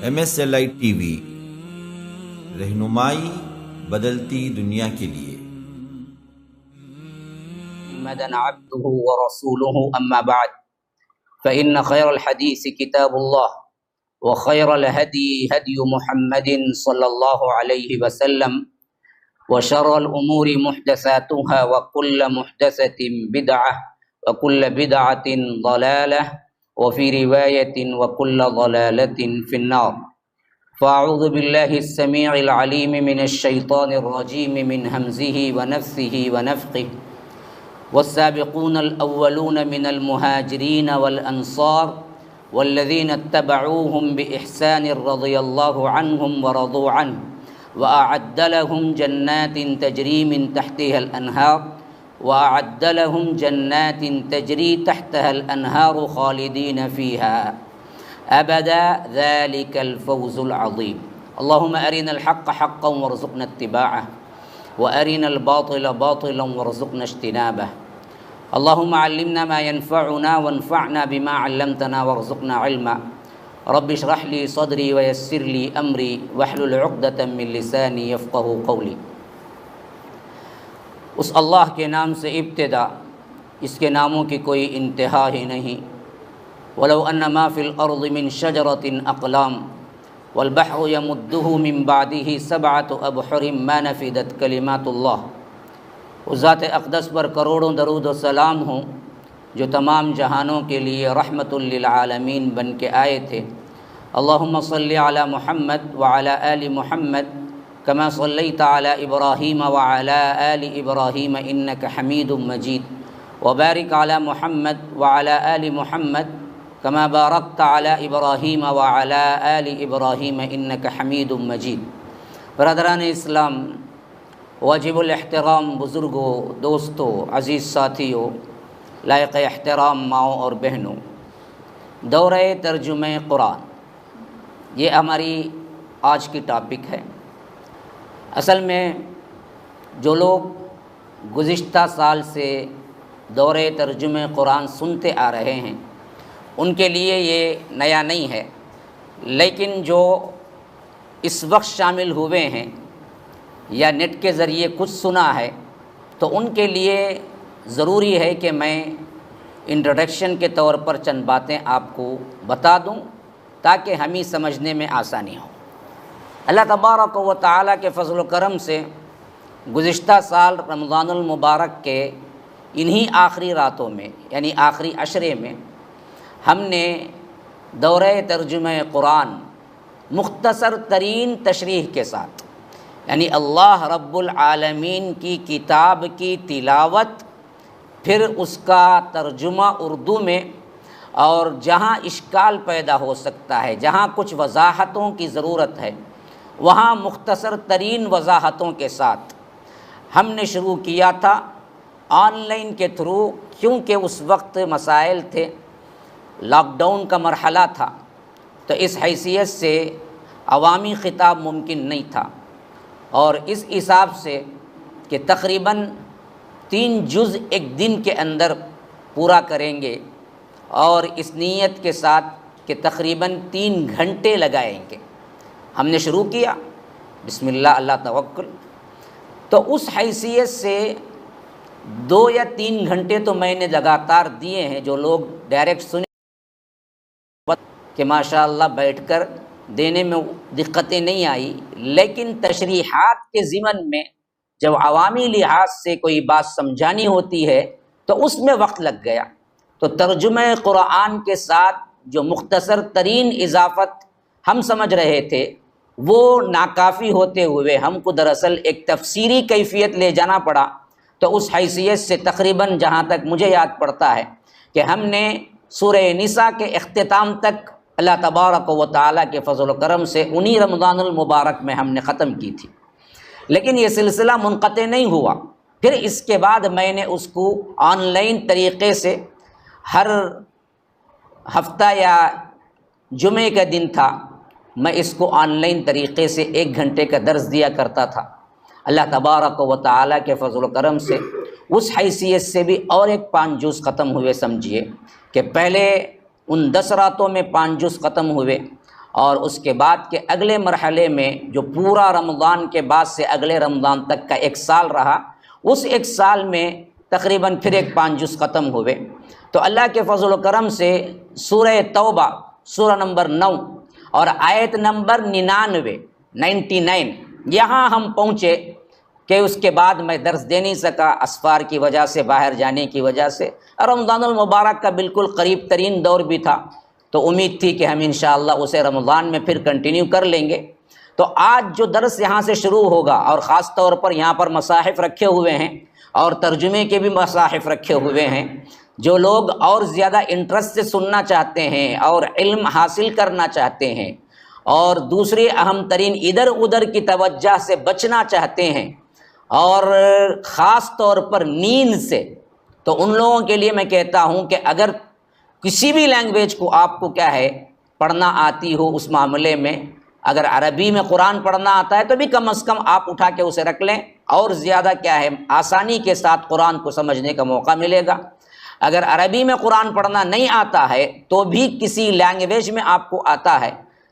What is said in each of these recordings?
MSLI TV رہنمائی بدلتی دنیا کے لیے۔ محمدا عبده ورسوله اما بعد فإن خير الحديث كتاب الله وخير الهدي هدي محمد صلى الله عليه وسلم وشر الأمور محدثاتها وكل محدثة بدعة وكل بدعة ضلالة وفي رواية وكل ضلالة في النار۔ فأعوذ بالله السميع العليم من الشيطان الرجيم من همزه ونفثه ونفخه والسابقون الأولون من المهاجرين والأنصار والذين اتبعوهم بإحسان رضي الله عنهم ورضوا عنه وأعد لهم جنات تجري من تحتها الأنهار وأعد لهم جنات تجري تحتها الأنهار خالدين فيها أبدا ذلك الفوز العظيم۔ اللهم أرنا الحق حقا وارزقنا اتباعه وأرنا الباطل باطلا وارزقنا اجتنابه۔ اللهم علمنا ما ينفعنا وانفعنا بما علمتنا وارزقنا علما۔ رب اشرح لي صدري ويسر لي أمري واحلل عقدة من لساني يفقهوا قولي۔ اس اللہ کے نام سے ابتدا، اس کے ناموں کی کوئی انتہا ہی نہیں۔ وَلَوْ أَنَّ مَا فِي الْأَرْضِ مِنْ شَجَرَةٍ أَقْلَامٌ وَالْبَحْرُ يَمُدُّهُ مِنْ بَعْدِهِ سَبْعَةُ أَبْحُرٍ مَا نَفِدَتْ كَلِمَاتُ اللَّهِ۔ اس ذات اقدس پر کروڑوں درود و سلام ہوں جو تمام جہانوں کے لیے رحمت للعالمین بن کے آئے تھے۔ اللہم صلی علی محمد وعلی آل محمد كما صليت على إبراهيم وعلى آل إبراهيم إنك حميد مجيد، وبارك على محمد وعلى آل محمد كما باركت على إبراهيم وعلى آل إبراهيم إنك حميد مجيد۔ برادران اسلام، واجب الاحترام بزرگوں، دوستوں، عزیز ساتھیوں، لائق احترام ماؤں اور بہنوں، دورہ ترجمہ قرآن یہ ہماری آج کی ٹاپک ہے۔ اصل میں جو لوگ گزشتہ سال سے دورہ ترجمہ قرآن سنتے آ رہے ہیں ان کے لیے یہ نیا نہیں ہے، لیکن جو اس وقت شامل ہوئے ہیں یا نیٹ کے ذریعے کچھ سنا ہے تو ان کے لیے ضروری ہے کہ میں انٹروڈکشن کے طور پر چند باتیں آپ کو بتا دوں تاکہ ہمیں سمجھنے میں آسانی ہو۔ اللہ تبارک و تعالیٰ کے فضل و کرم سے گزشتہ سال رمضان المبارک کے انہی آخری راتوں میں یعنی آخری عشرے میں ہم نے دورہ ترجمہ قرآن مختصر ترین تشریح کے ساتھ، یعنی اللہ رب العالمین کی کتاب کی تلاوت، پھر اس کا ترجمہ اردو میں، اور جہاں اشکال پیدا ہو سکتا ہے، جہاں کچھ وضاحتوں کی ضرورت ہے، وہاں مختصر ترین وضاحتوں کے ساتھ ہم نے شروع کیا تھا آن لائن کے تھرو، کیونکہ اس وقت مسائل تھے، لاک ڈاؤن کا مرحلہ تھا، تو اس حیثیت سے عوامی خطاب ممکن نہیں تھا، اور اس حساب سے کہ تقریباً 3 جز ایک دن کے اندر پورا کریں گے، اور اس نیت کے ساتھ کہ تقریباً 3 گھنٹے لگائیں گے، ہم نے شروع کیا بسم اللہ اللہ توکل۔ تو اس حیثیت سے 2 یا 3 گھنٹے تو میں نے لگاتار دیے ہیں۔ جو لوگ ڈائریکٹ سنے کہ ماشاءاللہ بیٹھ کر دینے میں دقتیں نہیں آئی، لیکن تشریحات کے ضمن میں جب عوامی لحاظ سے کوئی بات سمجھانی ہوتی ہے تو اس میں وقت لگ گیا۔ تو ترجمہ قرآن کے ساتھ جو مختصر ترین اضافت ہم سمجھ رہے تھے وہ ناکافی ہوتے ہوئے ہم کو دراصل ایک تفسیری کیفیت لے جانا پڑا، تو اس حیثیت سے تقریباً جہاں تک مجھے یاد پڑتا ہے کہ ہم نے سورہ نساء کے اختتام تک اللہ تبارک و تعالیٰ کے فضل و کرم سے انہی رمضان المبارک میں ہم نے ختم کی تھی، لیکن یہ سلسلہ منقطع نہیں ہوا۔ پھر اس کے بعد میں نے اس کو آن لائن طریقے سے ہر ہفتہ یا جمعے کا دن تھا، میں اس کو آن لائن طریقے سے 1 گھنٹے کا درس دیا کرتا تھا۔ اللہ تبارک و تعالیٰ کے فضل و کرم سے اس حیثیت سے بھی اور ایک 5 جز ختم ہوئے۔ سمجھیے کہ پہلے ان 10 راتوں میں 5 جز ختم ہوئے، اور اس کے بعد کے اگلے مرحلے میں جو پورا رمضان کے بعد سے اگلے رمضان تک کا 1 سال رہا، اس 1 سال میں تقریباً پھر ایک 5 جز ختم ہوئے۔ تو اللہ کے فضل و کرم سے سورہ توبہ سورہ نمبر 9 اور آیت نمبر 99 یہاں ہم پہنچے کہ اس کے بعد میں درس دے نہیں سکا، اسفار کی وجہ سے، باہر جانے کی وجہ سے، رمضان المبارک کا بالکل قریب ترین دور بھی تھا، تو امید تھی کہ ہم انشاءاللہ اسے رمضان میں پھر کنٹینیو کر لیں گے۔ تو آج جو درس یہاں سے شروع ہوگا، اور خاص طور پر یہاں پر مصاحف رکھے ہوئے ہیں اور ترجمے کے بھی مصاحف رکھے ہوئے ہیں، جو لوگ اور زیادہ انٹرسٹ سے سننا چاہتے ہیں اور علم حاصل کرنا چاہتے ہیں اور دوسری اہم ترین ادھر ادھر کی توجہ سے بچنا چاہتے ہیں اور خاص طور پر نیند سے، تو ان لوگوں کے لیے میں کہتا ہوں کہ اگر کسی بھی لینگویج کو آپ کو کیا ہے پڑھنا آتی ہو، اس معاملے میں اگر عربی میں قرآن پڑھنا آتا ہے تو بھی کم از کم آپ اٹھا کے اسے رکھ لیں، اور زیادہ کیا ہے آسانی کے ساتھ قرآن کو سمجھنے کا موقع ملے گا۔ اگر عربی میں قرآن پڑھنا نہیں آتا ہے تو بھی کسی لینگویج میں آپ کو آتا ہے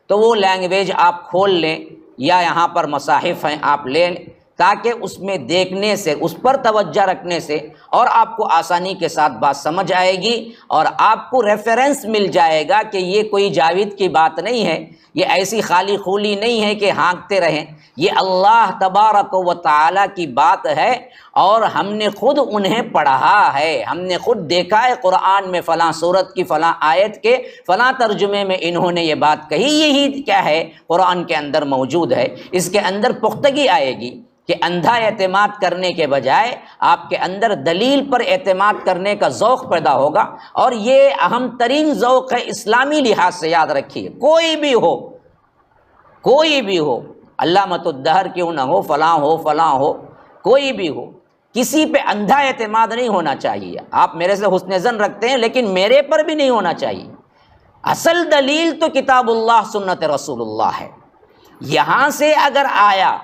تو وہ لینگویج آپ کھول لیں، یا یہاں پر مصاحف ہیں آپ لیں، تاکہ اس میں دیکھنے سے، اس پر توجہ رکھنے سے اور آپ کو آسانی کے ساتھ بات سمجھ آئے گی، اور آپ کو ریفرنس مل جائے گا کہ یہ کوئی جاوید کی بات نہیں ہے، یہ ایسی خالی خولی نہیں ہے کہ ہانکتے رہیں، یہ اللہ تبارک و تعالی کی بات ہے، اور ہم نے خود انہیں پڑھا ہے، ہم نے خود دیکھا ہے قرآن میں فلاں سورت کی فلاں آیت کے فلاں ترجمے میں انہوں نے یہ بات کہی، یہی کیا ہے قرآن کے اندر موجود ہے۔ اس کے اندر پختگی آئے گی کہ اندھا اعتماد کرنے کے بجائے آپ کے اندر دلیل پر اعتماد کرنے کا ذوق پیدا ہوگا، اور یہ اہم ترین ذوق ہے اسلامی لحاظ سے، یاد رکھیے، کوئی بھی ہو، علامۃ الدہر کیوں نہ ہو، فلاں ہو، کوئی بھی ہو، کسی پہ اندھا اعتماد نہیں ہونا چاہیے۔ آپ میرے سے حسن ظن رکھتے ہیں لیکن میرے پر بھی نہیں ہونا چاہیے۔ اصل دلیل تو کتاب اللہ سنت رسول اللہ ہے۔ یہاں سے اگر آیا،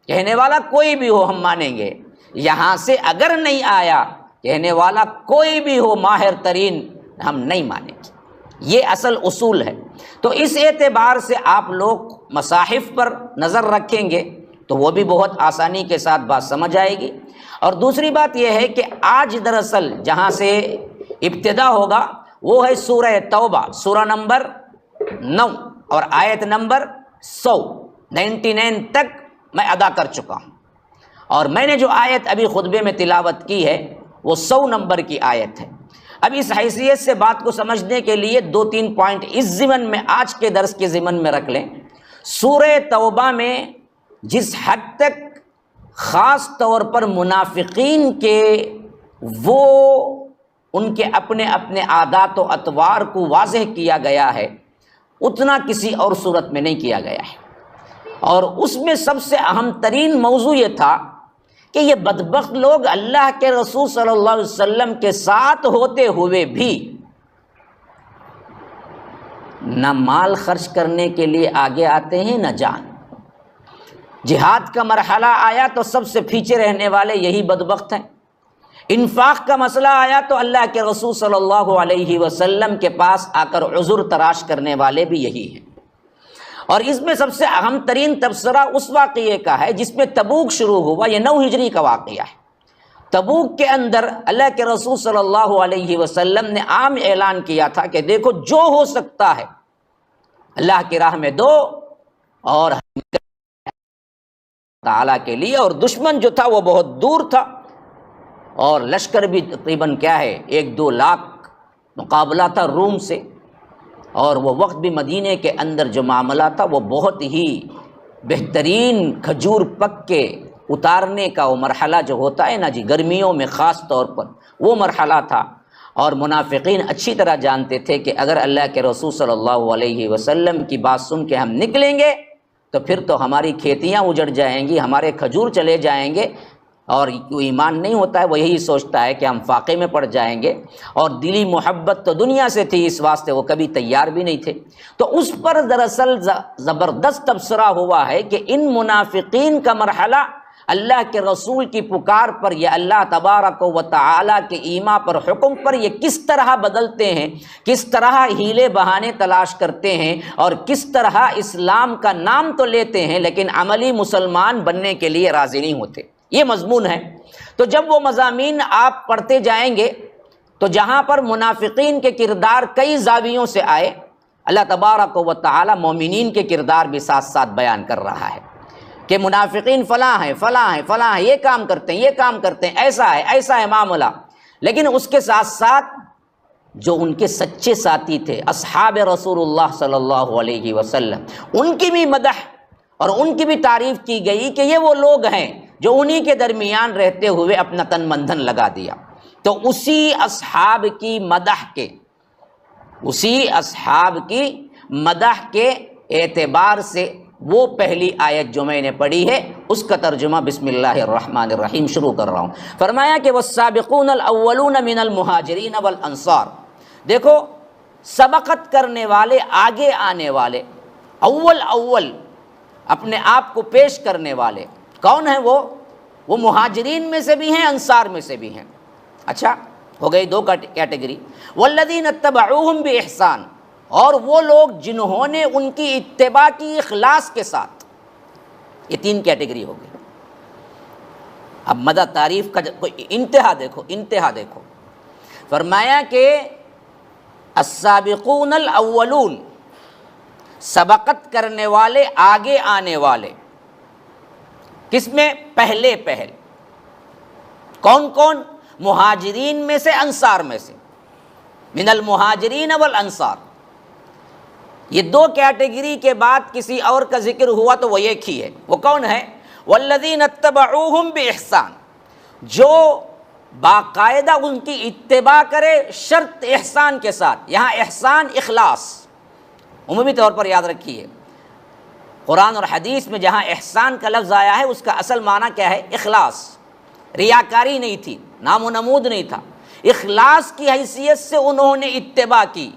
کہنے والا کوئی بھی ہو ہم مانیں گے، یہاں سے اگر نہیں آیا، کہنے والا کوئی بھی ہو ماہر ترین، ہم نہیں مانیں گے۔ یہ اصل اصول ہے۔ تو اس اعتبار سے آپ لوگ مصاحف پر نظر رکھیں گے تو وہ بھی بہت آسانی کے ساتھ بات سمجھ آئے گی۔ اور دوسری بات یہ ہے کہ آج دراصل جہاں سے ابتدا ہوگا وہ ہے سورہ توبہ سورہ نمبر 9 اور آیت نمبر 99 تک میں ادا کر چکا ہوں، اور میں نے جو آیت ابھی خطبے میں تلاوت کی ہے وہ 100 نمبر کی آیت ہے۔ اب اس حیثیت سے بات کو سمجھنے کے لیے 2-3 پوائنٹ اس ضمن میں آج کے درس کے ضمن میں رکھ لیں۔ سورہ توبہ میں جس حد تک خاص طور پر منافقین کے وہ ان کے اپنے عادات و اطوار کو واضح کیا گیا ہے، اتنا کسی اور صورت میں نہیں کیا گیا ہے۔ اور اس میں سب سے اہم ترین موضوع یہ تھا کہ یہ بدبخت لوگ اللہ کے رسول صلی اللہ علیہ وسلم کے ساتھ ہوتے ہوئے بھی نہ مال خرچ کرنے کے لیے آگے آتے ہیں نہ جان۔ جہاد کا مرحلہ آیا تو سب سے پیچھے رہنے والے یہی بدبخت ہیں۔ انفاق کا مسئلہ آیا تو اللہ کے رسول صلی اللہ علیہ وسلم کے پاس آ کر عذر تراش کرنے والے بھی یہی ہیں۔ اور اس میں سب سے اہم ترین تبصرہ اس واقعے کا ہے جس میں تبوک شروع ہوا، یہ 9 ہجری کا واقعہ ہے۔ تبوک کے اندر اللہ کے رسول صلی اللہ علیہ وسلم نے عام اعلان کیا تھا کہ دیکھو جو ہو سکتا ہے اللہ کی راہ میں دو، اور تعالیٰ کے لیے، اور دشمن جو تھا وہ بہت دور تھا، اور لشکر بھی تقریباً کیا ہے 1-2 لاکھ مقابلہ تھا روم سے، اور وہ وقت بھی مدینے کے اندر جو معاملہ تھا وہ بہت ہی بہترین کھجور پک کے اتارنے کا وہ مرحلہ جو ہوتا ہے نا جی، گرمیوں میں خاص طور پر وہ مرحلہ تھا، اور منافقین اچھی طرح جانتے تھے کہ اگر اللہ کے رسول صلی اللہ علیہ وسلم کی بات سن کے ہم نکلیں گے تو پھر تو ہماری کھیتیاں اجڑ جائیں گی، ہمارے کھجور چلے جائیں گے، اور جو ایمان نہیں ہوتا ہے وہ یہی سوچتا ہے کہ ہم فاقے میں پڑ جائیں گے، اور دلی محبت تو دنیا سے تھی، اس واسطے وہ کبھی تیار بھی نہیں تھے۔ تو اس پر دراصل زبردست تبصرہ ہوا ہے کہ ان منافقین کا مرحلہ اللہ کے رسول کی پکار پر یا اللہ تبارک و تعالی کے ایمان پر، حکم پر یہ کس طرح بدلتے ہیں، کس طرح ہیلے بہانے تلاش کرتے ہیں، اور کس طرح اسلام کا نام تو لیتے ہیں لیکن عملی مسلمان بننے کے لیے راضی نہیں ہوتے، یہ مضمون ہے۔ تو جب وہ مضامین آپ پڑھتے جائیں گے تو جہاں پر منافقین کے کردار کئی زاویوں سے آئے، اللہ تبارک و تعالی مومنین کے کردار بھی ساتھ ساتھ بیان کر رہا ہے کہ منافقین فلاں ہیں فلاں ہیں فلاں ہیں، یہ کام کرتے ہیں یہ کام کرتے ہیں، ایسا ہے معاملہ۔ لیکن اس کے ساتھ ساتھ جو ان کے سچے ساتھی تھے اصحاب رسول اللہ صلی اللہ علیہ وسلم، ان کی بھی مدح اور ان کی بھی تعریف کی گئی کہ یہ وہ لوگ ہیں جو انہی کے درمیان رہتے ہوئے اپنا تن من دھن لگا دیا۔ تو اسی اصحاب کی مدح کے اعتبار سے وہ پہلی آیت جو میں نے پڑھی ہے اس کا ترجمہ بسم اللہ الرحمن الرحیم شروع کر رہا ہوں۔ فرمایا کہ والسابقون الاولون من المہاجرین والانصار، دیکھو سبقت کرنے والے، آگے آنے والے، اول اپنے آپ کو پیش کرنے والے کون ہیں؟ وہ مہاجرین میں سے بھی ہیں، انصار میں سے بھی ہیں۔ اچھا، ہو گئی دو کیٹیگری۔ والذین اتبعوہم باحسان، اور وہ لوگ جنہوں نے ان کی اتباع کی اخلاص کے ساتھ، یہ تین کیٹیگری ہو گئی۔ اب مدح تعریف کا کوئی انتہا دیکھو، فرمایا کہ السابقون الاولون، سبقت کرنے والے، آگے آنے والے، کس میں؟ پہل کون کون؟ مہاجرین میں سے، انصار میں سے، من المہاجرین والانصار۔ یہ دو کیٹیگری کے بعد کسی اور کا ذکر ہوا تو وہ ایک ہی ہے، وہ کون ہے؟ والذین اتبعوہم باحسان، جو باقاعدہ ان کی اتباع کرے، شرط احسان کے ساتھ۔ یہاں احسان اخلاص عمومی طور پر یاد رکھیے، قرآن اور حدیث میں جہاں احسان کا لفظ آیا ہے اس کا اصل معنی کیا ہے؟ اخلاص، ریاکاری نہیں تھی، نام و نمود نہیں تھا، اخلاص کی حیثیت سے انہوں نے اتباع کی۔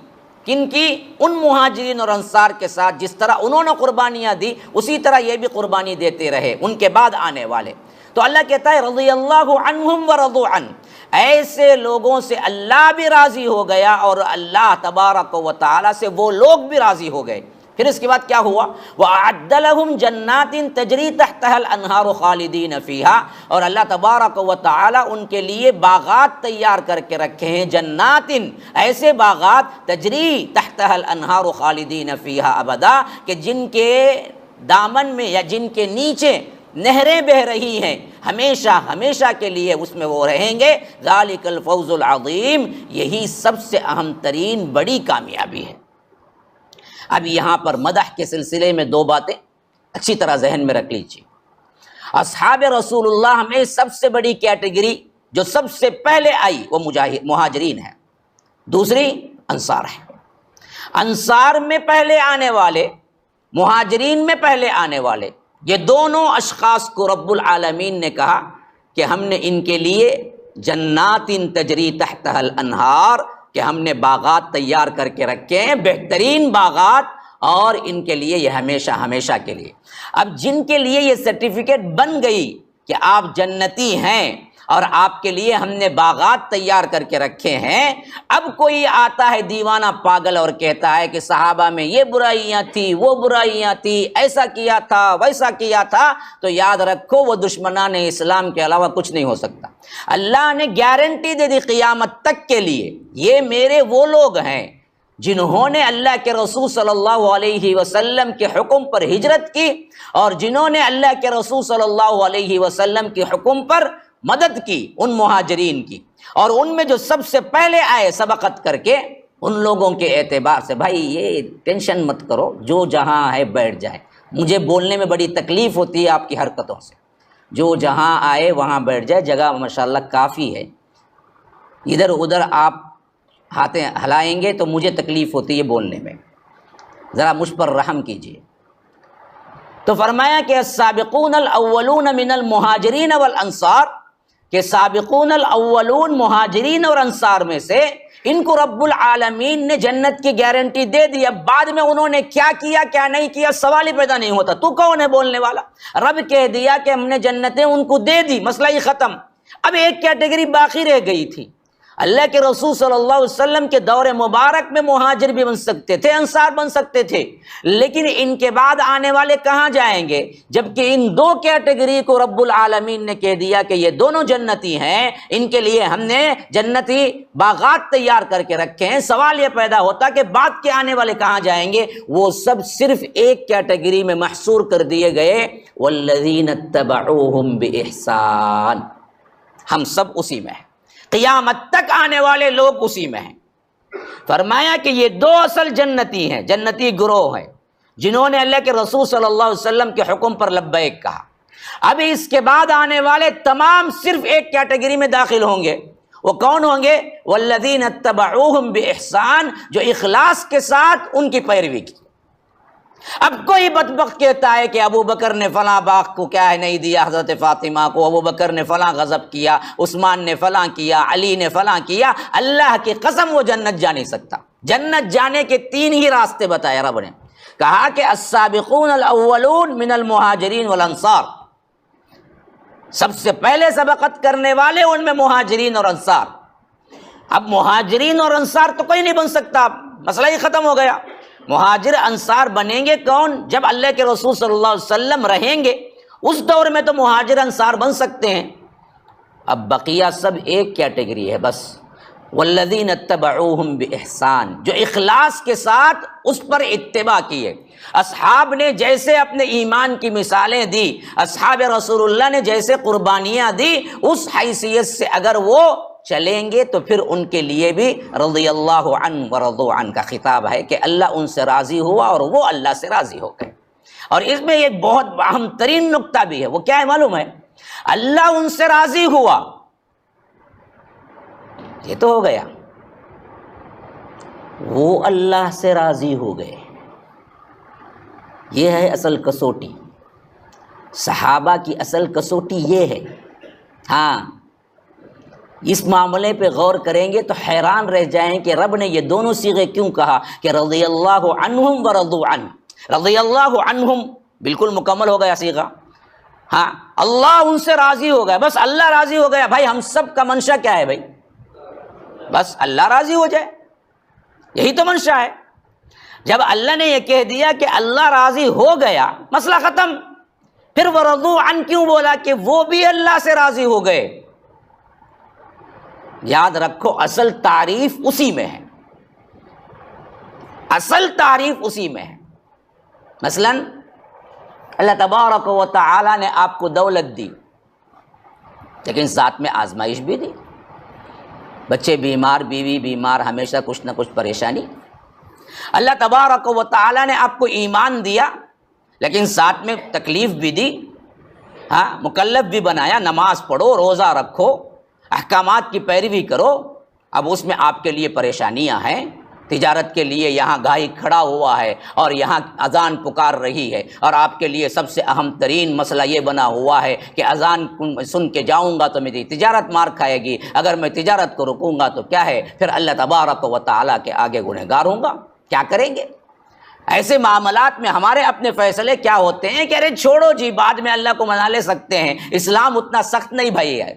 کن کی؟ ان مہاجرین اور انصار کے ساتھ، جس طرح انہوں نے قربانیاں دی اسی طرح یہ بھی قربانی دیتے رہے ان کے بعد آنے والے۔ تو اللہ کہتا ہے رضی اللہ عنہم ورضوا عنہ، ایسے لوگوں سے اللہ بھی راضی ہو گیا اور اللہ تبارک و تعالی سے وہ لوگ بھی راضی ہو گئے۔ پھر اس کے بعد کیا ہوا؟ وَأَعَدَّ لَهُمْ جَنَّاتٍ تَجْرِي تَحْتَهَا الْأَنْهَارُ خَالِدِينَ فِيهَا، اور اللہ تبارک و تعالی ان کے لیے باغات تیار کر کے رکھے ہیں، جناتن، ایسے باغات، تجری تحتها الانہار خالدین فیہا ابدا، کہ جن کے دامن میں یا جن کے نیچے نہریں بہہ رہی ہیں، ہمیشہ کے لیے اس میں وہ رہیں گے۔ ذالک الفوز العظیم، یہی سب سے اہم ترین بڑی کامیابی ہے۔ اب یہاں پر مدح کے سلسلے میں دو باتیں اچھی طرح ذہن میں رکھ لیجیے۔ اصحاب رسول اللہ میں سب سے بڑی کیٹیگری جو سب سے پہلے آئی وہ مہاجرین ہے، دوسری انصار ہے۔ انصار میں پہلے آنے والے، مہاجرین میں پہلے آنے والے، یہ دونوں اشخاص کو رب العالمین نے کہا کہ ہم نے ان کے لیے جنات تجری تحتها الانہار، کہ ہم نے باغات تیار کر کے رکھے ہیں، بہترین باغات، اور ان کے لیے یہ ہمیشہ کے لیے۔ اب جن کے لیے یہ سرٹیفکیٹ بن گئی کہ آپ جنتی ہیں اور آپ کے لیے ہم نے باغات تیار کر کے رکھے ہیں، اب کوئی آتا ہے دیوانہ پاگل اور کہتا ہے کہ صحابہ میں یہ برائیاں تھی، وہ برائیاں تھی، ایسا کیا تھا، ویسا کیا تھا، تو یاد رکھو وہ دشمنان اسلام کے علاوہ کچھ نہیں ہو سکتا۔ اللہ نے گارنٹی دے دی قیامت تک کے لیے، یہ میرے وہ لوگ ہیں جنہوں نے اللہ کے رسول صلی اللہ علیہ وسلم کے حکم پر ہجرت کی، اور جنہوں نے اللہ کے رسول صلی اللہ علیہ وسلم کے حکم پر مدد کی، ان مہاجرین کی، اور ان میں جو سب سے پہلے آئے سبقت کر کے، ان لوگوں کے اعتبار سے بھائی یہ ٹینشن مت کرو، جو جہاں ہے بیٹھ جائے۔ مجھے بولنے میں بڑی تکلیف ہوتی ہے آپ کی حرکتوں سے، جو جہاں آئے وہاں بیٹھ جائے، جگہ ماشاءاللہ کافی ہے، ادھر ادھر آپ ہاتھیں ہلائیں گے تو مجھے تکلیف ہوتی ہے بولنے میں، ذرا مجھ پر رحم کیجیے۔ تو فرمایا کہ السابقون الاولون من المہاجرین والانصار، کہ سابقون الاولون مہاجرین اور انصار میں سے، ان کو رب العالمین نے جنت کی گارنٹی دے دی، اب بعد میں انہوں نے کیا کیا کیا نہیں کیا سوال ہی پیدا نہیں ہوتا، تو کون ہے بولنے والا؟ رب کہہ دیا کہ ہم نے جنتیں ان کو دے دی، مسئلہ ہی ختم۔ اب ایک کیٹیگری باقی رہ گئی تھی، اللہ کے رسول صلی اللہ علیہ وسلم کے دور مبارک میں مہاجر بھی بن سکتے تھے، انصار بن سکتے تھے، لیکن ان کے بعد آنے والے کہاں جائیں گے؟ جبکہ ان دو کیٹیگری کو رب العالمین نے کہہ دیا کہ یہ دونوں جنتی ہیں، ان کے لیے ہم نے جنتی باغات تیار کر کے رکھے ہیں۔ سوال یہ پیدا ہوتا کہ بعد کے آنے والے کہاں جائیں گے؟ وہ سب صرف ایک کیٹیگری میں محصور کر دیے گئے، والذین اتبعوہم بإحسان، ہم سب اسی میں ہیں، قیامت تک آنے والے لوگ اسی میں ہیں۔ فرمایا کہ یہ دو اصل جنتی ہیں، جنتی گروہ ہیں جنہوں نے اللہ کے رسول صلی اللہ علیہ وسلم کے حکم پر لبیک کہا۔ اب اس کے بعد آنے والے تمام صرف ایک کیٹیگری میں داخل ہوں گے، وہ کون ہوں گے؟ والذین اتبعوہم بإحسان، جو اخلاص کے ساتھ ان کی پیروی کی۔ اب کوئی بدبخت کہتا ہے کہ ابو بکر نے فلاں باغ کو کیا ہے نہیں دیا حضرت فاطمہ کو، ابو بکر نے فلاں غضب کیا، عثمان نے فلاں کیا، علی نے فلاں کیا، اللہ کی قسم وہ جنت جا نہیں سکتا۔ جنت جانے کے تین ہی راستے بتائے رب نے، کہا کہ السابقون الاولون من المہاجرین والانصار، سب سے پہلے سبقت کرنے والے ان میں مہاجرین اور انصار۔ اب مہاجرین اور انصار تو کوئی نہیں بن سکتا، مسئلہ ہی ختم ہو گیا۔ مہاجر انصار بنیں گے کون؟ جب اللہ کے رسول صلی اللہ علیہ وسلم رہیں گے، اس دور میں تو مہاجر انصار بن سکتے ہیں۔ اب بقیہ سب ایک کیٹیگری ہے بس، والذین اتبعوہم بإحسان، جو اخلاص کے ساتھ اس پر اتباع کیے۔ اصحاب نے جیسے اپنے ایمان کی مثالیں دی، اصحاب رسول اللہ نے جیسے قربانیاں دی، اس حیثیت سے اگر وہ چلیں گے تو پھر ان کے لیے بھی رضی اللہ عنہ ورضوا عنہ کا خطاب ہے کہ اللہ ان سے راضی ہوا اور وہ اللہ سے راضی ہو گئے۔ اور اس میں ایک بہت اہم ترین نقطہ بھی ہے، وہ کیا ہے معلوم ہے؟ اللہ ان سے راضی ہوا، یہ تو ہو گیا، وہ اللہ سے راضی ہو گئے، یہ ہے اصل کسوٹی۔ صحابہ کی اصل کسوٹی یہ ہے۔ ہاں، اس معاملے پہ غور کریں گے تو حیران رہ جائیں کہ رب نے یہ دونوں صیغے کیوں کہا کہ رضی اللہ عنہم ورضوا عنہ۔ رضی اللہ عنہم بالکل مکمل ہو گیا صیغہ، ہاں اللہ ان سے راضی ہو گیا، بس اللہ راضی ہو گیا۔ بھائی ہم سب کا منشا کیا ہے بھائی؟ بس اللہ راضی ہو جائے، یہی تو منشا ہے۔ جب اللہ نے یہ کہہ دیا کہ اللہ راضی ہو گیا، مسئلہ ختم۔ پھر ورضوا عنہ کیوں بولا؟ کہ وہ بھی اللہ سے راضی ہو گئے۔ یاد رکھو اصل تعریف اسی میں ہے، اصل تعریف اسی میں ہے۔ مثلا اللہ تبارک و تعالی نے آپ کو دولت دی، لیکن ساتھ میں آزمائش بھی دی، بچے بیمار، بیوی بیمار، ہمیشہ کچھ نہ کچھ پریشانی۔ اللہ تبارک و تعالی نے آپ کو ایمان دیا، لیکن ساتھ میں تکلیف بھی دی، ہاں مکلف بھی بنایا، نماز پڑھو، روزہ رکھو، احکامات کی پیروی کرو۔ اب اس میں آپ کے لیے پریشانیاں ہیں، تجارت کے لیے یہاں گاہک کھڑا ہوا ہے اور یہاں اذان پکار رہی ہے، اور آپ کے لیے سب سے اہم ترین مسئلہ یہ بنا ہوا ہے کہ اذان سن کے جاؤں گا تو میری تجارت مار کھائے گی، اگر میں تجارت کو رکوں گا تو کیا ہے، پھر اللہ تبارک و تعالیٰ کے آگے گنہگار ہوں گا، کیا کریں گے؟ ایسے معاملات میں ہمارے اپنے فیصلے کیا ہوتے ہیں کہ ارے چھوڑو جی، بعد میں اللہ کو منا لے سکتے ہیں۔ اسلام اتنا سخت نہیں بھائی ہے،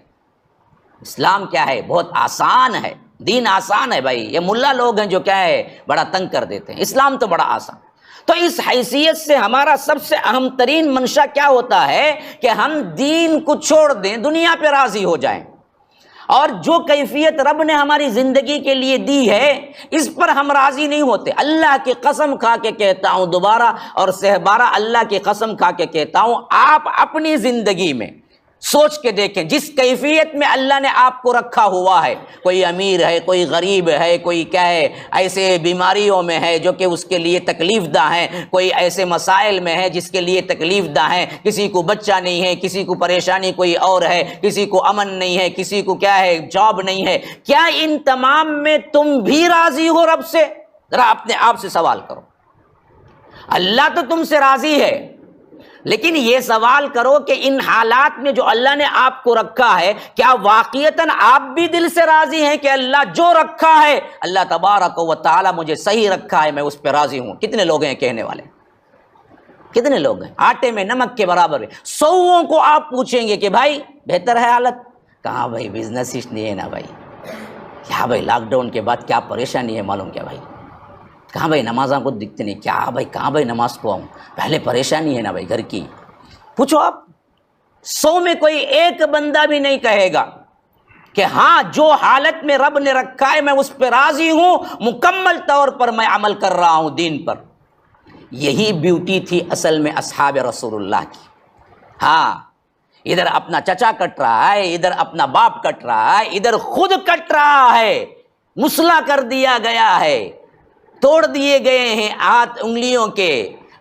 اسلام کیا ہے، بہت آسان ہے، دین آسان ہے بھائی۔ یہ ملا لوگ ہیں جو کیا ہے بڑا تنگ کر دیتے ہیں، اسلام تو بڑا آسان۔ تو اس حیثیت سے ہمارا سب سے اہم ترین منشا کیا ہوتا ہے کہ ہم دین کو چھوڑ دیں، دنیا پہ راضی ہو جائیں، اور جو کیفیت رب نے ہماری زندگی کے لیے دی ہے اس پر ہم راضی نہیں ہوتے۔ اللہ کی قسم کھا کے کہتا ہوں دوبارہ اور سہبارہ، اللہ کی قسم کھا کے کہتا ہوں، آپ اپنی زندگی میں سوچ کے دیکھیں، جس کیفیت میں اللہ نے آپ کو رکھا ہوا ہے، کوئی امیر ہے، کوئی غریب ہے، کوئی کیا ہے ایسے بیماریوں میں ہے جو کہ اس کے لیے تکلیف دہ ہیں، کوئی ایسے مسائل میں ہے جس کے لیے تکلیف دہ ہیں، کسی کو بچہ نہیں ہے، کسی کو پریشانی کوئی اور ہے، کسی کو امن نہیں ہے، کسی کو کیا ہے جاب نہیں ہے، کیا ان تمام میں تم بھی راضی ہو رب سے؟ ذرا اپنے آپ سے سوال کرو۔ اللہ تو تم سے راضی ہے، لیکن یہ سوال کرو کہ ان حالات میں جو اللہ نے آپ کو رکھا ہے، کیا واقعتاً آپ بھی دل سے راضی ہیں کہ اللہ جو رکھا ہے، اللہ تبارک و تعالی مجھے صحیح رکھا ہے، میں اس پہ راضی ہوں؟ کتنے لوگ ہیں کہنے والے؟ کتنے لوگ ہیں؟ آٹے میں نمک کے برابر ہے۔ سووں کو آپ پوچھیں گے کہ بھائی بہتر ہے حالت؟ کہاں بھائی بزنس ہی نہیں ہے نا بھائی، کیا بھائی لاک ڈاؤن کے بعد کیا پریشانی ہے معلوم کیا بھائی، کہاں بھائی نمازاں کو دکھتے نہیں، کیا بھائی کہاں بھائی نماز کو آؤں، پہلے پریشانی ہے نا بھائی گھر کی۔ پوچھو آپ، 100 میں کوئی ایک بندہ بھی نہیں کہے گا کہ ہاں جو حالت میں رب نے رکھا ہے میں اس پہ راضی ہوں، مکمل طور پر میں عمل کر رہا ہوں دین پر۔ یہی بیوٹی تھی اصل میں اصحاب رسول اللہ کی۔ ہاں، ادھر اپنا چچا کٹ رہا ہے، ادھر اپنا باپ کٹ رہا ہے، ادھر خود کٹ رہا ہے، مسلح کر دیا گیا ہے، توڑ دیے گئے ہیں ہاتھ انگلیوں کے،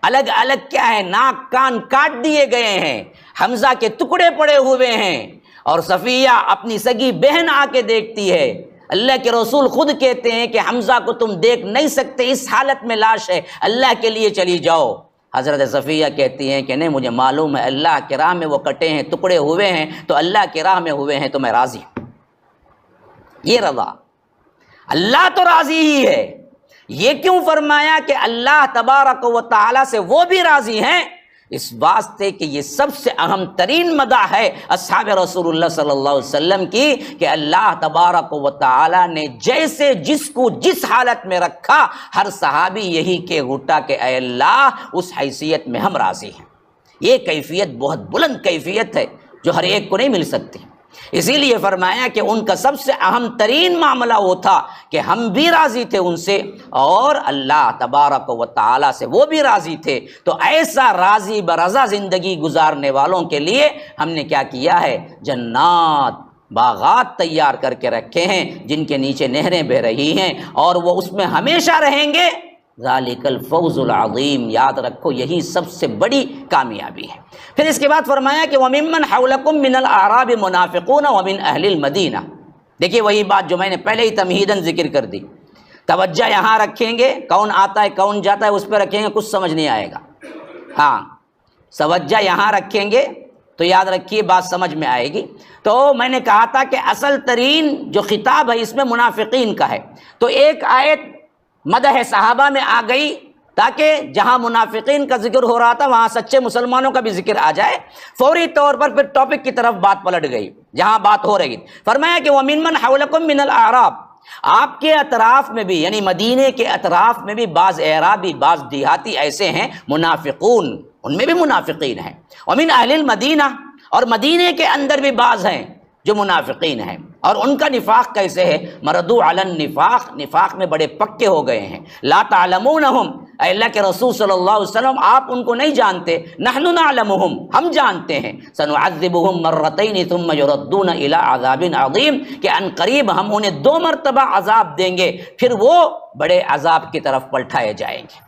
الگ الگ کیا ہے، ناک کان کاٹ دیے گئے ہیں، حمزہ کے ٹکڑے پڑے ہوئے ہیں، اور صفیہ اپنی سگی بہن آ کے دیکھتی ہے۔ اللہ کے رسول خود کہتے ہیں کہ حمزہ کو تم دیکھ نہیں سکتے، اس حالت میں لاش ہے، اللہ کے لیے چلی جاؤ۔ حضرت صفیہ کہتی ہیں کہ نہیں، مجھے معلوم ہے اللہ کے راہ میں وہ کٹے ہیں، ٹکڑے ہوئے ہیں، تو اللہ کے راہ میں ہوئے ہیں تو میں راضی ہوں۔ یہ رضا، اللہ تو راضی ہی ہے۔ یہ کیوں فرمایا کہ اللہ تبارک و تعالی سے وہ بھی راضی ہیں؟ اس واسطے کہ یہ سب سے اہم ترین مدح ہے اصحاب رسول اللہ صلی اللہ علیہ وسلم کی، کہ اللہ تبارک و تعالی نے جیسے جس کو جس حالت میں رکھا، ہر صحابی یہی کہ گھٹا کہ اے اللہ اس حیثیت میں ہم راضی ہیں۔ یہ کیفیت بہت بلند کیفیت ہے جو ہر ایک کو نہیں مل سکتی۔ اسی لیے فرمایا کہ ان کا سب سے اہم ترین معاملہ وہ تھا کہ ہم بھی راضی تھے ان سے، اور اللہ تبارک و تعالی سے وہ بھی راضی تھے۔ تو ایسا راضی برضا زندگی گزارنے والوں کے لیے ہم نے کیا کیا ہے؟ جنات، باغات تیار کر کے رکھے ہیں جن کے نیچے نہریں بہہ رہی ہیں، اور وہ اس میں ہمیشہ رہیں گے۔ ذالک الفوز العظیم، یاد رکھو یہی سب سے بڑی کامیابی ہے۔ پھر اس کے بعد فرمایا کہ وَمِمَّنْ حَوْلَكُمْ مِنَ الْأَعْرَابِ مُنَافِقُونَ وَمِنْ أَهْلِ الْمَدِينَةِ۔ دیکھیے وہی بات جو میں نے پہلے ہی تمہیداً ذکر کر دی، توجہ یہاں رکھیں گے، کون آتا ہے کون جاتا ہے اس پہ رکھیں گے، کچھ سمجھ نہیں آئے گا۔ ہاں، توجہ یہاں رکھیں گے تو یاد رکھیے بات سمجھ میں آئے گی۔ تو میں نے کہا تھا کہ اصل ترین جو خطاب ہے اس میں منافقین کا ہے، تو ایک آیت مدح صحابہ میں آ گئی تاکہ جہاں منافقین کا ذکر ہو رہا تھا وہاں سچے مسلمانوں کا بھی ذکر آ جائے۔ فوری طور پر پھر ٹاپک کی طرف بات پلٹ گئی جہاں بات ہو رہی، فرمایا کہ وَمِمَّنْ حَوْلَكُمْ مِنَ الْأَعْرَابِ، آپ کے اطراف میں بھی، یعنی مدینے کے اطراف میں بھی بعض اعرابی، بعض دیہاتی ایسے ہیں منافقون، ان میں بھی منافقین ہیں۔ وَمِنْ أَهْلِ الْمَدِينَةِ، اور مدینے کے اندر بھی بعض ہیں جو منافقین ہیں، اور ان کا نفاق کیسے ہے؟ مردوا علی النفاق، نفاق میں بڑے پکے ہو گئے ہیں۔ لا تعلمونہم، اے اللہ کے رسول صلی اللہ علیہ وسلم آپ ان کو نہیں جانتے، نحن نعلمہم، ہم جانتے ہیں، سنعذبہم مرتین ثم یردون الی عذاب عظیم، کہ ان قریب ہم انہیں 2 مرتبہ عذاب دیں گے، پھر وہ بڑے عذاب کی طرف پلٹائے جائیں گے۔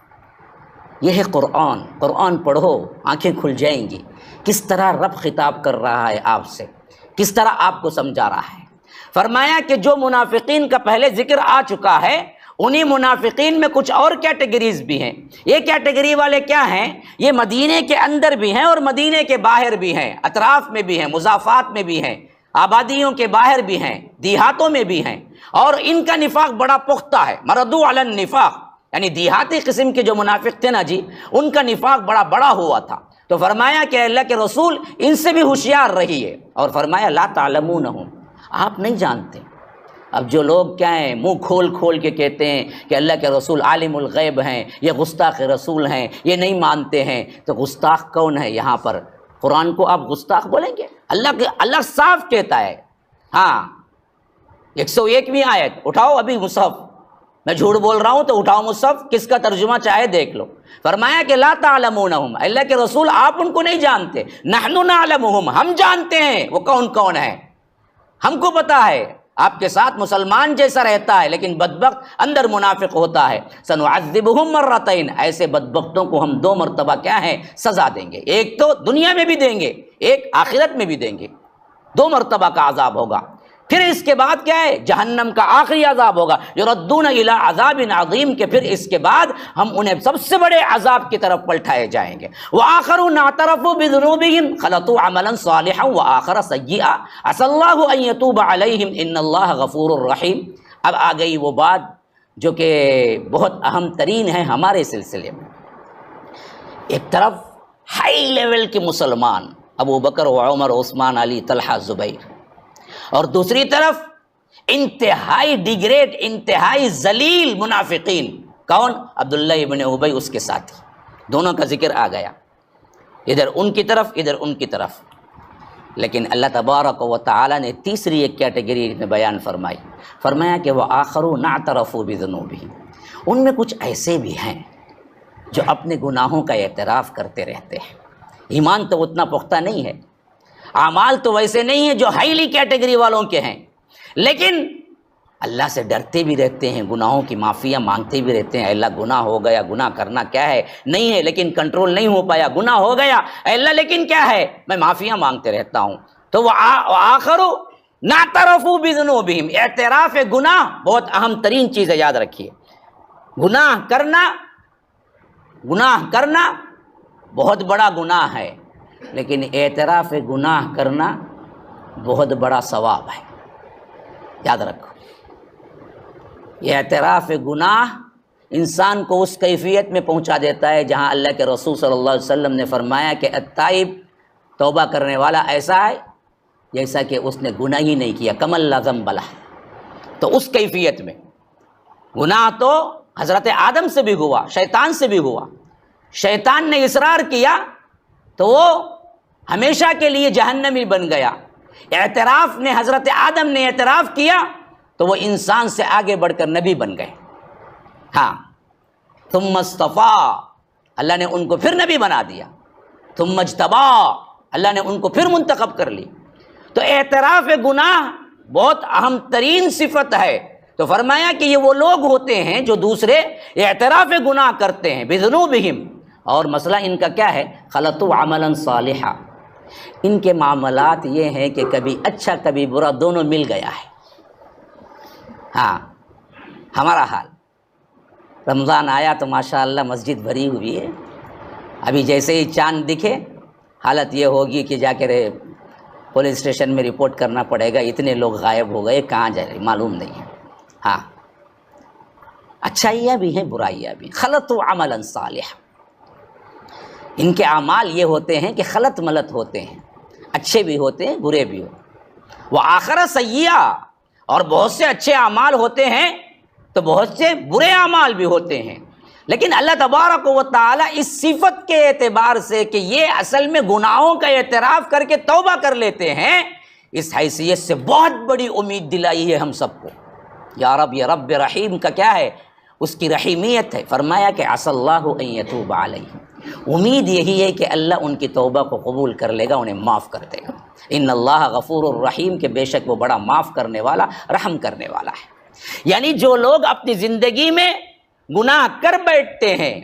یہ ہے قرآن، قرآن پڑھو آنکھیں کھل جائیں گی، کس طرح رب خطاب کر رہا ہے آپ سے، کس طرح آپ کو سمجھا رہا ہے۔ فرمایا کہ جو منافقین کا پہلے ذکر آ چکا ہے، انہی منافقین میں کچھ اور کیٹیگریز بھی ہیں۔ یہ کیٹیگری والے کیا ہیں؟ یہ مدینے کے اندر بھی ہیں اور مدینے کے باہر بھی ہیں، اطراف میں بھی ہیں، مضافات میں بھی ہیں، آبادیوں کے باہر بھی ہیں، دیہاتوں میں بھی ہیں، اور ان کا نفاق بڑا پختہ ہے۔ مردوا علی النفاق، یعنی دیہاتی قسم کے جو منافق تھے نا جی، ان کا نفاق بڑا ہوا تھا۔ تو فرمایا کہ اللہ کے رسول ان سے بھی ہوشیار رہیے، اور فرمایا لا تعلمونہم، آپ نہیں جانتے۔ اب جو لوگ کیا ہیں، منہ کھول کے کہتے ہیں کہ اللہ کے رسول عالم الغیب ہیں، یہ گستاخ رسول ہیں، یہ نہیں مانتے ہیں، تو گستاخ کون ہے یہاں پر؟ قرآن کو آپ گستاخ بولیں گے؟ اللہ صاف کہتا ہے۔ ہاں، 101ویں آیت اٹھاؤ ابھی مصحف، میں جھوٹ بول رہا ہوں تو اٹھاؤ مصحف، کس کا ترجمہ چاہے دیکھ لو۔ فرمایا کہ لا تعلمونہم، اللہ کے رسول آپ ان کو نہیں جانتے، نحن نعلمہم، ہم جانتے ہیں وہ کون ہے، ہم کو پتا ہے۔ آپ کے ساتھ مسلمان جیسا رہتا ہے لیکن بدبخت اندر منافق ہوتا ہے۔ سنعذبہم مرتین، ایسے بدبختوں کو ہم 2 مرتبہ کیا ہے سزا دیں گے، ایک تو دنیا میں بھی دیں گے، ایک آخرت میں بھی دیں گے، 2 مرتبہ کا عذاب ہوگا۔ پھر اس کے بعد کیا ہے؟ جہنم کا آخری عذاب ہوگا، یردون الی عذاب عظیم، کہ پھر اس کے بعد ہم انہیں سب سے بڑے عذاب کی طرف پلٹائے جائیں گے۔ وآخرون اعترفوا بذنوبهم خلطوا عملا صالحا وآخر سیئا عسى اللہ ان یتوب علیہم ان اللہ غفور الرحیم۔ اب آ گئی وہ بات جو کہ بہت اہم ترین ہے ہمارے سلسلے میں۔ ایک طرف ہائی لیول کے مسلمان ابو بکر و عمر عثمان علی طلحہ زبیر، اور دوسری طرف انتہائی ڈیگریڈ، انتہائی ذلیل منافقین، کون؟ عبداللہ ابن ابی، اس کے ساتھی، دونوں کا ذکر آ گیا، ادھر ان کی طرف ادھر ان کی طرف۔ لیکن اللہ تبارک و تعالی نے تیسری ایک کیٹیگری میں بیان فرمائی، فرمایا کہ وہ آخرون اعترفوا بذنوبہم، ان میں کچھ ایسے بھی ہیں جو اپنے گناہوں کا اعتراف کرتے رہتے ہیں۔ ایمان تو اتنا پختہ نہیں ہے، اعمال تو ویسے نہیں ہیں جو ہائیلی کیٹیگری والوں کے ہیں، لیکن اللہ سے ڈرتے بھی رہتے ہیں، گناہوں کی معافیاں مانگتے بھی رہتے ہیں۔ اے اللہ گناہ ہو گیا، گناہ کرنا کیا ہے؟ نہیں ہے، لیکن کنٹرول نہیں ہو پایا، گناہ ہو گیا، اے اللہ لیکن کیا ہے؟ میں معافیاں مانگتے رہتا ہوں۔ تو وہ آخرون اعترفوا بذنوبہم، اعتراف گناہ بہت اہم ترین چیز ہے، یاد رکھیے۔ گناہ کرنا بہت بڑا گناہ ہے، لیکن اعتراف گناہ کرنا بہت بڑا ثواب ہے، یاد رکھو۔ یہ اعتراف گناہ انسان کو اس کیفیت میں پہنچا دیتا ہے جہاں اللہ کے رسول صلی اللہ علیہ وسلم نے فرمایا کہ التائب، توبہ کرنے والا ایسا ہے جیسا کہ اس نے گناہ ہی نہیں کیا، کمن لا ذنب لہ۔ تو اس کیفیت میں گناہ تو حضرت آدم سے بھی ہوا، شیطان سے بھی ہوا، شیطان نے اصرار کیا تو وہ ہمیشہ کے لیے جہنمی بن گیا۔ اعتراف نے، حضرت آدم نے اعتراف کیا تو وہ انسان سے آگے بڑھ کر نبی بن گئے۔ ہاں، ثم اصطفیٰ، اللہ نے ان کو پھر نبی بنا دیا، ثم اجتبا، اللہ نے ان کو پھر منتخب کر لی۔ تو اعتراف گناہ بہت اہم ترین صفت ہے۔ تو فرمایا کہ یہ وہ لوگ ہوتے ہیں جو دوسرے اعتراف گناہ کرتے ہیں بذنوبہم، اور مسئلہ ان کا کیا ہے؟ خلطوا عملا صالحا، ان کے معاملات یہ ہیں کہ کبھی اچھا کبھی برا دونوں مل گیا ہے۔ ہاں، ہمارا حال، رمضان آیا تو ماشاءاللہ مسجد بھری ہوئی ہے، ابھی جیسے ہی چاند دکھے حالت یہ ہوگی کہ جا کے پولیس اسٹیشن میں رپورٹ کرنا پڑے گا، اتنے لوگ غائب ہو گئے، کہاں جا رہے معلوم نہیں ہے۔ ہاں، اچھائیاں بھی ہیں برائیاں بھی۔ خلطوا عملا صالحا، ان کے اعمال یہ ہوتے ہیں کہ خلط ملط ہوتے ہیں، اچھے بھی ہوتے ہیں برے بھی ہوتے ہیں۔ وآخر سیئا، اور بہت سے اچھے اعمال ہوتے ہیں تو بہت سے برے اعمال بھی ہوتے ہیں، لیکن اللہ تبارک و تعالی اس صفت کے اعتبار سے کہ یہ اصل میں گناہوں کا اعتراف کر کے توبہ کر لیتے ہیں، اس حیثیت سے بہت بڑی امید دلائی ہے ہم سب کو۔ یا رب، یہ رب رحیم کا کیا ہے؟ اس کی رحیمیت ہے۔ فرمایا کہ عسى اللہ ان یتوب علیہم، امید یہی ہے کہ اللہ ان کی توبہ کو قبول کر لے گا، انہیں معاف کر دے گا۔ ان اللہ غفور الرحیم، کہ بے شک وہ بڑا معاف کرنے والا، رحم کرنے والا ہے۔ یعنی جو لوگ اپنی زندگی میں گناہ کر بیٹھتے ہیں،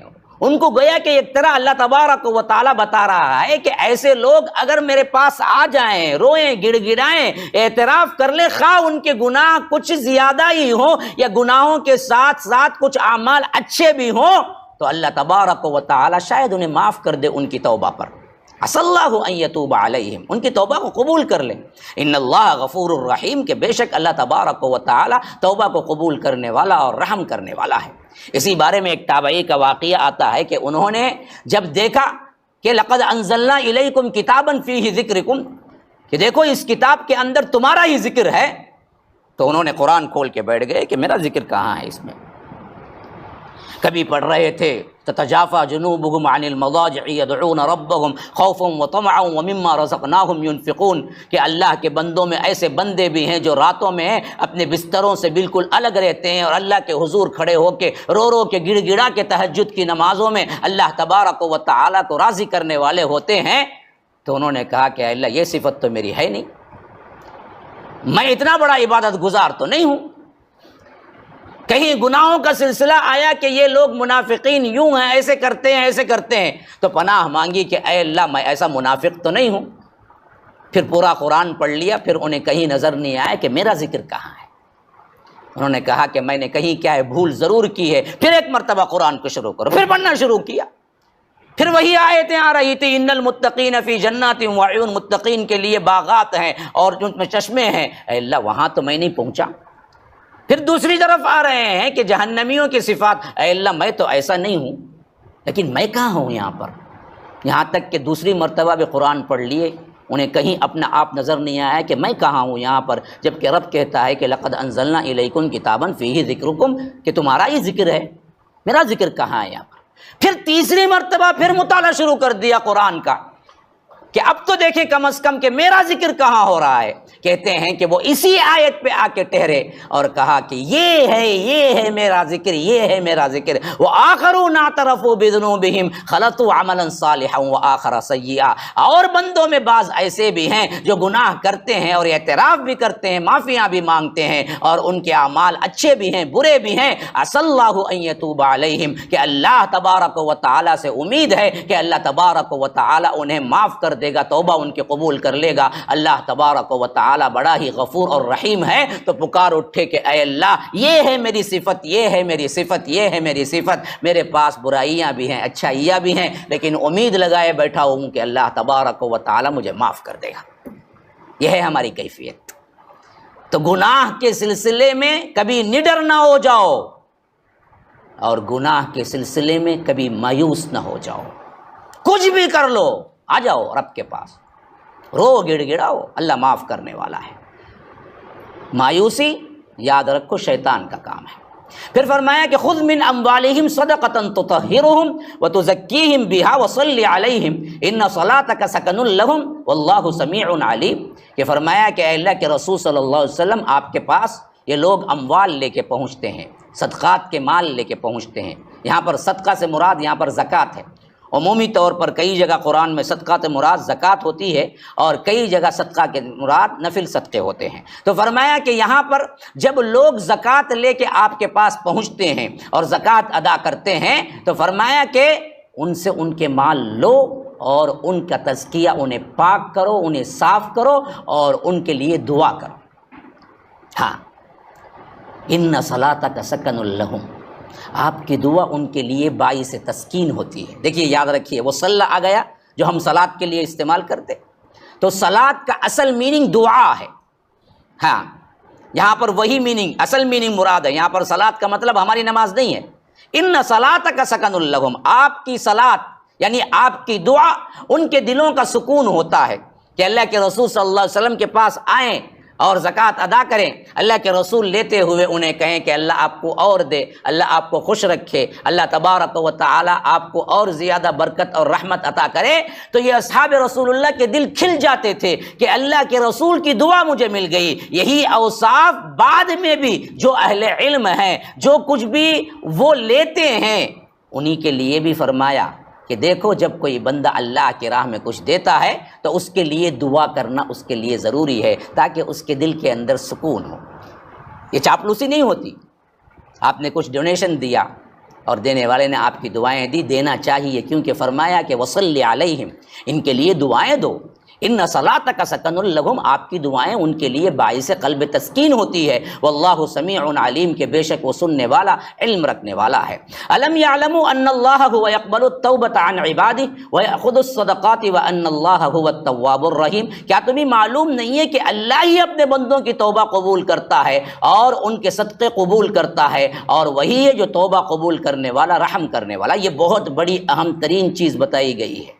ان کو گویا کہ ایک طرح اللہ تبارک و تعالیٰ بتا رہا ہے کہ ایسے لوگ اگر میرے پاس آ جائیں، روئیں، گڑ گڑائیں، اعتراف کر لیں، خواہ ان کے گناہ کچھ زیادہ ہی ہوں یا گناہوں کے ساتھ ساتھ کچھ اعمال اچھے بھی ہوں، تو اللہ تبارک و تعالیٰ شاید انہیں معاف کر دے ان کی توبہ پر۔ عسى اللہ ان یتوب علیہم، ان کی توبہ کو قبول کر لیں۔ ان اللہ غفور الرحیم، کہ بے شک اللہ تبارک و تعالیٰ توبہ کو قبول کرنے والا اور رحم کرنے والا ہے۔ اسی بارے میں ایک تابعی کا واقعہ آتا ہے کہ انہوں نے جب دیکھا کہ لقد انزلنا الیکم کتابا فیہ ذکرکم، کہ دیکھو اس کتاب کے اندر تمہارا ہی ذکر ہے، تو انہوں نے قرآن کھول کے بیٹھ گئے کہ میرا ذکر کہاں ہے اس میں۔ کبھی پڑھ رہے تھے تتجافى جنوبهم عن المضاجع يدعون ربهم خوفا وطمعا ومما رزقناهم ينفقون، کہ اللہ کے بندوں میں ایسے بندے بھی ہیں جو راتوں میں اپنے بستروں سے بالکل الگ رہتے ہیں اور اللہ کے حضور کھڑے ہو کے رو رو کے گڑ گڑا کے تہجد کی نمازوں میں اللہ تبارک و تعالیٰ کو راضی کرنے والے ہوتے ہیں۔ تو انہوں نے کہا کہ اللہ یہ صفت تو میری ہے نہیں، میں اتنا بڑا عبادت گزار تو نہیں ہوں۔ کہیں گناہوں کا سلسلہ آیا کہ یہ لوگ منافقین یوں ہیں، ایسے کرتے ہیں ایسے کرتے ہیں، تو پناہ مانگی کہ اے اللہ میں ایسا منافق تو نہیں ہوں۔ پھر پورا قرآن پڑھ لیا، پھر انہیں کہیں نظر نہیں آیا کہ میرا ذکر کہاں ہے۔ انہوں نے کہا کہ میں نے کہیں کیا ہے بھول ضرور کی ہے، پھر ایک مرتبہ قرآن کو شروع کرو، پھر پڑھنا شروع کیا، پھر وہی آیتیں آ رہی تھی، ان المتقین فی جنات وعیون، متقین کے لیے باغات ہیں اور ان میں چشمے ہیں۔ اے اللہ وہاں تو میں نہیں پہنچا۔ پھر دوسری طرف آ رہے ہیں کہ جہنمیوں کی صفات، اے اللہ میں تو ایسا نہیں ہوں، لیکن میں کہاں ہوں یہاں پر؟ یہاں تک کہ دوسری مرتبہ بھی قرآن پڑھ لیے، انہیں کہیں اپنا آپ نظر نہیں آیا کہ میں کہاں ہوں یہاں پر، جبکہ رب کہتا ہے کہ لقد انزلنا الیکم کتابا فیہ ذکرکم، کہ تمہارا ہی ذکر ہے، میرا ذکر کہاں ہے یہاں پر؟ پھر تیسری مرتبہ پھر مطالعہ شروع کر دیا قرآن کا کہ اب تو دیکھیں کم از کم کہ میرا ذکر کہاں ہو رہا ہے۔ کہتے ہیں کہ وہ اسی آیت پہ آ کے ٹھہرے اور کہا کہ یہ ہے میرا ذکر، یہ ہے میرا ذکر۔ وآخرون اعترفوا بذنوبہم خلطوا عملا صالحا وآخر سیئا، اور بندوں میں بعض ایسے بھی ہیں جو گناہ کرتے ہیں اور اعتراف بھی کرتے ہیں، معافیاں بھی مانگتے ہیں، اور ان کے اعمال اچھے بھی ہیں برے بھی ہیں۔ عسى اللہ ان یتوب علیہم، کہ اللہ تبارک و تعالی سے امید ہے کہ اللہ تبارک و تعالی انہیں معاف کر دے گا، توبہ ان کے قبول کر لے گا۔ اللہ تبارک و تعالی بڑا ہی غفور اور رحیم ہے، تو پکار اٹھے کہ اے اللہ یہ ہے میری صفت، یہ ہے میری صفت، یہ ہے میری صفت، میرے پاس برائیاں بھی ہیں اچھائیاں بھی ہیں، لیکن امید لگائے بیٹھا ہوں کہ اللہ تبارک و تعالی مجھے معاف کر دے گا۔ یہ ہے ہماری کیفیت۔ تو گناہ کے سلسلے میں کبھی نڈر نہ ہو جاؤ، اور گناہ کے سلسلے میں کبھی مایوس نہ ہو جاؤ۔ کچھ بھی کر لو، آ جاؤ رب کے پاس، رو گڑ گڑاؤ، اللہ معاف کرنے والا ہے۔ مایوسی یاد رکھو شیطان کا کام ہے۔ پھر فرمایا کہ خذ من اموالہم صدقۃ تطہرہم وتزکیہم بہا وصلی علیہم ان صلاتک سکن لہم واللہ سمیع علیم، کہ فرمایا کہ اے اللہ کے رسول صلی اللہ علیہ وسلم آپ کے پاس یہ لوگ اموال لے کے پہنچتے ہیں، صدقات کے مال لے کے پہنچتے ہیں۔ یہاں پر صدقہ سے مراد یہاں پر زکوٰۃ ہے۔ عمومی طور پر کئی جگہ قرآن میں صدقات مراد زکوٰۃ ہوتی ہے، اور کئی جگہ صدقہ کے مراد نفل صدقے ہوتے ہیں۔ تو فرمایا کہ یہاں پر جب لوگ زکوٰۃ لے کے آپ کے پاس پہنچتے ہیں اور زکوٰۃ ادا کرتے ہیں، تو فرمایا کہ ان سے ان کے مال لو اور ان کا تزکیہ، انہیں پاک کرو، انہیں صاف کرو اور ان کے لیے دعا کرو۔ ہاں، ان صلاتک سکن لہم، آپ کی دعا ان کے لیے باعث تسکین ہوتی ہے۔ دیکھیے یاد رکھیے، وہ صلی آ گیا جو ہم صلات کے لیے استعمال کرتے، تو صلات کا اصل میننگ دعا ہے۔ ہاں، یہاں پر وہی میننگ، اصل میننگ مراد ہے۔ یہاں پر صلات کا مطلب ہماری نماز نہیں ہے۔ ان صلاتک سکن لہم، آپ کی صلات یعنی آپ کی دعا ان کے دلوں کا سکون ہوتا ہے کہ اللہ کے رسول صلی اللہ علیہ وسلم کے پاس آئیں اور زکوٰۃ ادا کریں، اللہ کے رسول لیتے ہوئے انہیں کہیں کہ اللہ آپ کو اور دے، اللہ آپ کو خوش رکھے، اللہ تبارک و تعالی آپ کو اور زیادہ برکت اور رحمت عطا کرے۔ تو یہ اصحاب رسول اللہ کے دل کھل جاتے تھے کہ اللہ کے رسول کی دعا مجھے مل گئی۔ یہی اوصاف بعد میں بھی جو اہل علم ہیں، جو کچھ بھی وہ لیتے ہیں، انہی کے لیے بھی فرمایا کہ دیکھو جب کوئی بندہ اللہ کی راہ میں کچھ دیتا ہے تو اس کے لیے دعا کرنا اس کے لیے ضروری ہے، تاکہ اس کے دل کے اندر سکون ہو۔ یہ چاپلوسی نہیں ہوتی۔ آپ نے کچھ ڈونیشن دیا اور دینے والے نے آپ کی دعائیں دی، دینا چاہیے، کیونکہ فرمایا کہ وصلی علیہم، ان کے لیے دعائیں دو۔ ان صلاتک سکن لہم، آپ کی دعائیں ان کے لیے باعث قلب تسکین ہوتی ہے۔ واللہ سمیع علیم، کہ بے شک وہ سننے والا، علم رکھنے والا ہے۔ الم یعلموا ان اللہ هو يقبل التوبۃ عن عبادہ ويأخذ الصدقات وان اللہ هو التواب الرحیم، کیا تمہیں معلوم نہیں ہے کہ اللہ ہی اپنے بندوں کی توبہ قبول کرتا ہے اور ان کے صدقے قبول کرتا ہے، اور وہی ہے جو توبہ قبول کرنے والا، رحم کرنے والا۔ یہ بہت بڑی اہم ترین چیز بتائی گئی ہے۔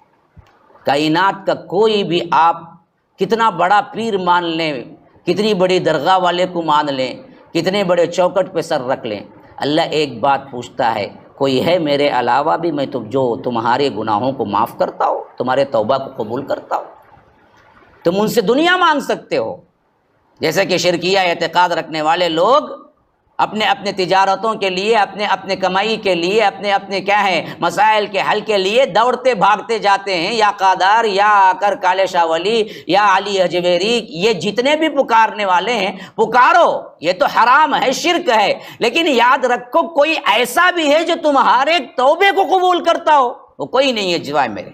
کائنات کا کوئی بھی آپ کتنا بڑا پیر مان لیں، کتنی بڑی درگاہ والے کو مان لیں، کتنے بڑے چوکٹ پہ سر رکھ لیں، اللہ ایک بات پوچھتا ہے، کوئی ہے میرے علاوہ بھی میں جو تمہارے گناہوں کو معاف کرتا ہو، تمہارے توبہ کو قبول کرتا ہو؟ تم ان سے دنیا مانگ سکتے ہو، جیسے کہ شرکیہ اعتقاد رکھنے والے لوگ اپنے اپنے تجارتوں کے لیے، اپنے کمائی کے لیے، اپنے کیا ہے مسائل کے حل کے لیے دوڑتے بھاگتے جاتے ہیں، یا قادر، یا آ کر کالے شاہ ولی، یا علی اجویری، یہ جتنے بھی پکارنے والے ہیں پکارو، یہ تو حرام ہے، شرک ہے، لیکن یاد رکھو کوئی ایسا بھی ہے جو تمہارے توبے کو قبول کرتا ہو، وہ کوئی نہیں ہے سوائے میرے۔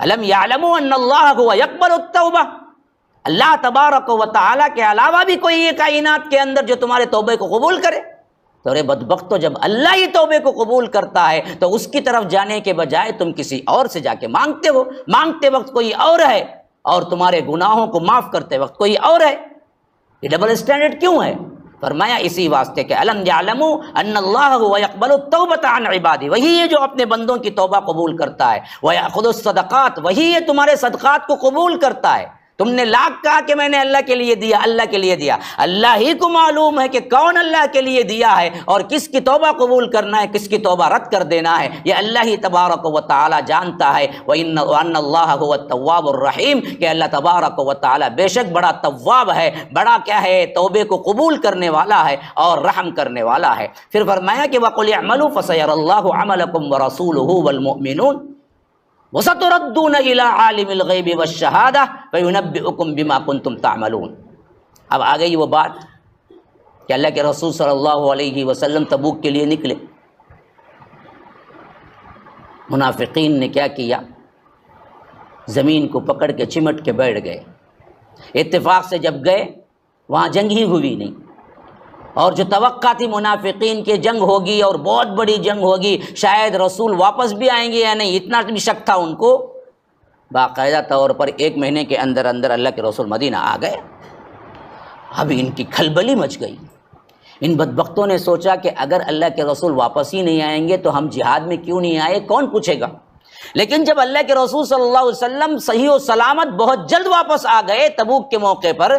الم یعلموا ان اللہ هو يقبل التوبہ، اللہ تبارک و تعالیٰ کے علاوہ بھی کوئی یہ کائنات کے اندر جو تمہارے توبے کو قبول کرے؟ تو ارے بدبختو، جب اللہ ہی توبے کو قبول کرتا ہے تو اس کی طرف جانے کے بجائے تم کسی اور سے جا کے مانگتے ہو، مانگتے وقت کوئی اور ہے اور تمہارے گناہوں کو معاف کرتے وقت کوئی اور ہے۔ یہ ڈبل اسٹینڈرڈ کیوں ہے؟ فرمایا اسی واسطے کہ الم یعلموا ان اللہ هو يقبل التوبۃ عن عبادہ، وہی ہے جو اپنے بندوں کی توبہ قبول کرتا ہے، ويأخذ الصدقات، وہی ہے تمہارے صدقات کو قبول کرتا ہے۔ تم نے لاکھ کہا کہ میں نے اللہ کے لیے دیا، اللہ کے لیے دیا، اللہ ہی کو معلوم ہے کہ کون اللہ کے لیے دیا ہے اور کس کی توبہ قبول کرنا ہے، کس کی توبہ رد کر دینا ہے، یہ اللہ ہی تبارک و تعالی جانتا ہے۔ وَإِنَّ اللَّهَ هُوَ التَّوَّابُ الرَّحِيمُ، کہ اللہ تبارک و تعالی بے شک بڑا تواب ہے، بڑا کیا ہے، توبے کو قبول کرنے والا ہے اور رحم کرنے والا ہے۔ پھر فرمایا کہ وَقُلْ اعْمَلُوا فَسَيَرَى اللَّهُ عَمَلَكُمْ وَرَسُولُهُ وَالْمُؤْمِنُونَ وَسَتُرَدُّونَ إِلَىٰ عَالِمِ الْغَيْبِ وَالشَّهَادَةِ فَيُنَبِّئُكُم بِمَا كُنتُمْ تَعْمَلُونَ۔ اب آ گئی وہ بات کہ اللہ کے رسول صلی اللہ علیہ وسلم تبوک کے لیے نکلے۔ منافقین نے کیا کیا؟ زمین کو پکڑ کے چمٹ کے بیٹھ گئے۔ اتفاق سے جب گئے وہاں جنگ ہی ہوئی نہیں، اور جو توقع تھی منافقین کی جنگ ہوگی اور بہت بڑی جنگ ہوگی، شاید رسول واپس بھی آئیں گے یا نہیں، اتنا بھی شک تھا ان کو۔ باقاعدہ طور پر 1 مہینے کے اندر اندر اللہ کے رسول مدینہ آ گئے۔ اب ان کی کھلبلی مچ گئی۔ ان بدبختوں نے سوچا کہ اگر اللہ کے رسول واپس ہی نہیں آئیں گے تو ہم جہاد میں کیوں نہیں آئے، کون پوچھے گا؟ لیکن جب اللہ کے رسول صلی اللہ علیہ وسلم صحیح و سلامت بہت جلد واپس آ گئے تبوک کے موقع پر،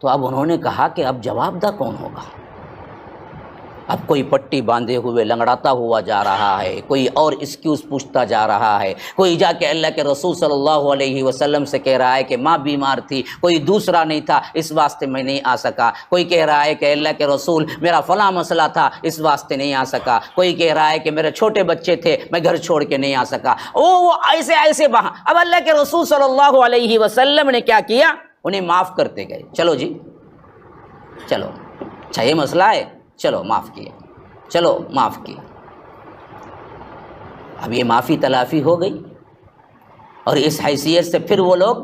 تو اب انہوں نے کہا کہ اب جواب دہ کون ہوگا؟ اب کوئی پٹی باندھے ہوئے لنگڑاتا ہوا جا رہا ہے، کوئی اور ایکسکیوز پوچھتا جا رہا ہے، کوئی جا کے اللہ کے رسول صلی اللہ علیہ وسلم سے کہہ رہا ہے کہ ماں بیمار تھی، کوئی دوسرا نہیں تھا اس واسطے میں نہیں آ سکا، کوئی کہہ رہا ہے کہ اللہ کے رسول میرا فلاں مسئلہ تھا اس واسطے نہیں آ سکا، کوئی کہہ رہا ہے کہ میرے چھوٹے بچے تھے میں گھر چھوڑ کے نہیں آ سکا۔ وہ ایسے وہاں اب اللہ کے رسول صلی اللہ علیہ وسلم نے کیا کیا؟ انہیں معاف کرتے گئے۔ چلو جی، چلو، اچھا یہ مسئلہ ہے، چلو معاف کیا، چلو معاف کیا۔ اب یہ معافی تلافی ہو گئی، اور اس حیثیت سے پھر وہ لوگ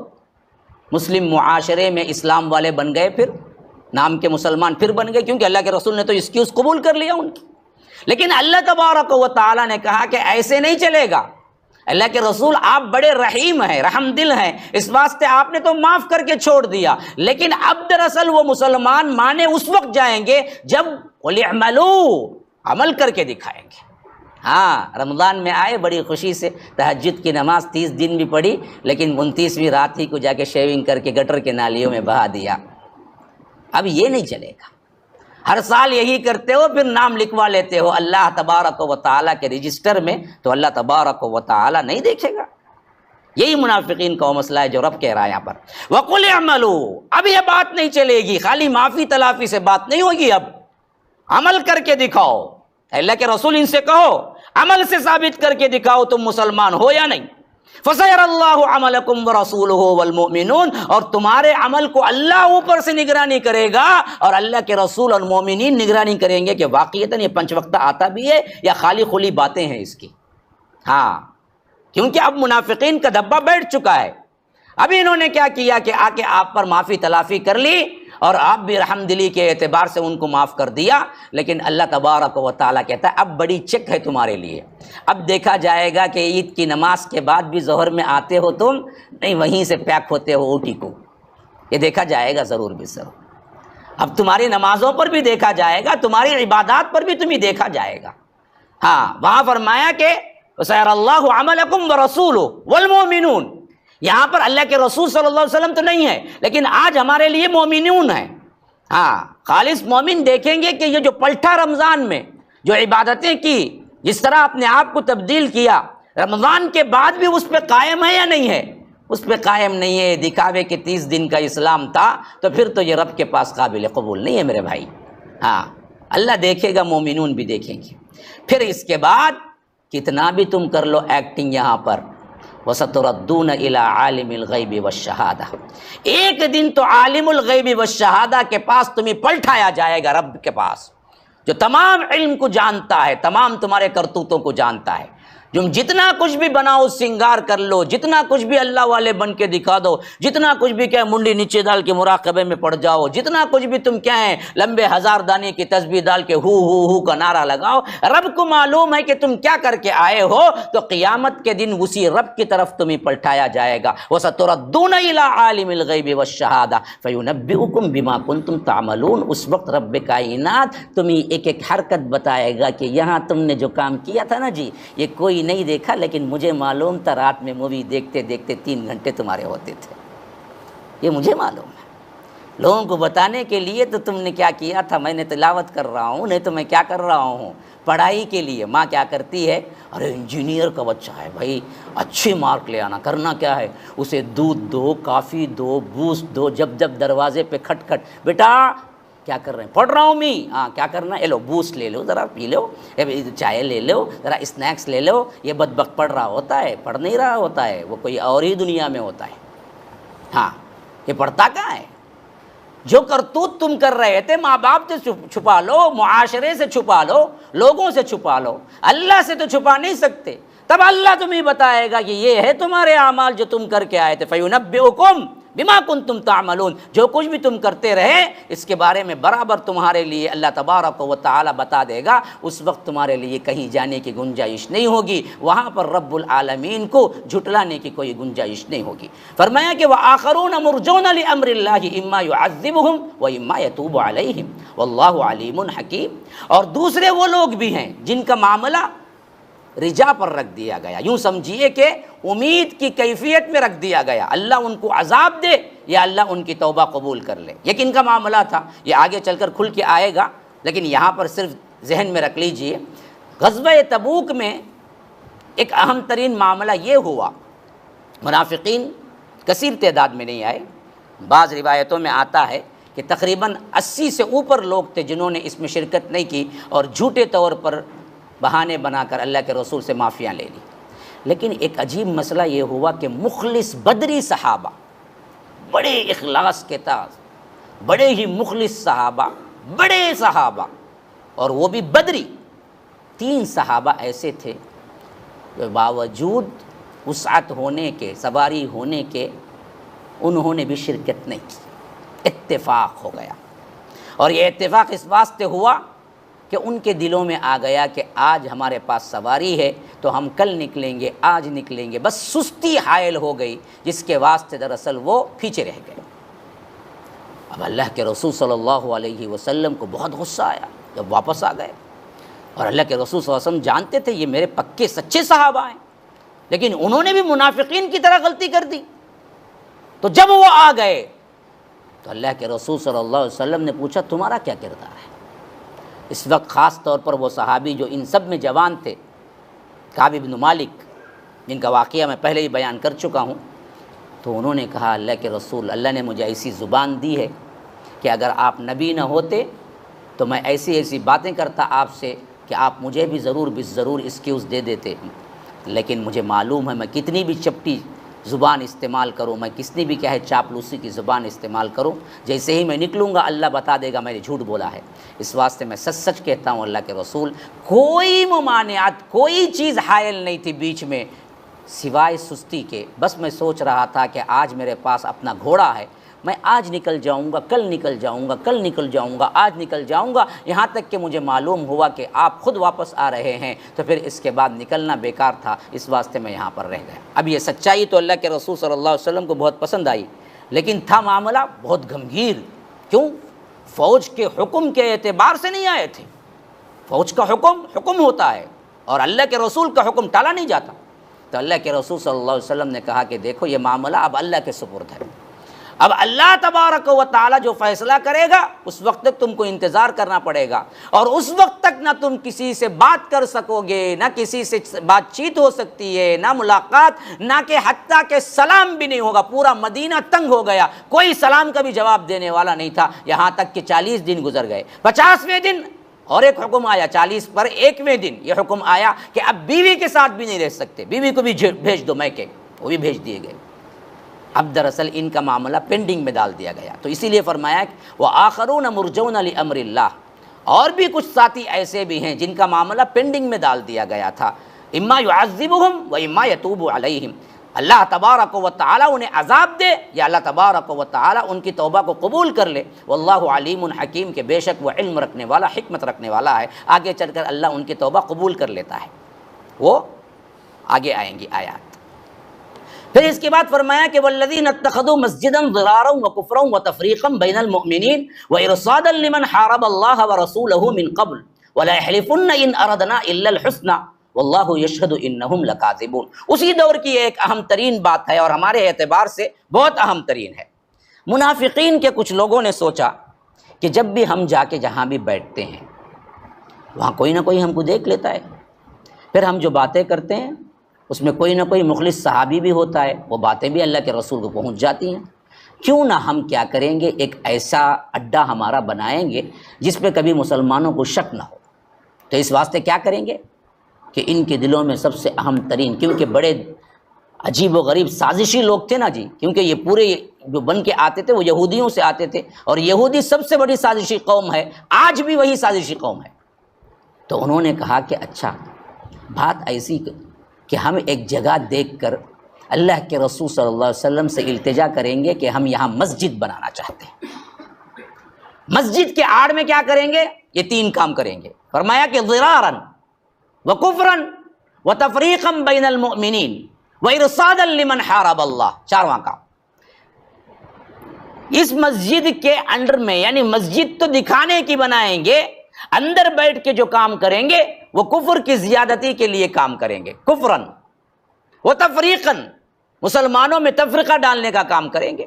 مسلم معاشرے میں اسلام والے بن گئے، پھر نام کے مسلمان پھر بن گئے، کیونکہ اللہ کے رسول نے تو ایکسکیوز قبول کر لیا ان کی۔ لیکن اللہ تبارک و تعالیٰ نے کہا کہ ایسے نہیں چلے گا، اللہ کے رسول آپ بڑے رحیم ہیں، رحم دل ہیں، اس واسطے آپ نے تو معاف کر کے چھوڑ دیا، لیکن اب دراصل وہ مسلمان مانے اس وقت جائیں گے جب قُلْ اعْمَلُوا، عمل کر کے دکھائیں گے۔ ہاں، رمضان میں آئے بڑی خوشی سے، تہجد کی نماز 30 دن بھی پڑھی، لیکن 29ویں رات ہی کو جا کے شیونگ کر کے گٹر کے نالیوں میں بہا دیا۔ اب یہ نہیں چلے گا، ہر سال یہی کرتے ہو، پھر نام لکھوا لیتے ہو اللہ تبارک و تعالیٰ کے رجسٹر میں، تو اللہ تبارک و تعالیٰ نہیں دیکھے گا۔ یہی منافقین کا وہ مسئلہ ہے جو رب کہہ رہا ہے یہاں پر وَقُلْ اعْمَلُوا۔ اب یہ بات نہیں چلے گی، خالی معافی تلافی سے بات نہیں ہوگی، اب عمل کر کے دکھاؤ۔ اللہ کے رسول ان سے کہو عمل سے ثابت کر کے دکھاؤ تم مسلمان ہو یا نہیں۔ فَسَيَرَى اللَّهُ عَمَلَكُمْ وَرَسُولُهُ وَالْمُؤْمِنُونَ، اور تمہارے عمل کو اللہ اوپر سے نگرانی کرے گا، اور اللہ کے رسول اور مومنین نگرانی کریں گے کہ واقعیتاً یہ 5 وقتہ آتا بھی ہے یا خالی خلی باتیں ہیں اس کی۔ ہاں، کیونکہ اب منافقین کا دھبہ بیٹھ چکا ہے۔ ابھی انہوں نے کیا کیا کہ آ کے آپ پر معافی تلافی کر لی، اور آپ بھی رحم دلی کے اعتبار سے ان کو معاف کر دیا، لیکن اللہ تبارک و تعالیٰ کہتا ہے اب بڑی چیک ہے تمہارے لیے۔ اب دیکھا جائے گا کہ عید کی نماز کے بعد بھی ظہر میں آتے ہو تم، نہیں وہیں سے پیک ہوتے ہو اوٹی کو، یہ دیکھا جائے گا ضرور بھی ضرور۔ اب تمہاری نمازوں پر بھی دیکھا جائے گا، تمہاری عبادات پر بھی تمہیں دیکھا جائے گا۔ ہاں، وہاں فرمایا کہ وَسَيَرَى اللَّهُ عَمَلَكُمْ وَرَسُولُهُ وَالْمُؤْمِنُونَ، یہاں پر اللہ کے رسول صلی اللہ علیہ وسلم تو نہیں ہے، لیکن آج ہمارے لیے مومنون ہیں۔ ہاں، خالص مومن دیکھیں گے کہ یہ جو پلٹا رمضان میں جو عبادتیں کی، جس طرح اپنے آپ کو تبدیل کیا، رمضان کے بعد بھی اس پہ قائم ہے یا نہیں ہے؟ اس پہ قائم نہیں ہے، دکھاوے کے 30 دن کا اسلام تھا، تو پھر تو یہ رب کے پاس قابل قبول نہیں ہے میرے بھائی۔ ہاں، اللہ دیکھے گا، مومنون بھی دیکھیں گے۔ پھر اس کے بعد کتنا بھی تم کر لو ایکٹنگ یہاں پر، وَسَتُرَدُّونَ إِلَىٰ عَالِمِ الْغَيْبِ وَالشَّهَادَةِ، ایک دن تو عالم الغیب والشہادہ کے پاس تمہیں پلٹایا جائے گا، رب کے پاس جو تمام علم کو جانتا ہے، تمام تمہارے کرتوتوں کو جانتا ہے۔ تم جتنا کچھ بھی بناؤ سنگار کر لو، جتنا کچھ بھی اللہ والے بن کے دکھا دو، جتنا کچھ بھی کیا منڈی نیچے ڈال کے مراقبے میں پڑ جاؤ، جتنا کچھ بھی تم کیا ہے لمبے 1000 دانے کی تسبیح ڈال کے ہو کا نعرہ لگاؤ، رب کو معلوم ہے کہ تم کیا کر کے آئے ہو، تو قیامت کے دن اسی رب کی طرف تمہیں پلٹایا جائے گا۔ وَسَتُرَدُّونَ إِلَىٰ عَالِمِ الْغَيْبِ وَالشَّهَادَةِ فَيُنَبِّئُكُم بِمَا كُنتُمْ تَعْمَلُونَ۔ اس وقت رب کائنات تمہیں ایک ایک حرکت بتائے گا کہ یہاں تم نے جو کام کیا تھا نا جی، یہ کوئی نہیں دیکھا لیکن مجھے معلوم تھا، رات میں مووی دیکھتے دیکھتے 3 گھنٹے تمہارے ہوتے تھے، یہ مجھے معلوم ہے۔ لوگوں کو بتانے کے لیے تو تم نے کیا کیا تھا، میں نے تلاوت کر رہا ہوں، نہیں تو میں کیا کر رہا ہوں، پڑھائی کے لیے۔ ماں کیا کرتی ہے، ارے انجینئر کا بچہ ہے بھائی، اچھے مارک لے آنا، کرنا کیا ہے، اسے دودھ دو، کافی دو، بوسٹ دو، جب جب دروازے پہ کھٹ کھٹ، بیٹا کیا کر رہے ہیں، پڑھ رہا ہوں میں، ہاں کیا کرنا ہے، لو بوسٹ لے لو ذرا پی لو، چائے لے لو ذرا، اسنیکس لے لو۔ یہ بدبخت پڑھ رہا ہوتا ہے، پڑھ نہیں رہا ہوتا ہے، وہ کوئی اور ہی دنیا میں ہوتا ہے۔ ہاں یہ پڑھتا کہاں ہے؟ جو کرتوت تم کر رہے تھے ماں باپ سے چھپا لو، معاشرے سے چھپا لو، لوگوں سے چھپا لو، اللہ سے تو چھپا نہیں سکتے۔ تب اللہ تمہیں بتائے گا کہ یہ ہے تمہارے اعمال جو تم کر کے آئے تھے۔ فَيُنَبِّئُكُم بِمَا كُنتُمْ تَعْمَلُونَ، جو کچھ بھی تم کرتے رہے اس کے بارے میں برابر تمہارے لیے اللہ تبارک و تعالی بتا دے گا۔ اس وقت تمہارے لیے کہیں جانے کی گنجائش نہیں ہوگی، وہاں پر رب العالمین کو جھٹلانے کی کوئی گنجائش نہیں ہوگی۔ فرمایا کہ وَآخَرُونَ مُرْجَوْنَ لِأَمْرِ اللَّهِ إِمَّا يُعَذِّبُهُمْ وَإِمَّا يَتُوبُ عَلَيْهِمْ وَاللَّهُ عَلِيمٌ حَكِيمٌ۔ اور دوسرے وہ لوگ بھی ہیں جن کا معاملہ رجا پر رکھ دیا گیا، یوں سمجھیے کہ امید کی کیفیت میں رکھ دیا گیا، اللہ ان کو عذاب دے یا اللہ ان کی توبہ قبول کر لے۔ یہ کن کا معاملہ تھا، یہ آگے چل کر کھل کے آئے گا، لیکن یہاں پر صرف ذہن میں رکھ لیجئے۔ غزوہ تبوک میں ایک اہم ترین معاملہ یہ ہوا، منافقین کثیر تعداد میں نہیں آئے، بعض روایتوں میں آتا ہے کہ تقریباً 80 سے اوپر لوگ تھے جنہوں نے اس میں شرکت نہیں کی اور جھوٹے طور پر بہانے بنا کر اللہ کے رسول سے معافیاں لے لی۔ لیکن ایک عجیب مسئلہ یہ ہوا کہ مخلص بدری صحابہ، بڑے اخلاص کے ساتھ، بڑے ہی مخلص صحابہ، بڑے صحابہ، اور وہ بھی بدری، 3 صحابہ ایسے تھے جو باوجود وسعت ہونے کے، سواری ہونے کے، انہوں نے بھی شرکت نہیں کی۔ اتفاق ہو گیا، اور یہ اتفاق اس واسطے ہوا کہ ان کے دلوں میں آ گیا کہ آج ہمارے پاس سواری ہے تو ہم کل نکلیں گے، آج نکلیں گے، بس سستی حائل ہو گئی جس کے واسطے دراصل وہ پیچھے رہ گئے۔ اب اللہ کے رسول صلی اللہ علیہ وسلم کو بہت غصہ آیا جب واپس آ گئے، اور اللہ کے رسول صلی اللہ علیہ وسلم جانتے تھے یہ میرے پکے سچے صحابہ ہیں، لیکن انہوں نے بھی منافقین کی طرح غلطی کر دی۔ تو جب وہ آ گئے تو اللہ کے رسول صلی اللہ علیہ وسلم نے پوچھا تمہارا کیا کردار ہے؟ اس وقت خاص طور پر وہ صحابی جو ان سب میں جوان تھے، کعب بن مالک، جن کا واقعہ میں پہلے ہی بیان کر چکا ہوں، تو انہوں نے کہا اللہ کے رسول، اللہ نے مجھے ایسی زبان دی ہے کہ اگر آپ نبی نہ ہوتے تو میں ایسی ایسی باتیں کرتا آپ سے کہ آپ مجھے بھی ضرور ایکسکیوز دے دیتے، لیکن مجھے معلوم ہے میں کتنی بھی چپٹی زبان استعمال کروں، میں کتنی بھی کیا ہے چاپلوسی کی زبان استعمال کروں، جیسے ہی میں نکلوں گا اللہ بتا دے گا میں نے جھوٹ بولا ہے۔ اس واسطے میں سچ سچ کہتا ہوں اللہ کے رسول، کوئی ممانعت، کوئی چیز حائل نہیں تھی بیچ میں سوائے سستی کے۔ بس میں سوچ رہا تھا کہ آج میرے پاس اپنا گھوڑا ہے، میں آج نکل جاؤں گا، کل نکل جاؤں گا، کل نکل جاؤں گا، آج نکل جاؤں گا، یہاں تک کہ مجھے معلوم ہوا کہ آپ خود واپس آ رہے ہیں، تو پھر اس کے بعد نکلنا بیکار تھا، اس واسطے میں یہاں پر رہ گیا۔ اب یہ سچائی تو اللہ کے رسول صلی اللہ علیہ وسلم کو بہت پسند آئی، لیکن تھا معاملہ بہت گمگیر۔ کیوں؟ فوج کے حکم کے اعتبار سے نہیں آئے تھے، فوج کا حکم ہوتا ہے اور اللہ کے رسول کا حکم ٹالا نہیں جاتا۔ تو اللہ کے رسول صلی اللہ علیہ وسلم نے کہا کہ دیکھو یہ معاملہ اب اللہ کے سپرد ہے، اب اللہ تبارک و تعالی جو فیصلہ کرے گا اس وقت تک تم کو انتظار کرنا پڑے گا، اور اس وقت تک نہ تم کسی سے بات کر سکو گے، نہ کسی سے بات چیت ہو سکتی ہے، نہ ملاقات، نہ کہ حتیٰ کہ سلام بھی نہیں ہوگا۔ پورا مدینہ تنگ ہو گیا، کوئی سلام کا بھی جواب دینے والا نہیں تھا، یہاں تک کہ 40 دن گزر گئے۔ 50ویں دن اور ایک حکم آیا، 40 پر 1ویں دن یہ حکم آیا کہ اب بیوی کے ساتھ بھی نہیں رہ سکتے، بیوی کو بھی بھیج دو میکے، وہ بھی بھیج دیے گئے۔ اب دراصل ان کا معاملہ پینڈنگ میں ڈال دیا گیا، تو اسی لیے فرمایا کہ وَآخَرُونَ مُرْجَوْنَ لِأَمْرِ اللَّهِ، اور بھی کچھ ساتھی ایسے بھی ہیں جن کا معاملہ پینڈنگ میں ڈال دیا گیا تھا۔ اما یعذبہم و اما یتوب علیہم، اللہ تبارک و تعالیٰ انہیں عذاب دے یا اللہ تبارک و تعالیٰ ان کی توبہ کو قبول کر لے۔ واللہ علیم حکیم، کہ بے شک وہ علم رکھنے والا، حکمت رکھنے والا ہے، آگے چل کر اللہ ان کی توبہ قبول کر لیتا ہے۔ وہ آگے آئیں گی آیات۔ پھر اس کے بعد فرمایا کہ والذین اتخذوا مسجدا ضرارا وکفرا وتفریقا بین المؤمنین وارصادا لمن حارب اللہ ورسولہ من قبل ولا يحلفن ان اردنا الا الحسنى واللہ یشہد انہم لکاذبون۔ اسی دور کی ایک اہم ترین بات ہے اور ہمارے اعتبار سے بہت اہم ترین ہے۔ منافقین کے کچھ لوگوں نے سوچا کہ جب بھی ہم جا کے جہاں بھی بیٹھتے ہیں وہاں کوئی نہ کوئی ہم کو دیکھ لیتا ہے، پھر ہم جو باتیں کرتے ہیں اس میں کوئی نہ کوئی مخلص صحابی بھی ہوتا ہے، وہ باتیں بھی اللہ کے رسول کو پہنچ جاتی ہیں، کیوں نہ ہم کیا کریں گے، ایک ایسا اڈا ہمارا بنائیں گے جس پہ کبھی مسلمانوں کو شک نہ ہو۔ تو اس واسطے کیا کریں گے کہ ان کے دلوں میں سب سے اہم ترین، کیونکہ بڑے عجیب و غریب سازشی لوگ تھے نا جی، کیونکہ یہ پورے جو بن کے آتے تھے وہ یہودیوں سے آتے تھے، اور یہودی سب سے بڑی سازشی قوم ہے، آج بھی وہی سازشی قوم ہے۔ تو انہوں نے کہا کہ اچھا بات ایسی کہ ہم ایک جگہ دیکھ کر اللہ کے رسول صلی اللہ علیہ وسلم سے التجا کریں گے کہ ہم یہاں مسجد بنانا چاہتے ہیں۔ مسجد کے آڑ میں کیا کریں گے؟ یہ تین کام کریں گے۔ فرمایا کہ ضرارا وکفرا وتفریقا بین المؤمنین وارصادا لمن حارب اللہ، چارواں کام۔ اس مسجد کے انڈر میں، یعنی مسجد تو دکھانے کی بنائیں گے، اندر بیٹھ کے جو کام کریں گے وہ کفر کی زیادتی کے لیے کام کریں گے، کفراً و تفریقاً، مسلمانوں میں تفرقہ ڈالنے کا کام کریں گے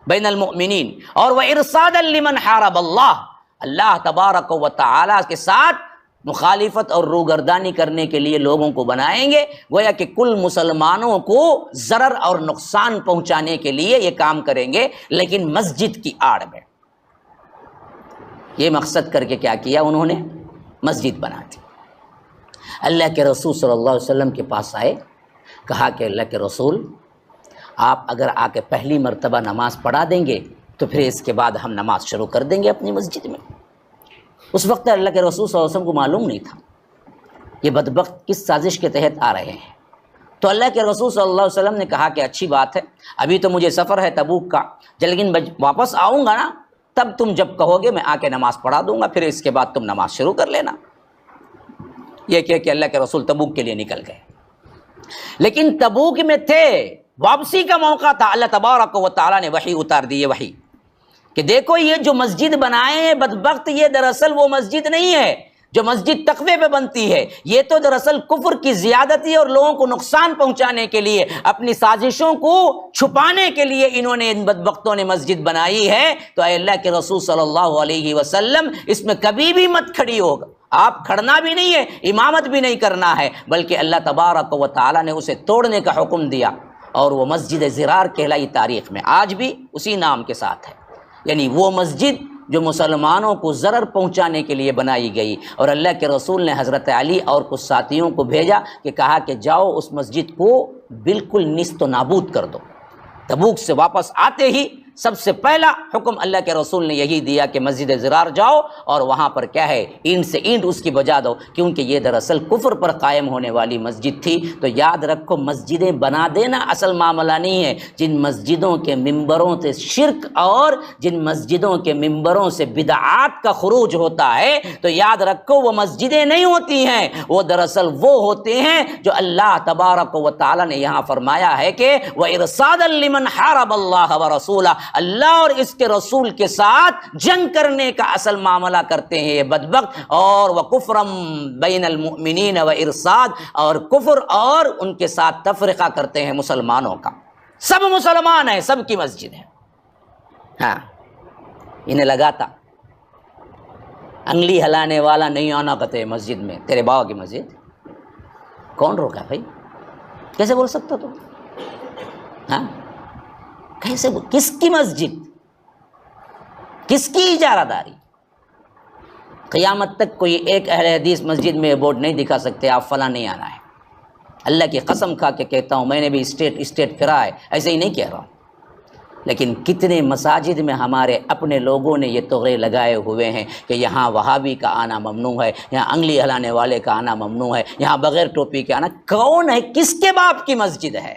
بین المؤمنین، اور وارصادا لمن حارب اللہ، اللہ تبارک و تعالیٰ کے ساتھ مخالفت اور روگردانی کرنے کے لیے لوگوں کو بنائیں گے، گویا کہ کل مسلمانوں کو ضرر اور نقصان پہنچانے کے لیے یہ کام کریں گے، لیکن مسجد کی آڑ میں۔ یہ مقصد کر کے کیا کیا انہوں نے؟ مسجد بنا دی۔ اللہ کے رسول صلی اللہ علیہ وسلم کے پاس آئے، کہا کہ اللہ کے رسول آپ اگر آ کے پہلی مرتبہ نماز پڑھا دیں گے تو پھر اس کے بعد ہم نماز شروع کر دیں گے اپنی مسجد میں۔ اس وقت اللہ کے رسول صلی اللہ علیہ وسلم کو معلوم نہیں تھا یہ بدبخت کس سازش کے تحت آ رہے ہیں۔ تو اللہ کے رسول صلی اللہ علیہ وسلم نے کہا کہ اچھی بات ہے، ابھی تو مجھے سفر ہے تبوک کا، لیکن واپس آؤں گا نا تب تم جب کہو گے میں آ کے نماز پڑھا دوں گا، پھر اس کے بعد تم نماز شروع کر لینا۔ یہ کہہ کہ اللہ کے رسول تبوک کے لیے نکل گئے، لیکن تبوک میں تھے، واپسی کا موقع تھا، اللہ تبارک و تعالیٰ نے وحی اتار دی، وحی کہ دیکھو یہ جو مسجد بنائے ہیں بدبخت، یہ دراصل وہ مسجد نہیں ہے جو مسجد تقوی پہ بنتی ہے، یہ تو دراصل کفر کی زیادتی اور لوگوں کو نقصان پہنچانے کے لیے، اپنی سازشوں کو چھپانے کے لیے انہوں نے، ان بدبختوں نے مسجد بنائی ہے۔ تو اے اللہ کے رسول صلی اللہ علیہ وسلم اس میں کبھی بھی مت کھڑی ہوگا، آپ کھڑنا بھی نہیں ہے، امامت بھی نہیں کرنا ہے، بلکہ اللہ تبارک و تعالیٰ نے اسے توڑنے کا حکم دیا، اور وہ مسجد ضرار کہلائی تاریخ میں، آج بھی اسی نام کے ساتھ ہے، یعنی وہ مسجد جو مسلمانوں کو ضرر پہنچانے کے لیے بنائی گئی۔ اور اللہ کے رسول نے حضرت علی اور کچھ ساتھیوں کو بھیجا کہ کہا کہ جاؤ اس مسجد کو بالکل نیست و نابود کر دو۔ تبوک سے واپس آتے ہی سب سے پہلا حکم اللہ کے رسول نے یہی دیا کہ مسجد ضرار جاؤ اور وہاں پر کیا ہے، اینٹ سے اینٹ اس کی بجا دو، کیونکہ یہ دراصل کفر پر قائم ہونے والی مسجد تھی۔ تو یاد رکھو مسجدیں بنا دینا اصل معاملہ نہیں ہے، جن مسجدوں کے ممبروں سے شرک اور جن مسجدوں کے ممبروں سے بدعات کا خروج ہوتا ہے، تو یاد رکھو وہ مسجدیں نہیں ہوتی ہیں، وہ دراصل وہ ہوتے ہیں جو اللہ تبارک و تعالیٰ نے یہاں فرمایا ہے کہ وَإِرْصَادًا لِمَنْ حَارَبَ اللَّهَ وَرَسُولَهُ، اللہ اور اس کے رسول کے ساتھ جنگ کرنے کا اصل معاملہ کرتے ہیں یہ بدبخت، اور وَكُفْرًا بَيْنَ الْمُؤْمِنِينَ وَإِرْصَاد، اور کفر اور ان کے ساتھ تفرقہ کرتے ہیں مسلمانوں کا۔ سب مسلمان ہیں، سب کی مسجد ہے، ہاں انہیں لگاتا انگلی ہلانے والا نہیں آنا کہتے مسجد میں، تیرے باوا کی مسجد کون روکا بھائی؟ کیسے بول سکتا تو؟ ہاں کیسے کس کی مسجد، کس کی اجارہ داری؟ قیامت تک کوئی ایک اہل حدیث مسجد میں بورڈ نہیں دکھا سکتے آپ فلاں نہیں آنا ہے۔ اللہ کی قسم کھا کے کہتا ہوں، میں نے بھی اسٹیٹ پھرا ہے، ایسے ہی نہیں کہہ رہا ہوں، لیکن کتنے مساجد میں ہمارے اپنے لوگوں نے یہ طغرے لگائے ہوئے ہیں کہ یہاں وہابی کا آنا ممنوع ہے، یہاں انگلی ہلانے والے کا آنا ممنوع ہے، یہاں بغیر ٹوپی کے آنا۔ کون ہے؟ کس کے باپ کی مسجد ہے؟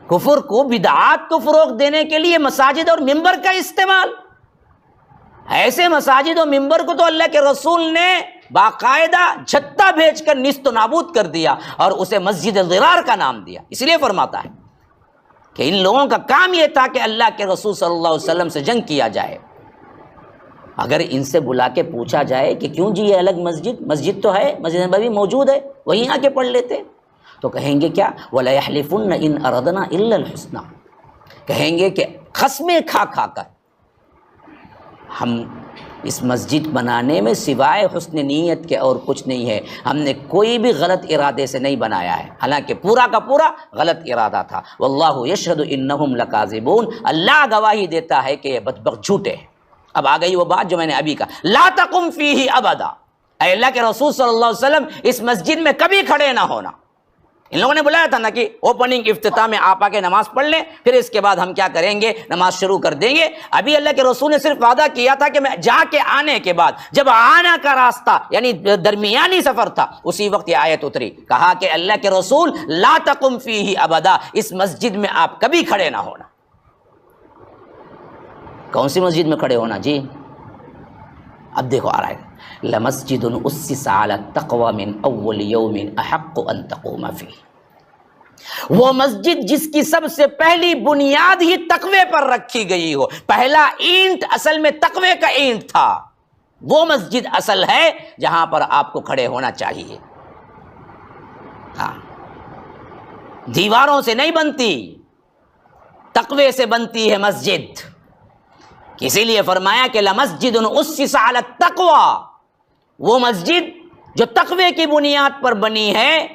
کفر کو، بدعات کو فروغ دینے کے لیے مساجد اور ممبر کا استعمال۔ ایسے مساجد اور ممبر کو تو اللہ کے رسول نے باقاعدہ جھتہ بھیج کر نیست و نابود کر دیا اور اسے مسجد ضرار کا نام دیا۔ اس لیے فرماتا ہے کہ ان لوگوں کا کام یہ تھا کہ اللہ کے رسول صلی اللہ علیہ وسلم سے جنگ کیا جائے۔ اگر ان سے بلا کے پوچھا جائے کہ کیوں جی یہ الگ مسجد تو ہے، مسجد نبوی موجود ہے، وہیں آ کے پڑھ لیتے، تو کہیں گے کیا؟ وَلَيَحْلِفُنَّ إِنْ أَرَدْنَا إِلَّا الْحُسْنَى، کہیں گے کہ قسمیں کھا کھا کر ہم اس مسجد بنانے میں سوائے حسن نیت کے اور کچھ نہیں ہے، ہم نے کوئی بھی غلط ارادے سے نہیں بنایا ہے، حالانکہ پورا کا پورا غلط ارادہ تھا۔ واللہ یشہد انہم لکاذبون، اللہ گواہی دیتا ہے کہ یہ بدبخت جھوٹے ہیں۔ اب آ گئی وہ بات جو میں نے ابھی کہا، لا تقم فیہ ابدا، اے اللہ کے رسول صلی اللہ علیہ وسلم اس مسجد میں کبھی کھڑے نہ ہونا۔ ان لوگوں نے بلایا تھا نا کہ اوپننگ افتتاح میں آپ آ کے نماز پڑھ لیں، پھر اس کے بعد ہم کیا کریں گے، نماز شروع کر دیں گے۔ ابھی اللہ کے رسول نے صرف وعدہ کیا تھا کہ میں جا کے آنے کے بعد، جب آنا کا راستہ یعنی درمیانی سفر تھا، اسی وقت یہ آیت اتری، کہا کہ اللہ کے رسول لا تقم فیہ ابدا، اس مسجد میں آپ کبھی کھڑے نہ ہونا۔ کون سی مسجد میں کھڑے ہونا جی؟ اب دیکھو آ رہا ہے، لمسجد اسس علی التقوی من اول یوم احق ان تقوم فیہ، وہ مسجد جس کی سب سے پہلی بنیاد ہی تقوی پر رکھی گئی ہو، پہلا اینٹ اصل میں تقوی کا اینٹ تھا، وہ مسجد اصل ہے جہاں پر آپ کو کھڑے ہونا چاہیے۔ ہاں، دیواروں سے نہیں بنتی، تقوی سے بنتی ہے مسجد۔ اسی لیے فرمایا کہ لمسجد اسس علی التقوی، وہ مسجد جو تقوی کی بنیاد پر بنی ہے،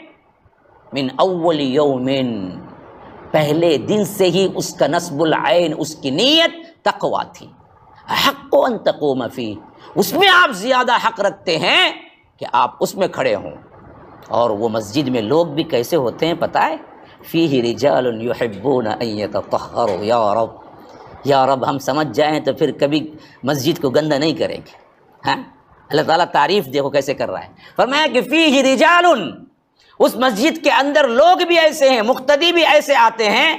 من اول یومن، پہلے دن سے ہی اس کا نصب العین، اس کی نیت تقوی تھی۔ حق ان تقوم فیہ، اس میں آپ زیادہ حق رکھتے ہیں کہ آپ اس میں کھڑے ہوں۔ اور وہ مسجد میں لوگ بھی کیسے ہوتے ہیں پتہ ہے؟ فیہ رجال یحبون ان یتطہروا، یا رب ہم سمجھ جائیں تو پھر کبھی مسجد کو گندہ نہیں کریں گے۔ ہاں، اللہ تعالیٰ تعریف دیکھو کیسے کر رہا ہے، فرمایا کہ فیہ رجال، اس مسجد کے اندر لوگ بھی ایسے ہیں، مقتدی بھی ایسے آتے ہیں،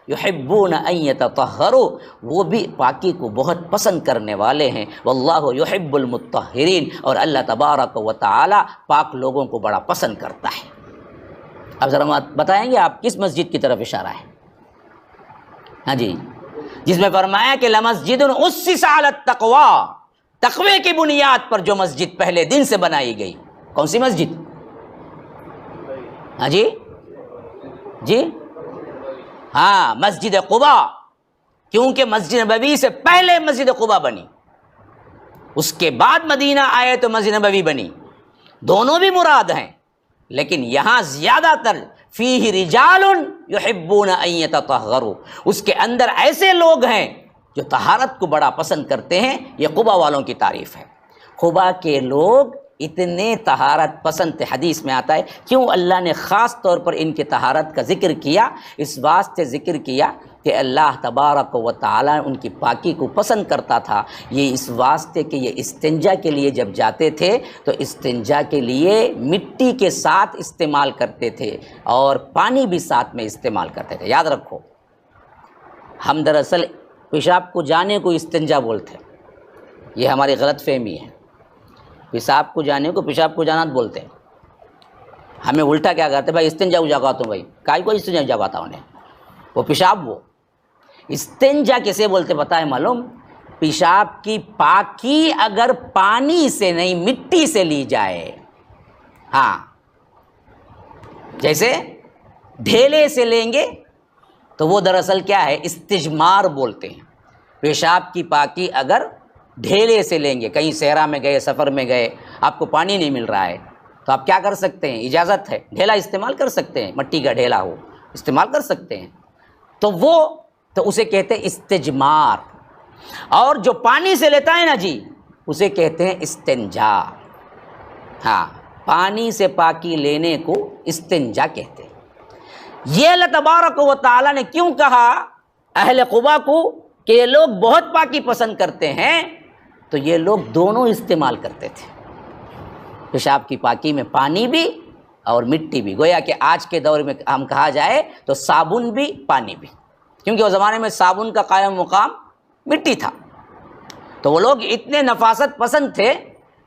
یحبون ان یتطہروا، وہ بھی پاکی کو بہت پسند کرنے والے ہیں، واللہ یحب المطہرین، اور اللہ تبارک و تعالی پاک لوگوں کو بڑا پسند کرتا ہے۔ اب ذرا بتائیں گے آپ کس مسجد کی طرف اشارہ ہے؟ ہاں جی، جس میں فرمایا کہ لمسجد اسس علی التقوی، تقوی کی بنیاد پر جو مسجد پہلے دن سے بنائی گئی۔ کون سی مسجد؟ ہاں جی جی ہاں، مسجد قباء، کیونکہ مسجد نبوی سے پہلے مسجد قباء بنی، اس کے بعد مدینہ آئے تو مسجد نبوی بنی، دونوں بھی مراد ہیں، لیکن یہاں زیادہ تر فیہ رجال یحبون ان یتطہروا، اس کے اندر ایسے لوگ ہیں جو طہارت کو بڑا پسند کرتے ہیں۔ یہ قباء والوں کی تعریف ہے۔ قباء کے لوگ اتنے طہارت پسند تھے، حدیث میں آتا ہے کیوں اللہ نے خاص طور پر ان کے طہارت کا ذکر کیا، اس واسطے ذکر کیا کہ اللہ تبارک و تعالی ان کی پاکی کو پسند کرتا تھا۔ یہ اس واسطے کہ یہ استنجا کے لیے جب جاتے تھے تو استنجا کے لیے مٹی کے ساتھ استعمال کرتے تھے اور پانی بھی ساتھ میں استعمال کرتے تھے۔ یاد رکھو، ہم دراصل پیشاب کو جانے کو استنجا بولتے، یہ ہماری غلط فہمی ہے۔ پیشاب کو جانے کو پیشاب کو جانا بولتے ہیں، ہمیں الٹا کیا کرتے بھائی استنجا کو جگاتا ہوں، بھائی کائی کو استنجا جگاتا انہیں، وہ پیشاب، وہ استنجا کیسے بولتے پتہ ہے معلوم؟ پیشاب کی پاکی اگر پانی سے نہیں مٹی سے لی جائے، ہاں جیسے ڈھیلے سے لیں گے تو وہ دراصل کیا ہے، استجمار بولتے ہیں۔ پیشاب کی پاکی اگر ڈھیلے سے لیں گے، کہیں صحرا میں گئے، سفر میں گئے، آپ کو پانی نہیں مل رہا ہے تو آپ کیا کر سکتے ہیں، اجازت ہے ڈھیلا استعمال کر سکتے ہیں، مٹی کا ڈھیلا ہو استعمال کر سکتے ہیں، تو اسے کہتے ہیں استجمار۔ اور جو پانی سے لیتا ہے نا جی، اسے کہتے ہیں استنجا۔ ہاں، پانی سے پاکی لینے کو استنجا کہتے ہیں۔ یہ اللہ تبارک و تعالیٰ نے کیوں کہا اہل قبا کو کہ یہ لوگ بہت پاکی پسند کرتے ہیں، تو یہ لوگ دونوں استعمال کرتے تھے، پیشاب کی پاکی میں پانی بھی اور مٹی بھی، گویا کہ آج کے دور میں ہم کہا جائے تو صابن بھی پانی بھی، کیونکہ اس زمانے میں صابن کا قائم مقام مٹی تھا۔ تو وہ لوگ اتنے نفاست پسند تھے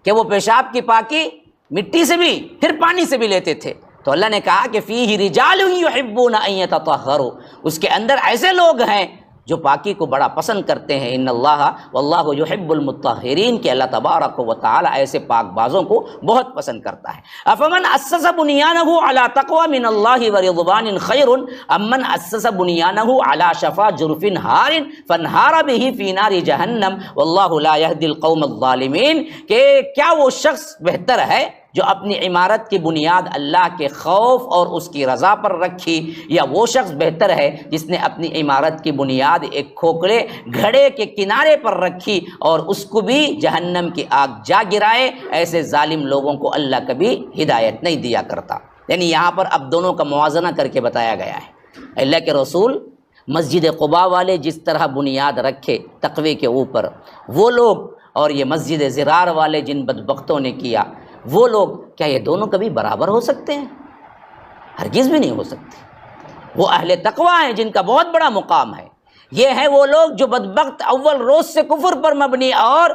کہ وہ پیشاب کی پاکی مٹی سے بھی پھر پانی سے بھی لیتے تھے۔ تو اللہ نے کہا کہ فیہ رجال یحبون ان یتطہروا، اس کے اندر ایسے لوگ ہیں جو پاکی کو بڑا پسند کرتے ہیں۔ ان اللہ واللہ یحب المطہرین، کہ اللہ تبارک و تعالی ایسے پاک بازوں کو بہت پسند کرتا ہے۔ افمن اسس بنیانہ علی تقوی من اللہ ورضوان خیر امن اسس بنیانہ علی شفا جرف ہار فانہار بہ فی نار جہنم واللہ لا یہدی القوم الظالمین، کہ کیا وہ شخص بہتر ہے جو اپنی عمارت کی بنیاد اللہ کے خوف اور اس کی رضا پر رکھی، یا وہ شخص بہتر ہے جس نے اپنی عمارت کی بنیاد ایک کھوکھلے گھڑے کے کنارے پر رکھی اور اس کو بھی جہنم کی آگ جا گرائے؟ ایسے ظالم لوگوں کو اللہ کبھی ہدایت نہیں دیا کرتا۔ یعنی یہاں پر اب دونوں کا موازنہ کر کے بتایا گیا ہے۔ اللہ کے رسول مسجد قباء والے جس طرح بنیاد رکھے تقوی کے اوپر، وہ لوگ اور یہ مسجد زرار والے جن بدبختوں نے کیا، وہ لوگ، کیا یہ دونوں کبھی برابر ہو سکتے ہیں؟ ہرگز بھی نہیں ہو سکتے۔ وہ اہل تقوی ہیں جن کا بہت بڑا مقام ہے، یہ ہیں وہ لوگ جو بدبخت اول روز سے کفر پر مبنی اور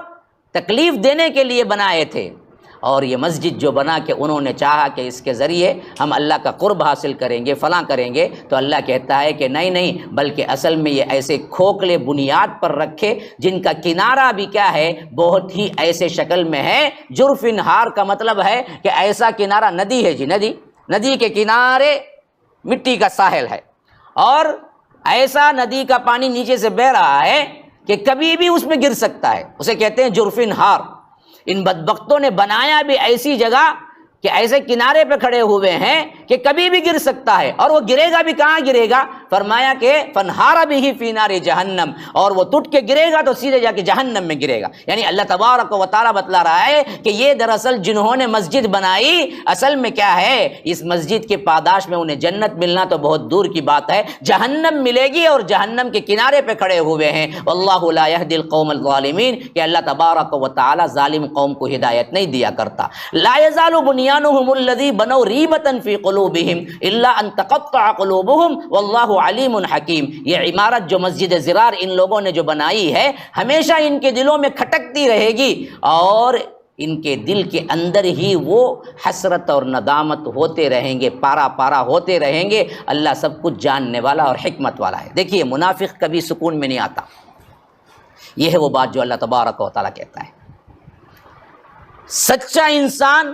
تکلیف دینے کے لیے بنائے تھے، اور یہ مسجد جو بنا کہ انہوں نے چاہا کہ اس کے ذریعے ہم اللہ کا قرب حاصل کریں گے، فلاں کریں گے، تو اللہ کہتا ہے کہ نہیں، بلکہ اصل میں یہ ایسے کھوکھلے بنیاد پر رکھے جن کا کنارہ بھی کیا ہے، بہت ہی ایسے شکل میں ہے۔ جرف نہار کا مطلب ہے کہ ایسا کنارہ، ندی ہے جی، ندی کے کنارے مٹی کا ساحل ہے، اور ایسا ندی کا پانی نیچے سے بہہ رہا ہے کہ کبھی بھی اس میں گر سکتا ہے، اسے کہتے ہیں جرف نہار۔ ان بدبختوں نے بنایا بھی ایسی جگہ کہ ایسے کنارے پہ کھڑے ہوئے ہیں کہ کبھی بھی گر سکتا ہے، اور وہ گرے گا بھی کہاں گرے گا؟ فرمایا کہ فنہار بہ فی نار جہنم، اور وہ ٹوٹ کے گرے گا تو سیدھے جا کے جہنم میں گرے گا۔ یعنی اللہ تبارک و تعالیٰ بتلا رہا ہے کہ یہ دراصل جنہوں نے مسجد بنائی، اصل میں کیا ہے، اس مسجد کے پاداش میں انہیں جنت ملنا تو بہت دور کی بات ہے، جہنم ملے گی، اور جہنم کے کنارے پہ کھڑے ہوئے ہیں۔ واللہ لا یہدی القوم الظالمین، کہ اللہ تبارک و تعالیٰ ظالم قوم کو ہدایت نہیں دیا کرتا۔ لا یزال بنیانہم الذی بنوا ریبۃ فی قلوبہم الا ان تقطع قلوبہم واللہ علیم حکیم۔ یہ عمارت جو مسجد زرار ان لوگوں نے جو بنائی ہے، ہمیشہ ان کے دلوں میں کھٹکتی رہے گی، اور ان کے دل کے اندر ہی وہ حسرت اور ندامت ہوتے رہیں گے، پارا پارا ہوتے رہیں گے۔ اللہ سب کچھ جاننے والا اور حکمت والا ہے۔ دیکھیے، منافق کبھی سکون میں نہیں آتا، یہ ہے وہ بات جو اللہ تبارک و تعالیٰ کہتا ہے۔ سچا انسان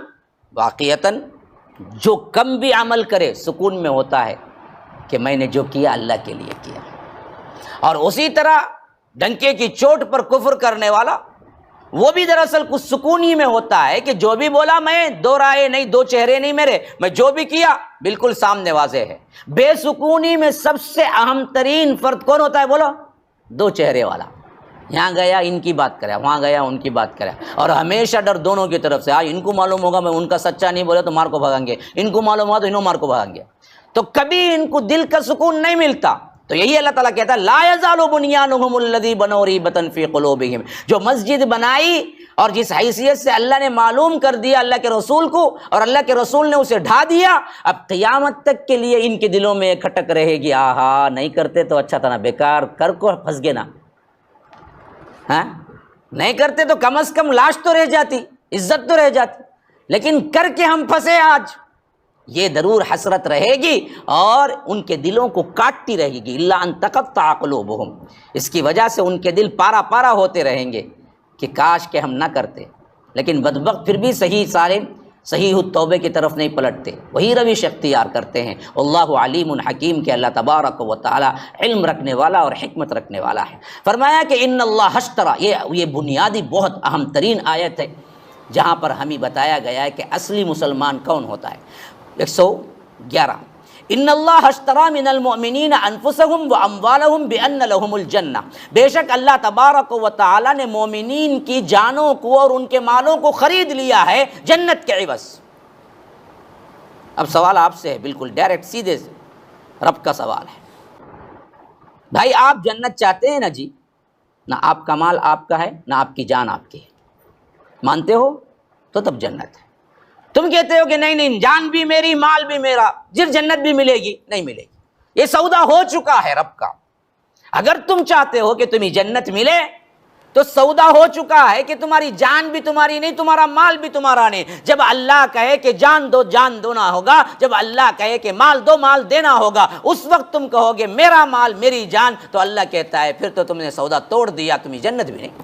واقعتاً جو کم بھی عمل کرے سکون میں ہوتا ہے کہ میں نے جو کیا اللہ کے لیے کیا، اور اسی طرح ڈنکے کی چوٹ پر کفر کرنے والا وہ بھی دراصل کچھ سکون ہی میں ہوتا ہے کہ جو بھی بولا، میں دو رائے نہیں، دو چہرے نہیں میرے، میں جو بھی کیا بالکل سامنے واضح ہے۔ بے سکونی میں سب سے اہم ترین فرد کون ہوتا ہے؟ بولو، دو چہرے والا۔ یہاں گیا ان کی بات کرے، وہاں گیا ان کی بات کرے، اور ہمیشہ ڈر دونوں کی طرف سے۔ ان کو معلوم ہوگا میں ان کا سچا نہیں بولے تو مار کو بھگیں گے، ان کو معلوم ہوگا تو انہوں مار کو بھگیں گے، تو کبھی ان کو دل کا سکون نہیں ملتا۔ تو یہی اللہ تعالیٰ کہتا ہے لا یزال بنیانہم الذی بنوا ریبۃ فی قلوبہم، جو مسجد بنائی اور جس حیثیت سے اللہ نے معلوم کر دیا اللہ کے رسول کو، اور اللہ کے رسول نے اسے ڈھا دیا، اب قیامت تک کے لیے ان کے دلوں میں کھٹک رہے گی، آہا نہیں کرتے تو اچھا تھا نا، بیکار کر کو پھنس گئے نا، ہاں نہیں کرتے تو کم از کم لاش تو رہ جاتی، عزت تو رہ جاتی، لیکن کر کے ہم پھنسے آج، یہ ضرور حسرت رہے گی اور ان کے دلوں کو کاٹتی رہے گی۔ الا ان تقطع قلوبہم، اس کی وجہ سے ان کے دل پارا پارا ہوتے رہیں گے کہ کاش کہ ہم نہ کرتے، لیکن بدبخت پھر بھی صحیح سالم صحیح التوبے کی طرف نہیں پلٹتے، وہی روش اختیار کرتے ہیں۔ اللہ علیم حکیم، کہ اللہ تبارک و تعالی علم رکھنے والا اور حکمت رکھنے والا ہے۔ فرمایا کہ ان اللہ اشترى، یہ بنیادی بہت اہم ترین آیت ہے جہاں پر ہمیں بتایا گیا ہے کہ اصلی مسلمان کون ہوتا ہے۔ 111 ان اللہ اشتری من المؤمنین انفسهم واموالهم بان لهم الجنہ، بے شک اللہ تبارک و تعالی نے مومنین کی جانوں کو اور ان کے مالوں کو خرید لیا ہے جنت کے عوض۔ اب سوال آپ سے ہے، بالکل ڈائریکٹ سیدھے رب کا سوال ہے، بھائی آپ جنت چاہتے ہیں نا جی، نہ آپ کا مال آپ کا ہے نہ آپ کی جان آپ کی ہے، مانتے ہو تو تب جنت ہے۔ تم کہتے ہو کہ نہیں نہیں، جان بھی میری مال بھی میرا، پھر جنت بھی ملے گی، نہیں ملے گی، یہ سودا ہو چکا ہے رب کا۔ اگر تم چاہتے ہو کہ تمہیں جنت ملے تو سودا ہو چکا ہے کہ تمہاری جان بھی تمہاری نہیں، تمہارا مال بھی تمہارا نہیں۔ جب اللہ کہے کہ جان دو، جان دونا ہوگا، جب اللہ کہے کہ مال دو، مال دینا ہوگا، اس وقت تم کہو گے میرا مال میری جان، تو اللہ کہتا ہے پھر تو تم نے سودا توڑ دیا، تمہیں جنت بھی نہیں۔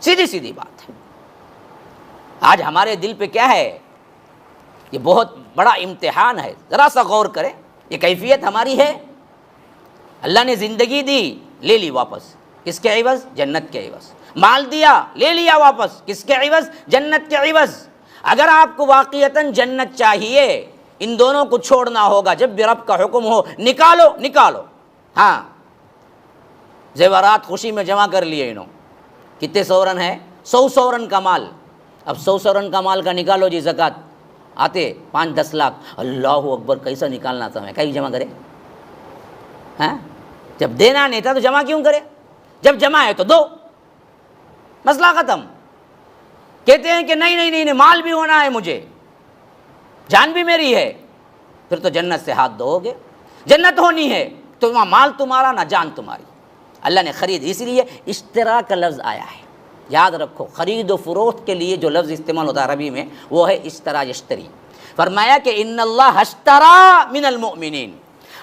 سیدھی سیدھی بات ہے۔ آج ہمارے دل پہ کیا ہے؟ یہ بہت بڑا امتحان ہے، ذرا سا غور کریں۔ یہ کیفیت ہماری ہے، اللہ نے زندگی دی، لے لی واپس، کس کے عوض؟ جنت کے عوض۔ مال دیا، لے لیا واپس، کس کے عوض؟ جنت کے عوض۔ اگر آپ کو واقعتاً جنت چاہیے، ان دونوں کو چھوڑنا ہوگا، جب بھی رب کا حکم ہو نکالو نکالو۔ ہاں، زیورات خوشی میں جمع کر لیے انہوں، کتنے سورن ہے؟ 100 سورن کا مال۔ اب 100 سورن کا مال کا نکالو جی زکوٰۃ، آتے 5-10 لاکھ، اللہ اکبر، کیسا نکالنا تھا میں، کہیں جمع کرے؟ ہاں، جب دینا نہیں تھا تو جمع کیوں کرے؟ جب جمع ہے تو دو، مسئلہ ختم۔ کہتے ہیں کہ نہیں نہیں نہیں، مال بھی ہونا ہے مجھے، جان بھی میری ہے، پھر تو جنت سے ہاتھ دھو گے۔ جنت ہونی ہے تو مال تمہارا نہ جان تمہاری۔ اللہ نے خرید، اسی لیے اشترا کا لفظ آیا ہے، یاد رکھو، خرید و فروخت کے لیے جو لفظ استعمال ہوتا ہے عربی میں وہ ہے اشترا یشتری۔ فرمایا کہ ان اللہ اشترا من المؤمنین،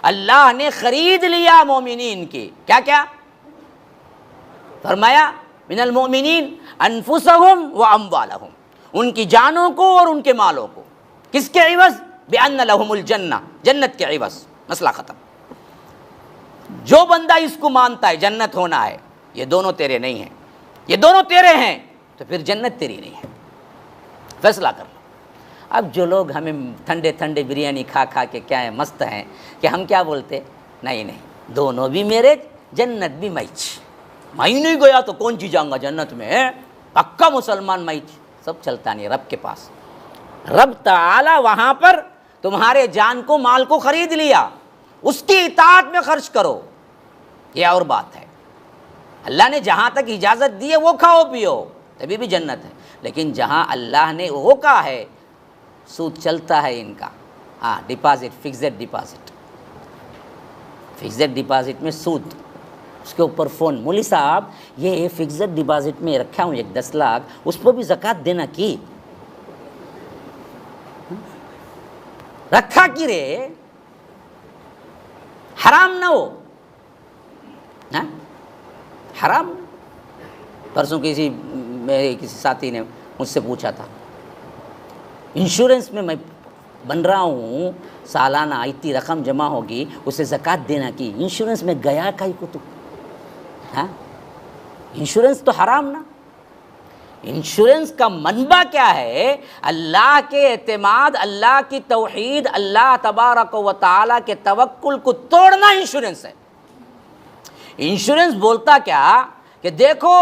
اللہ نے خرید لیا مومنین کی، کیا کیا؟ فرمایا من المؤمنین انفسہم و اموالہم، ان کی جانوں کو اور ان کے مالوں کو، کس کے عوض؟ بان لہم الجنہ، جنت کے عوض۔ مسئلہ ختم۔ جو بندہ اس کو مانتا ہے جنت ہونا ہے، یہ دونوں تیرے نہیں ہیں، یہ دونوں تیرے ہیں، تو پھر جنت تیری نہیں ہے، فیصلہ کر لو۔ اب جو لوگ ہمیں ٹھنڈے ٹھنڈے بریانی کھا کھا کے کیا ہے مست ہیں، کہ ہم کیا بولتے؟ نہیں نہیں، دونوں بھی میرے، جنت بھی میچ، میں نہیں گیا تو کون سی جاؤں گا جنت میں، پکا مسلمان میچ۔ سب چلتا نہیں رب کے پاس۔ رب تعالی وہاں پر تمہارے جان کو، مال کو خرید لیا، اس کی اطاعت میں خرچ کرو، یہ اور بات ہے۔ اللہ نے جہاں تک اجازت دی ہے وہ کھاؤ پیو، تبھی بھی جنت ہے۔ لیکن جہاں اللہ نے روکا ہے، سود چلتا ہے ان کا، ہاں، deposit, fixed deposit, fixed deposit میں سود، اس کے اوپر فون، مولوی صاحب یہ فکسڈ ڈپازٹ میں رکھا ہوں 10 لاکھ، اس پر بھی زکوٰۃ دینا کی، رکھا کی رے، حرام نہ ہو، ہاں حرام۔ پرسوں میرے کسی ساتھی نے مجھ سے پوچھا تھا، انشورنس میں بن رہا ہوں، سالانہ اتنی رقم جمع ہوگی، اسے زکوٰۃ دینا کی، انشورنس میں گیا کہیں کو تو، ہاں انشورنس تو حرام نا۔ انشورنس کا منبع کیا ہے؟ اللہ کے اعتماد، اللہ کی توحید، اللہ تبارک و تعالیٰ کے توکل کو توڑنا انشورنس ہے۔ انشورنس بولتا کیا کہ دیکھو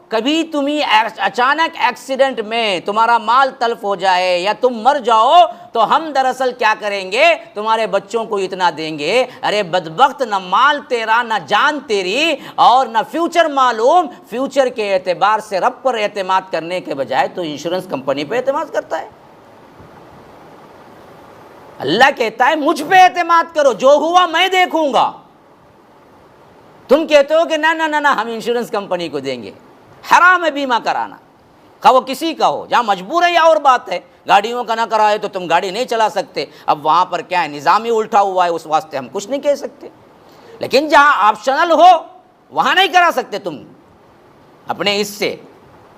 کبھی تمہیں اچانک ایکسیڈنٹ میں تمہارا مال تلف ہو جائے یا تم مر جاؤ تو ہم دراصل کیا کریں گے؟ تمہارے بچوں کو اتنا دیں گے۔ ارے بدبخت، نہ مال تیرا نہ جان تیری اور نہ فیوچر معلوم، فیوچر کے اعتبار سے رب پر اعتماد کرنے کے بجائے تو انشورنس کمپنی پہ اعتماد کرتا ہے۔ اللہ کہتا ہے مجھ پہ اعتماد کرو، جو ہوا میں دیکھوں گا۔ تم کہتے ہو کہ نہ نہ نہ ہم انشورنس کمپنی کو دیں گے، حرام ہے بیمہ کرانا، خواہ وہ کسی کا ہو، جہاں مجبور ہے یا اور بات ہے، گاڑیوں کا نہ کرائے تو تم گاڑی نہیں چلا سکتے، اب وہاں پر کیا ہے نظام ہی الٹا ہوا ہے، اس واسطے ہم کچھ نہیں کہہ سکتے۔ لیکن جہاں آپشنل ہو وہاں نہیں کرا سکتے تم اپنے اس سے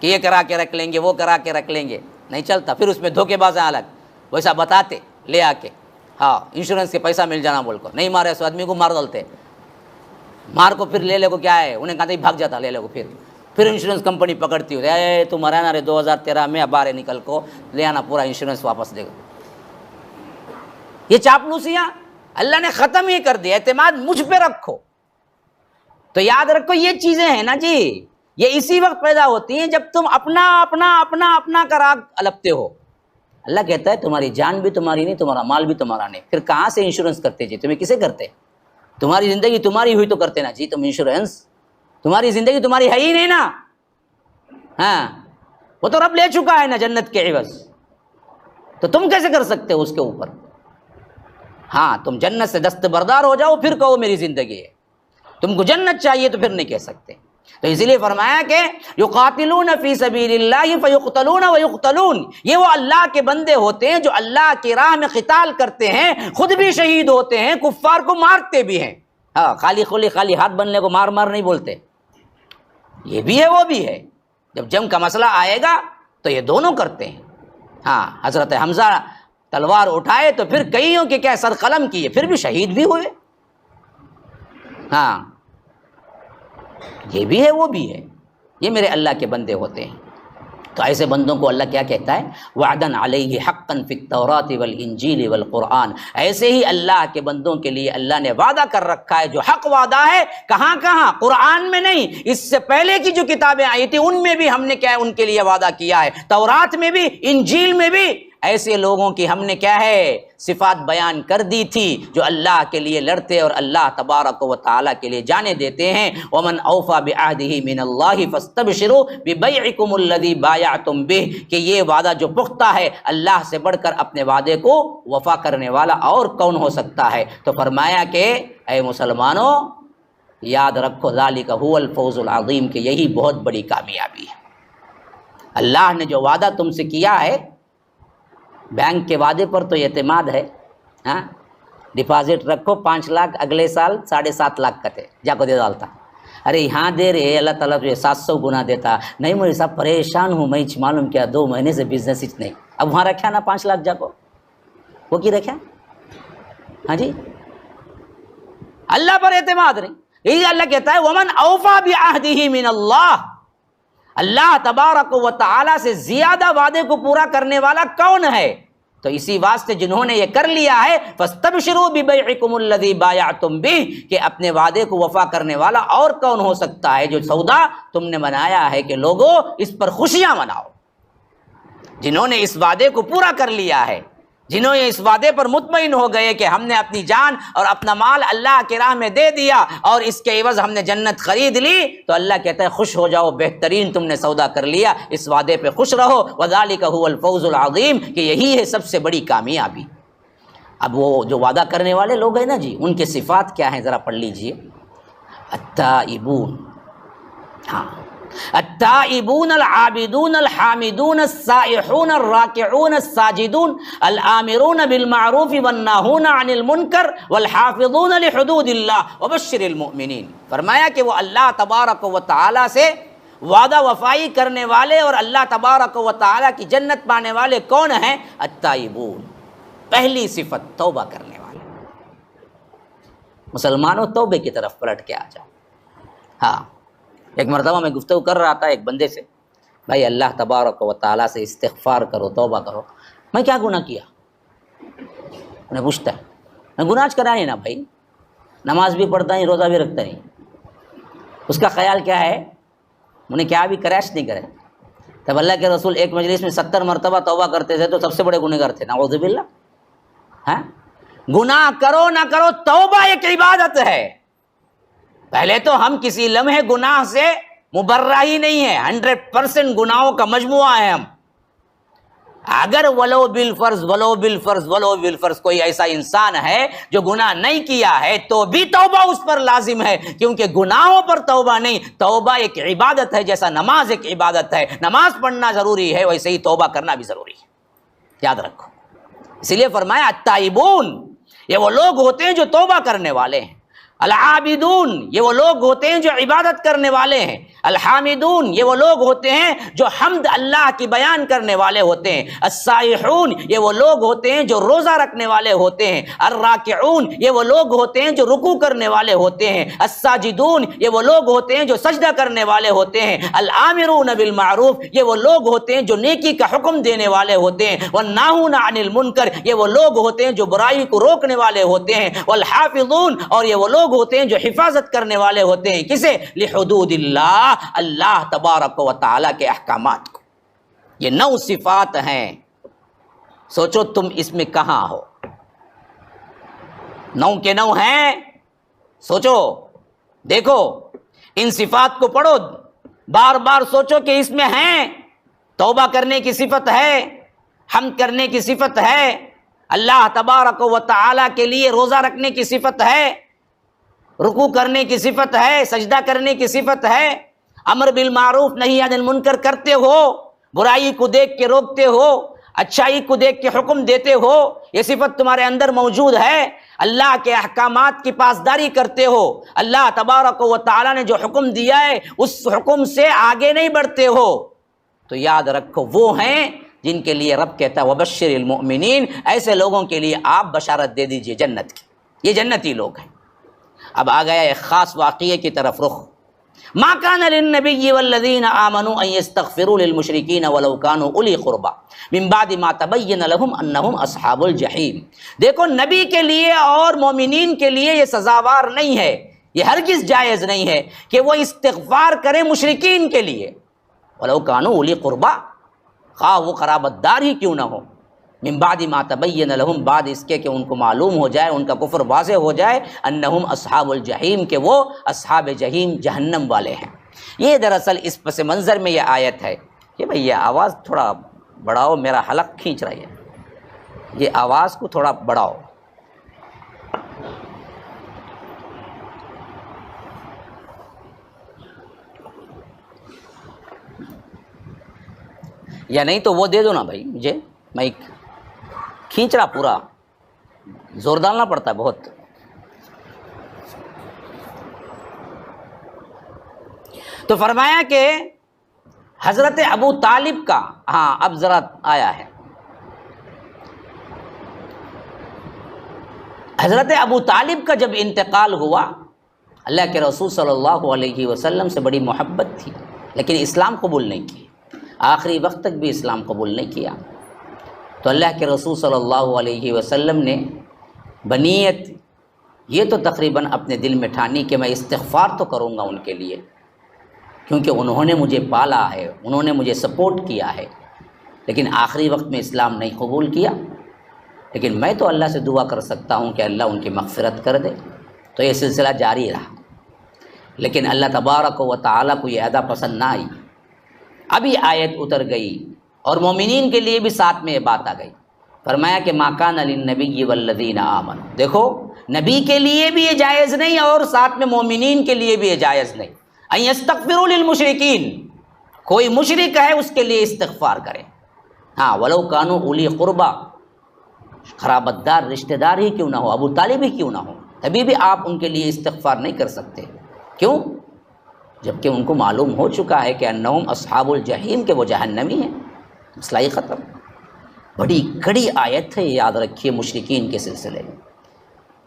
کہ یہ کرا کے رکھ لیں گے، وہ کرا کے رکھ لیں گے، نہیں چلتا۔ پھر اس میں دھوکے باز الگ، ویسا بتاتے لے آ کے، ہاں انشورنس کے پیسہ مل جانا بول کو، نہیں مارے سو آدمی کو مار ڈالتے، مار کو پھر لے لے کو کیا ہے، انہیں کہا تھا بھاگ جاتا، لے لے کو پھر انشورنس کمپنی پکڑتی ہوتی ہے، تم مرا نا رے 2013 میں اب آ رہے نکل کو لے آنا، پورا انشورنس واپس دے گا۔ یہ چاپلوسیاں اللہ نے ختم ہی کر دیا، اعتماد مجھ پہ رکھو۔ تو یاد رکھو یہ چیزیں ہیں نا جی، یہ اسی وقت پیدا ہوتی ہیں جب تم اپنا اپنا اپنا اپنا کا راگ الپتے ہو۔ اللہ کہتا ہے تمہاری جان بھی تمہاری نہیں، تمہارا مال بھی تمہارا نہیں، پھر کہاں سے انشورنس کرتے جی؟ تمہیں کسے کرتے؟ تمہاری زندگی تمہاری ہوئی تو کرتے نا جی تم انشورنس، تمہاری زندگی تمہاری ہے ہی نہیں نا، ہاں وہ تو رب لے چکا ہے نا جنت کے عوض، تو تم کیسے کر سکتے ہو اس کے اوپر؟ ہاں تم جنت سے دستبردار ہو جاؤ پھر کہو میری زندگی ہے، تم کو جنت چاہیے تو پھر نہیں کہہ سکتے۔ تو اسی لیے فرمایا کہ یقاتلون فی سبیل اللہ فیقتلون ویقتلون، یہ وہ اللہ کے بندے ہوتے ہیں جو اللہ کی راہ میں قتال کرتے ہیں، خود بھی شہید ہوتے ہیں، کفار کو مارتے بھی ہیں۔ ہاں خالی ہاتھ بننے کو مار نہیں بولتے، یہ بھی ہے وہ بھی ہے، جب جنگ کا مسئلہ آئے گا تو یہ دونوں کرتے ہیں۔ ہاں حضرت حمزہ تلوار اٹھائے تو پھر کئیوں کے کیا سر قلم کیے، پھر بھی شہید بھی ہوئے۔ ہاں یہ بھی ہے وہ بھی ہے، یہ میرے اللہ کے بندے ہوتے ہیں۔ تو ایسے بندوں کو اللہ کیا کہتا ہے؟ وعدن علیہ حقا فی التوراۃ والانجیل والقرآن، ایسے ہی اللہ کے بندوں کے لیے اللہ نے وعدہ کر رکھا ہے جو حق وعدہ ہے۔ کہاں کہاں؟ قرآن میں نہیں، اس سے پہلے کی جو کتابیں آئی تھی ان میں بھی ہم نے کیا ہے ان کے لیے وعدہ کیا ہے، تورات میں بھی انجیل میں بھی ایسے لوگوں کی ہم نے کیا ہے صفات بیان کر دی تھی جو اللہ کے لیے لڑتے اور اللہ تبارک و تعالیٰ کے لیے جانے دیتے ہیں۔ ومن اوفى بعہدہ من اللہ فاستبشروا ببیعکم الذی بایعتم بہ، کہ یہ وعدہ جو پختہ ہے، اللہ سے بڑھ کر اپنے وعدے کو وفا کرنے والا اور کون ہو سکتا ہے؟ تو فرمایا کہ اے مسلمانوں یاد رکھو ذالک هو الفوز العظیم، کہ یہی بہت بڑی کامیابی ہے۔ اللہ نے جو وعدہ تم سے کیا ہے، بینک کے وعدے پر تو اعتماد ہے، ہاں ڈپازٹ رکھو 5 لاکھ، اگلے سال 7.5 لاکھ کا تھے جا کو دے ڈالتا، ارے یہاں دے رہے اللہ تعالیٰ تو 700 گنا دیتا، نہیں مجھے صاحب پریشان ہوں میں، معلوم کیا 2 مہینے سے بزنس ہی نہیں، اب وہاں رکھا نا 5 لاکھ جا کو، وہ کی رکھا؟ ہاں جی اللہ پر اعتماد نہیں، یہی اللہ کہتا ہے ومن اوفا بعہدہ من اللہ، اللہ تبارک و تعالی سے زیادہ وعدے کو پورا کرنے والا کون ہے؟ تو اسی واسطے جنہوں نے یہ کر لیا ہے فاستبشروا ببیعکم الذی بایعتم بہ، کہ اپنے وعدے کو وفا کرنے والا اور کون ہو سکتا ہے؟ جو سودا تم نے بنایا ہے کہ لوگوں اس پر خوشیاں مناؤ، جنہوں نے اس وعدے کو پورا کر لیا ہے، جنہوں نے اس وعدے پر مطمئن ہو گئے کہ ہم نے اپنی جان اور اپنا مال اللہ کی راہ میں دے دیا اور اس کے عوض ہم نے جنت خرید لی، تو اللہ کہتا ہے خوش ہو جاؤ، بہترین تم نے سودا کر لیا، اس وعدے پہ خوش رہو، وذالک هو الفوز العظیم، کہ یہی ہے سب سے بڑی کامیابی۔ اب وہ جو وعدہ کرنے والے لوگ ہیں نا جی، ان کے صفات کیا ہیں ذرا پڑھ لیجئے۔ التائبون، ہاں التائبون العابدون الحامدون السائحون الراکعون الساجدون الآمرون بالمعروف والناہون عن المنکر والحافظون لحدود اللہ وبشر المؤمنین۔ فرمایا کہ وہ اللہ تبارک و تعالی سے وعدہ وفائی کرنے والے اور اللہ تبارک و تعالی کی جنت پانے والے کون ہیں؟ التائبون، پہلی صفت توبہ کرنے والے۔ مسلمانوں توبے کی طرف پلٹ کے آ جاؤ۔ ہاں ایک مرتبہ میں گفتگو کر رہا تھا ایک بندے سے، بھائی اللہ تبارک و تعالیٰ سے استغفار کرو، توبہ کرو۔ میں کیا گناہ کیا؟ انہیں پوچھتا ہے، میں گناہ کرا نہیں نا بھائی، نماز بھی پڑھتا نہیں، روزہ بھی رکھتا نہیں۔ اس کا خیال کیا ہے؟ انہیں کیا بھی کریش نہیں کرے؟ تب اللہ کے رسول ایک مجلس میں 70 مرتبہ توبہ کرتے تھے تو سب سے بڑے گنہگار تھے، نعوذ باللہ۔ ہاں گناہ کرو نہ کرو، توبہ ایک عبادت ہے۔ پہلے تو ہم کسی لمحے گناہ سے مبرہ ہی نہیں ہے، 100% گناہوں کا مجموعہ ہے ہم۔ اگر ولو بالفرض کوئی ایسا انسان ہے جو گناہ نہیں کیا ہے تو بھی توبہ اس پر لازم ہے، کیونکہ گناہوں پر توبہ نہیں، توبہ ایک عبادت ہے، جیسا نماز ایک عبادت ہے، نماز پڑھنا ضروری ہے ویسے ہی توبہ کرنا بھی ضروری ہے، یاد رکھو۔ اسی لیے فرمایا التائبون، یہ وہ لوگ ہوتے ہیں جو توبہ کرنے والے ہیں۔ العابدون، یہ وہ لوگ ہوتے ہیں جو عبادت کرنے والے ہیں۔ الحامدون، یہ وہ لوگ ہوتے ہیں جو حمد اللہ کی بیان کرنے والے ہوتے ہیں۔ السائحون، یہ وہ لوگ ہوتے ہیں جو روزہ رکھنے والے ہوتے ہیں۔ الراکعون، یہ وہ لوگ ہوتے ہیں جو رکوع کرنے والے ہوتے ہیں۔ الساجدون، یہ وہ لوگ ہوتے ہیں جو سجدہ کرنے والے ہوتے ہیں۔ الآمرون بالمعروف، یہ وہ لوگ ہوتے ہیں جو نیکی کا حکم دینے والے ہوتے ہیں۔ والناہون عن المنکر، یہ وہ لوگ ہوتے ہیں جو برائی کو روکنے والے ہوتے ہیں۔ والحافظون، اور یہ وہ لوگ ہوتے ہیں جو حفاظت کرنے والے ہوتے ہیں، کسے؟ لحدود اللہ، اللہ تبارک و تعالی کے احکامات کو۔ یہ 9 صفات ہیں، سوچو تم اس میں کہاں ہو؟ 9 کے 9 ہیں، سوچو، دیکھو، ان صفات کو پڑھو، بار بار سوچو کہ اس میں ہیں، توبہ کرنے کی صفت ہے، حمد کرنے کی صفت ہے، اللہ تبارک و تعالی کے لیے روزہ رکھنے کی صفت ہے، رکوع کرنے کی صفت ہے، سجدہ کرنے کی صفت ہے، امر بالمعروف نہی عن المنکر کرتے ہو، برائی کو دیکھ کے روکتے ہو، اچھائی کو دیکھ کے حکم دیتے ہو، یہ صفت تمہارے اندر موجود ہے، اللہ کے احکامات کی پاسداری کرتے ہو، اللہ تبارک و تعالی نے جو حکم دیا ہے اس حکم سے آگے نہیں بڑھتے ہو، تو یاد رکھو وہ ہیں جن کے لیے رب کہتا ہے وبشر المؤمنین، ایسے لوگوں کے لیے آپ بشارت دے دیجئے جنت کی، یہ جنتی لوگ ہیں۔ اب آ گیا ایک خاص واقعے کی طرف رخ۔ ما کان للنبی والذین آمنوا ان یستغفروا للمشرکین ولو کانوا اولی قربی من بعد ما تبین لهم انہم اصحاب الجحیم۔ دیکھو، نبی کے لیے اور مومنین کے لیے یہ سزاوار نہیں ہے، یہ ہرگز جائز نہیں ہے کہ وہ استغفار کریں مشرکین کے لیے، ولو کانوا اولی قربی، خواہ وہ قرابت دار ہی کیوں نہ ہو، من بعد ما تبین لهم، بعد اس کے کہ ان کو معلوم ہو جائے، ان کا کفر واضح ہو جائے، انہم اصحاب الجحیم، کہ وہ اصحاب جحیم جہنم والے ہیں۔ یہ دراصل اس پس منظر میں یہ آیت ہے کہ بھئی یہ آواز تھوڑا بڑھاؤ، میرا حلق کھینچ رہا ہے، یہ آواز کو تھوڑا بڑھاؤ۔ یا نہیں تو وہ دے دو نا بھائی مجھے، مائک کھینچ رہا، پورا زور ڈالنا پڑتا ہے بہت۔ تو فرمایا کہ حضرت ابو طالب کا، ہاں اب ذرا آیا ہے، حضرت ابو طالب کا جب انتقال ہوا، اللہ کے رسول صلی اللہ علیہ وسلم سے بڑی محبت تھی، لیکن اسلام قبول نہیں کی، آخری وقت تک بھی اسلام قبول نہیں کیا۔ تو اللہ کے رسول صلی اللہ علیہ وسلم نے بنیت یہ تو تقریباً اپنے دل میں ٹھانی کہ میں استغفار تو کروں گا ان کے لیے، کیونکہ انہوں نے مجھے پالا ہے، انہوں نے مجھے سپورٹ کیا ہے، لیکن آخری وقت میں اسلام نہیں قبول کیا، لیکن میں تو اللہ سے دعا کر سکتا ہوں کہ اللہ ان کی مغفرت کر دے۔ تو یہ سلسلہ جاری رہا، لیکن اللہ تبارک و تعالیٰ کو یہ ادا پسند نہ آئی۔ اب یہ آیت اتر گئی اور مومنین کے لیے بھی ساتھ میں یہ بات آ گئی، فرمایا کہ ما کان للنبی والذین آمنوا، دیکھو نبی کے لیے بھی یہ جائز نہیں اور ساتھ میں مومنین کے لیے بھی یہ جائز نہیں، ان یستغفروا للمشرکین، کوئی مشرک ہے اس کے لیے استغفار کریں، ہاں ولو کانوا اولی قربا، قرابت دار رشتہ دار ہی کیوں نہ ہو، ابو طالب ہی کیوں نہ ہو، تبھی بھی آپ ان کے لیے استغفار نہیں کر سکتے۔ کیوں؟ جبکہ ان کو معلوم ہو چکا ہے کہ انہم اصحاب الجحیم، کہ وہ جہنمی ہیں، مسئلہ ہی ختم۔ بڑی کڑی آیت ہے، یاد رکھیے مشرکین کے سلسلے میں،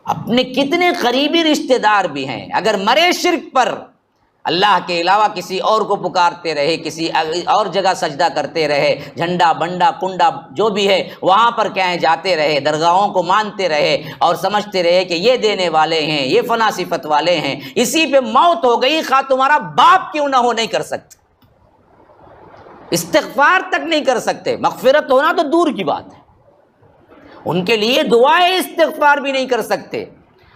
اپنے کتنے قریبی رشتہ دار بھی ہیں، اگر مرے شرک پر، اللہ کے علاوہ کسی اور کو پکارتے رہے، کسی اور جگہ سجدہ کرتے رہے، جھنڈا بنڈا کنڈا جو بھی ہے وہاں پر کہیں جاتے رہے، درگاہوں کو مانتے رہے اور سمجھتے رہے کہ یہ دینے والے ہیں، یہ فنا صفت والے ہیں، اسی پہ موت ہو گئی، خواہ تمہارا باپ کیوں نہ ہو نہیں کر سکتے، استغفار تک نہیں کر سکتے، مغفرت ہونا تو دور کی بات ہے، ان کے لیے دعائیں استغفار بھی نہیں کر سکتے۔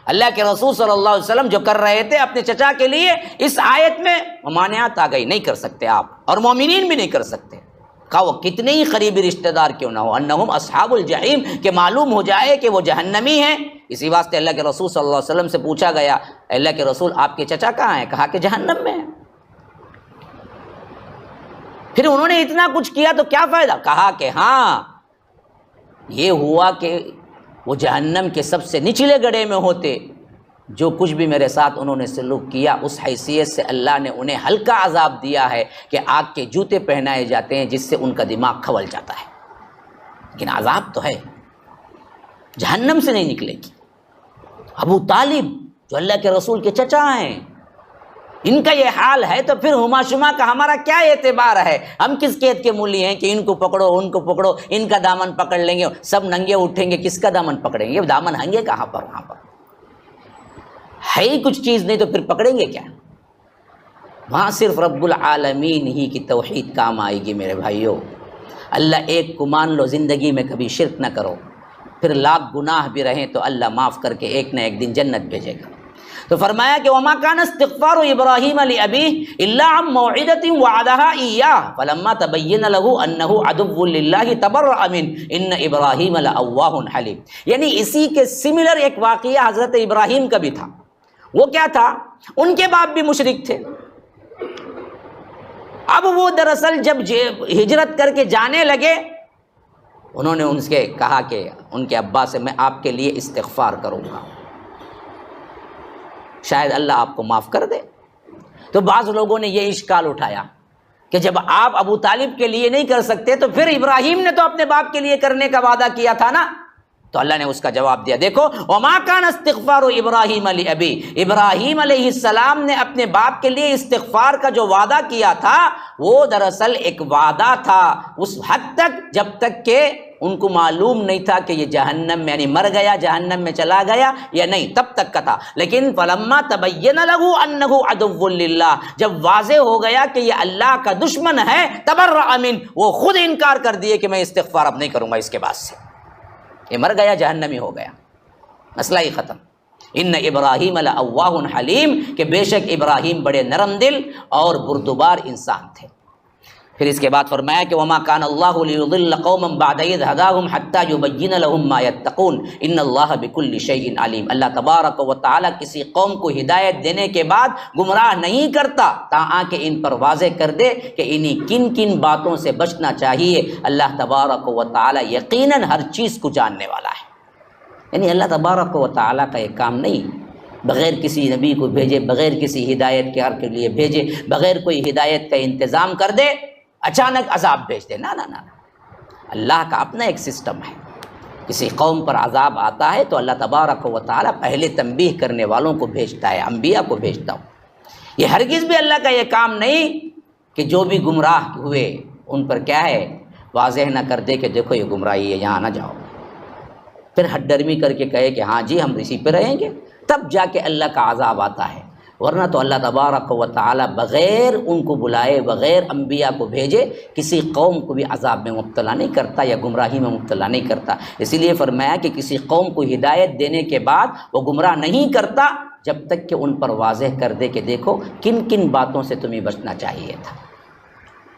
اللہ کے رسول صلی اللہ علیہ وسلم جو کر رہے تھے اپنے چچا کے لیے، اس آیت میں ممانعت آ گئی، نہیں کر سکتے آپ، اور مومنین بھی نہیں کر سکتے، کہا وہ کتنے ہی قریبی رشتہ دار کیوں نہ ہو، انہم اصحاب الجحیم، کہ معلوم ہو جائے کہ وہ جہنمی ہیں۔ اسی واسطے اللہ کے رسول صلی اللہ علیہ وسلم سے پوچھا گیا، اللہ کے رسول آپ کے چچا کہاں ہیں؟ کہا کہ جہنم میں ہیں۔ پھر انہوں نے اتنا کچھ کیا تو کیا فائدہ؟ کہا کہ ہاں یہ ہوا کہ وہ جہنم کے سب سے نچلے گڑھے میں ہوتے، جو کچھ بھی میرے ساتھ انہوں نے سلوک کیا اس حیثیت سے اللہ نے انہیں ہلکا عذاب دیا ہے کہ آگ کے جوتے پہنائے جاتے ہیں جس سے ان کا دماغ کھول جاتا ہے، لیکن عذاب تو ہے، جہنم سے نہیں نکلے گی۔ ابو طالب جو اللہ کے رسول کے چچا ہیں، ان کا یہ حال ہے تو پھر ہما شما کا ہمارا کیا اعتبار ہے؟ ہم کس قید کے مولی ہیں کہ ان کو پکڑو ان کو پکڑو، ان کا دامن پکڑ لیں گے، سب ننگے اٹھیں گے، کس کا دامن پکڑیں گے؟ دامن ہنگے کہاں پر؟ وہاں پر ہے ہی کچھ چیز نہیں تو پھر پکڑیں گے کیا؟ وہاں صرف رب العالمین ہی کی توحید کام آئے گی میرے بھائیوں۔ اللہ ایک کو مان لو، زندگی میں کبھی شرک نہ کرو، پھر لاکھ گناہ بھی رہیں تو اللہ معاف کر کے ایک نہ ایک دن جنت بھیجے گا۔ تو فرمایا کہ وما کان استغفار ابراہیم لابیہ الا عن موعدۃ وعدها ایاہ فلما تبین له انه عدو للہ تبرأ منہ ان ابراہیم لأواہ حلیم. یعنی اسی کے سملر ایک واقعہ حضرت ابراہیم کا بھی تھا. وہ کیا تھا؟ ان کے باپ بھی مشرک تھے. اب وہ دراصل جب ہجرت کر کے جانے لگے، انہوں نے ان سے کہا کہ ان کے ابا سے میں آپ کے لیے استغفار کروں گا، شاید اللہ آپ کو معاف کر دے. تو بعض لوگوں نے یہ اشکال اٹھایا کہ جب آپ ابو طالب کے لیے نہیں کر سکتے تو پھر ابراہیم نے تو اپنے باپ کے لیے کرنے کا وعدہ کیا تھا نا. تو اللہ نے اس کا جواب دیا، دیکھو وما کان استغفار ابراہیم لابی، ابراہیم علیہ السلام نے اپنے باپ کے لیے استغفار کا جو وعدہ کیا تھا وہ دراصل ایک وعدہ تھا اس حد تک جب تک کہ ان کو معلوم نہیں تھا کہ یہ جہنم میں یعنی مر گیا جہنم میں چلا گیا یا نہیں، تب تک کا تھا. لیکن فلما تبین له انه عدو للہ، جب واضح ہو گیا کہ یہ اللہ کا دشمن ہے، تبرأ منہ، وہ خود انکار کر دیے کہ میں استغفار اب نہیں کروں گا اس کے بعد سے. یہ مر گیا جہنمی ہو گیا، مسئلہ ہی ختم. ان ابراہیم لأواہ حلیم، کہ بے شک ابراہیم بڑے نرم دل اور بردبار انسان تھے. پھر اس کے بعد فرمایا کہ وما کان اللہ لیضل قوما بعد اذ ہداہم حتی یبین لہم ما یتقون ان اللہ بکل شیء علیم. اللہ تبارک و تعالی کسی قوم کو ہدایت دینے کے بعد گمراہ نہیں کرتا تاکہ کہ ان پر واضح کر دے کہ انہی کن کن باتوں سے بچنا چاہیے. اللہ تبارک و تعالی یقیناً ہر چیز کو جاننے والا ہے. یعنی اللہ تبارک و تعالی کا یہ کام نہیں بغیر کسی نبی کو بھیجے، بغیر کسی ہدایت کے لیے بھیجے، بغیر کوئی ہدایت کا انتظام کر دے اچانک عذاب بھیج دے. نہ نہ نہ، اللہ کا اپنا ایک سسٹم ہے. کسی قوم پر عذاب آتا ہے تو اللہ تبارک و تعالی پہلے تنبیہ کرنے والوں کو بھیجتا ہے، انبیاء کو بھیجتا ہوں. یہ ہرگز بھی اللہ کا یہ کام نہیں کہ جو بھی گمراہ ہوئے ان پر کیا ہے واضح نہ کر دے کہ دیکھو یہ گمراہی ہے یہاں نہ جاؤ، پھر ہٹ ڈرمی کر کے کہے کہ ہاں جی ہم اسی پہ رہیں گے، تب جا کے اللہ کا عذاب آتا ہے. ورنہ تو اللہ تبارک و تعالی بغیر ان کو بلائے، بغیر انبیاء کو بھیجے کسی قوم کو بھی عذاب میں مبتلا نہیں کرتا یا گمراہی میں مبتلا نہیں کرتا. اسی لیے فرمایا کہ کسی قوم کو ہدایت دینے کے بعد وہ گمراہ نہیں کرتا جب تک کہ ان پر واضح کر دے کہ دیکھو کن کن باتوں سے تمہیں بچنا چاہیے تھا.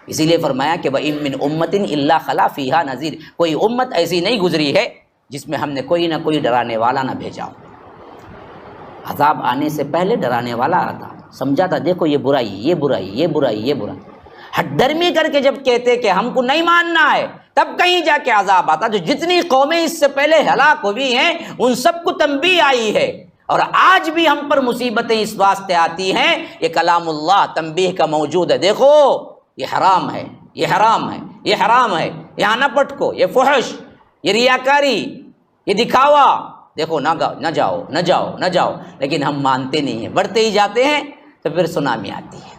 اسی لیے فرمایا کہ وَإِن مِّنْ أُمَّةٍ إِلَّا خَلَا فِيهَا نَذِيرٌ، کوئی امت ایسی نہیں گزری ہے جس میں ہم نے کوئی نہ کوئی ڈرانے والا نہ بھیجا ہو. عذاب آنے سے پہلے ڈرانے والا آتا، سمجھاتا دیکھو یہ برائی، یہ برائی، یہ برائی، یہ برائی. ہٹ درمی کر کے جب کہتے کہ ہم کو نہیں ماننا ہے تب کہیں جا کے عذاب آتا. جو جتنی قومیں اس سے پہلے ہلاک ہوئی ہیں ان سب کو تنبیہ آئی ہے، اور آج بھی ہم پر مصیبتیں اس واسطے آتی ہیں. یہ کلام اللہ تنبیہ کا موجود ہے، دیکھو یہ حرام ہے، یہ حرام ہے، یہ حرام ہے، یہاں نہ پٹکو، یہ فحش، یہ ریاکاری، یہ دکھاوا، دیکھو نہ جاؤ نہ جاؤ نہ جاؤ. لیکن ہم مانتے نہیں ہیں، بڑھتے ہی جاتے ہیں تو پھر سونامی آتی ہے،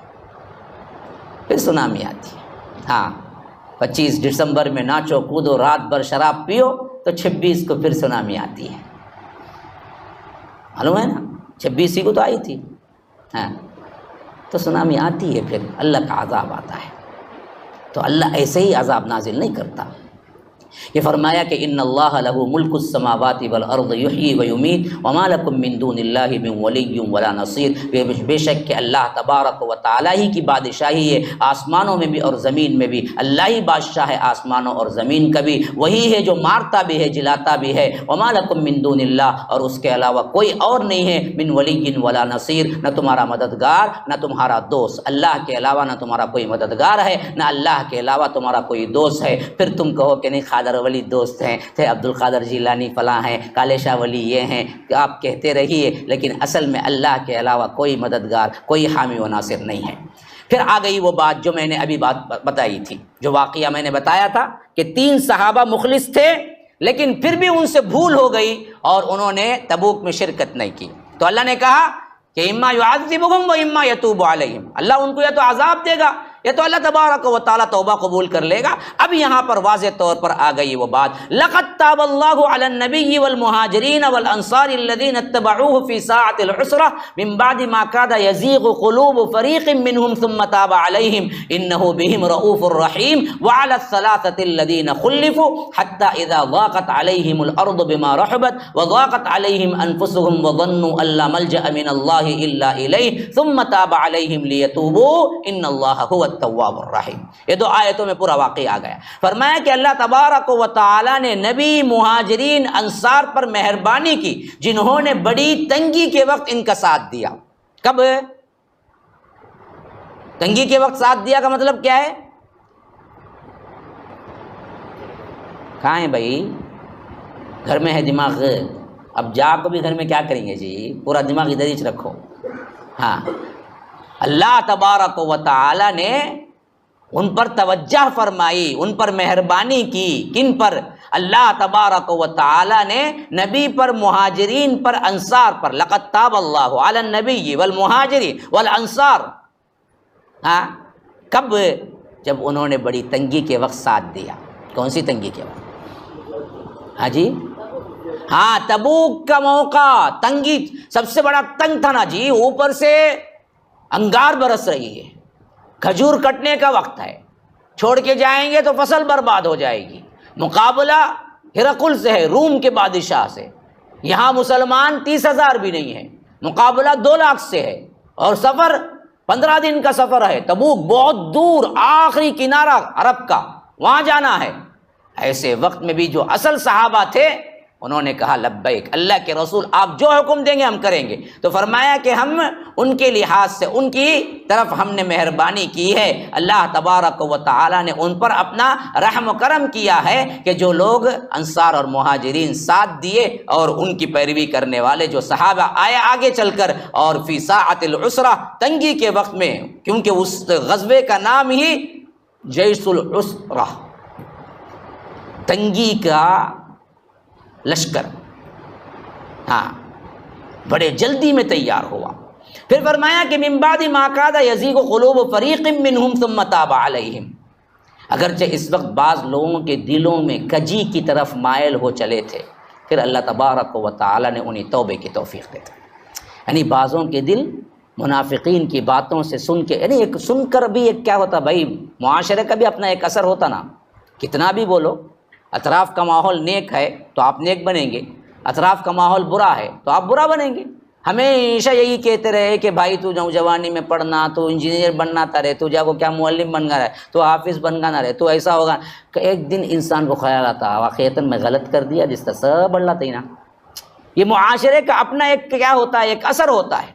پھر سونامی آتی ہے. ہاں 25 دسمبر میں ناچو کودو رات بھر شراب پیو تو 26 کو پھر سونامی آتی ہے. معلوم ہے نا، 26 کو تو آئی تھی. ہاں تو سونامی آتی ہے، پھر اللہ کا عذاب آتا ہے. تو اللہ ایسے ہی عذاب نازل نہیں کرتا. یہ فرمایا کہ ان اللہ لہ ملک السماوات والارض یحیی ویمیت وما لکم من دون اللہ من ولی ولا نصیر. بے شک کہ اللہ تبارک و تعالی ہی کی بادشاہی ہے آسمانوں میں بھی اور زمین میں بھی. اللہ ہی بادشاہ ہے آسمانوں اور زمین کا بھی، وہی ہے جو مارتا بھی ہے جلاتا بھی ہے. وما لکم من دون اللہ، اور اس کے علاوہ کوئی اور نہیں ہے، من ولی ولا نصیر، نہ تمہارا مددگار نہ تمہارا دوست. اللہ کے علاوہ نہ تمہارا کوئی مددگار ہے، نہ اللہ کے علاوہ تمہارا کوئی دوست ہے. پھر تم کہو کہ نہیں قادر ولی دوست ہیں، تھے عبد القادر جیلانی فلاں ہیں، کالے شاہ ولی یہ ہیں، کہ آپ کہتے رہیے، لیکن اصل میں اللہ کے علاوہ کوئی مددگار، کوئی حامی و ناصر نہیں ہے. پھر آ گئی وہ بات جو میں نے ابھی بات بتائی تھی، جو واقعہ میں نے بتایا تھا کہ 3 صحابہ مخلص تھے لیکن پھر بھی ان سے بھول ہو گئی اور انہوں نے تبوک میں شرکت نہیں کی. تو اللہ نے کہا کہ اما یعذبہم و اما یتوب علیہم، اللہ ان کو یا تو عذاب دے گا یہ تو اللہ تبارک و تعالیٰ توبہ قبول کر لے گا۔ اب یہاں پر واضح طور پر آ گئی وہ بات، لقد تاب اللہ علی النبی والمہاجرین والانصار الذین اتبعوہ فی ساعۃ العسرہ من بعد ما کاد یزیغ قلوب فریق منہم ثم تاب علیہم انہ بہم رؤوف الرحیم وعلی الثلاثۃ الذین خلفوا حتی اذا ضاقت علیہم الارض بما رحبت وضاقت علیہم انفسهم وظنوا ان لا ملجأ من اللہ الا الیہ ثم تاب علیہم لیتوبوا ان اللہ هو التواب الرحیم۔ یہ دو آیتوں میں پورا واقعہ آ گیا۔ فرمایا کہ اللہ تبارک و تعالی نے نبی، مہاجرین، انصار پر مہربانی کی جنہوں نے بڑی تنگی کے وقت ان کا ساتھ دیا۔ کب تنگی کے وقت ساتھ دیا کا مطلب کیا ہے؟ کہاں ہے بھائی؟ گھر میں ہے دماغ، اب جا کو بھی گھر میں کیا کریں گے جی، پورا دماغ ادھر ہی رکھو۔ ہاں، اللہ تبارک و تعالی نے ان پر توجہ فرمائی، ان پر مہربانی کی۔ کن پر؟ اللہ تبارک و تعالی نے نبی پر، مہاجرین پر، انصار پر۔ لقد تاب اللہ علی النبی والمہاجرین والانصار۔ ہاں، کب؟ جب انہوں نے بڑی تنگی کے وقت ساتھ دیا۔ کون سی تنگی کے وقت؟ ہاں جی، ہاں، تبوک کا موقع، تنگی سب سے بڑا تنگ تھا نا جی، اوپر سے انگار برس رہی ہے، کھجور کٹنے کا وقت ہے، چھوڑ کے جائیں گے تو فصل برباد ہو جائے گی۔ مقابلہ ہرقل سے ہے، روم کے بادشاہ سے، یہاں مسلمان 30,000 بھی نہیں ہے، مقابلہ 2 لاکھ سے ہے، اور سفر 15 دن کا سفر ہے۔ تبوک بہت دور، آخری کنارہ عرب کا، وہاں جانا ہے۔ ایسے وقت میں بھی جو اصل صحابہ تھے انہوں نے کہا لبیک، اللہ کے رسول آپ جو حکم دیں گے ہم کریں گے۔ تو فرمایا کہ ہم ان کے لحاظ سے ان کی طرف ہم نے مہربانی کی ہے۔ اللہ تبارک و تعالی نے ان پر اپنا رحم و کرم کیا ہے کہ جو لوگ انصار اور مہاجرین ساتھ دیے، اور ان کی پیروی کرنے والے جو صحابہ آئے آگے چل کر، اور فی ساعۃ العسرہ، تنگی کے وقت میں، کیونکہ اس غزوے کا نام ہی جیش العسرہ، تنگی کا لشکر، ہاں، بڑے جلدی میں تیار ہوا۔ پھر فرمایا کہ من بعد ما کاد یزیغ قلوب فریق منہم ثم تاب علیہم۔ اگرچہ اس وقت بعض لوگوں کے دلوں میں کجی کی طرف مائل ہو چلے تھے، پھر اللہ تبارک و تعالی نے انہیں توبے کی توفیق دی۔ یعنی بعضوں کے دل منافقین کی باتوں سے سن کے، یعنی ایک سن کر بھی ایک کیا ہوتا بھائی، معاشرے کا بھی اپنا ایک اثر ہوتا نا، کتنا بھی بولو، اطراف کا ماحول نیک ہے تو آپ نیک بنیں گے، اطراف کا ماحول برا ہے تو آپ برا بنیں گے۔ ہمیشہ یہی کہتے رہے کہ بھائی تو نوجوانی میں پڑھنا، تو انجینئر بننا تھا رہے، تو جا کو کیا معلم بن گا رہے، تو حافظ بن گا نہ رہے، تو ایسا ہوگا کہ ایک دن انسان کو خیال آتا واقعیتاً میں غلط کر دیا، جس طرح سب بڑھ لاتا ہی نا۔ یہ معاشرے کا اپنا ایک کیا ہوتا ہے، ایک اثر ہوتا ہے۔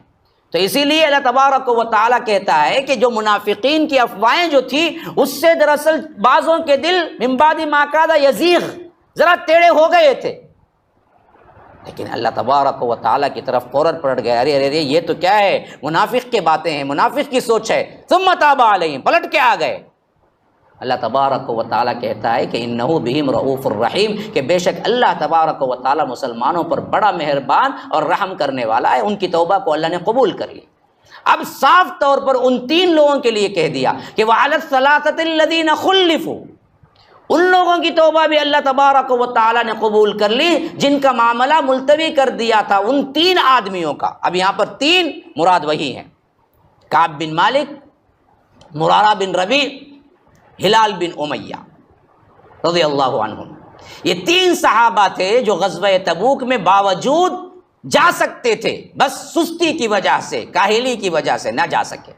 تو اسی لیے اللہ تبارک و تعالیٰ کہتا ہے کہ جو منافقین کی افواہیں جو تھی، اس سے دراصل بعضوں کے دل من بعد ما کاد یزیغ، ذرا ٹیڑے ہو گئے تھے، لیکن اللہ تبارک و تعالیٰ کی طرف فوراً پلٹ گیا، ارے ارے یہ تو کیا ہے، منافق کی باتیں ہیں، منافق کی سوچ ہے، ثم تاب علیہم، پلٹ کے آ گئے۔ اللہ تبارک و تعالیٰ کہتا ہے کہ انہ بہم رؤوف الرحیم، کہ بے شک اللہ تبارک و تعالیٰ مسلمانوں پر بڑا مہربان اور رحم کرنے والا ہے۔ ان کی توبہ کو اللہ نے قبول کر لی۔ اب صاف طور پر ان 3 لوگوں کے لیے کہہ دیا کہ وعلی الثلاثۃ الذین خلفوا، ان لوگوں کی توبہ بھی اللہ تبارک و تعالیٰ نے قبول کر لی جن کا معاملہ ملتوی کر دیا تھا، ان 3 آدمیوں کا۔ اب یہاں پر 3 مراد وہی ہیں، کعب بن مالک، مرارہ بن ربیع، ہلال بن امیہ رضی اللہ عنہم۔ یہ 3 صحابہ تھے جو غزوہ تبوک میں باوجود جا سکتے تھے، بس سستی کی وجہ سے، کاہلی کی وجہ سے نہ جا سکے،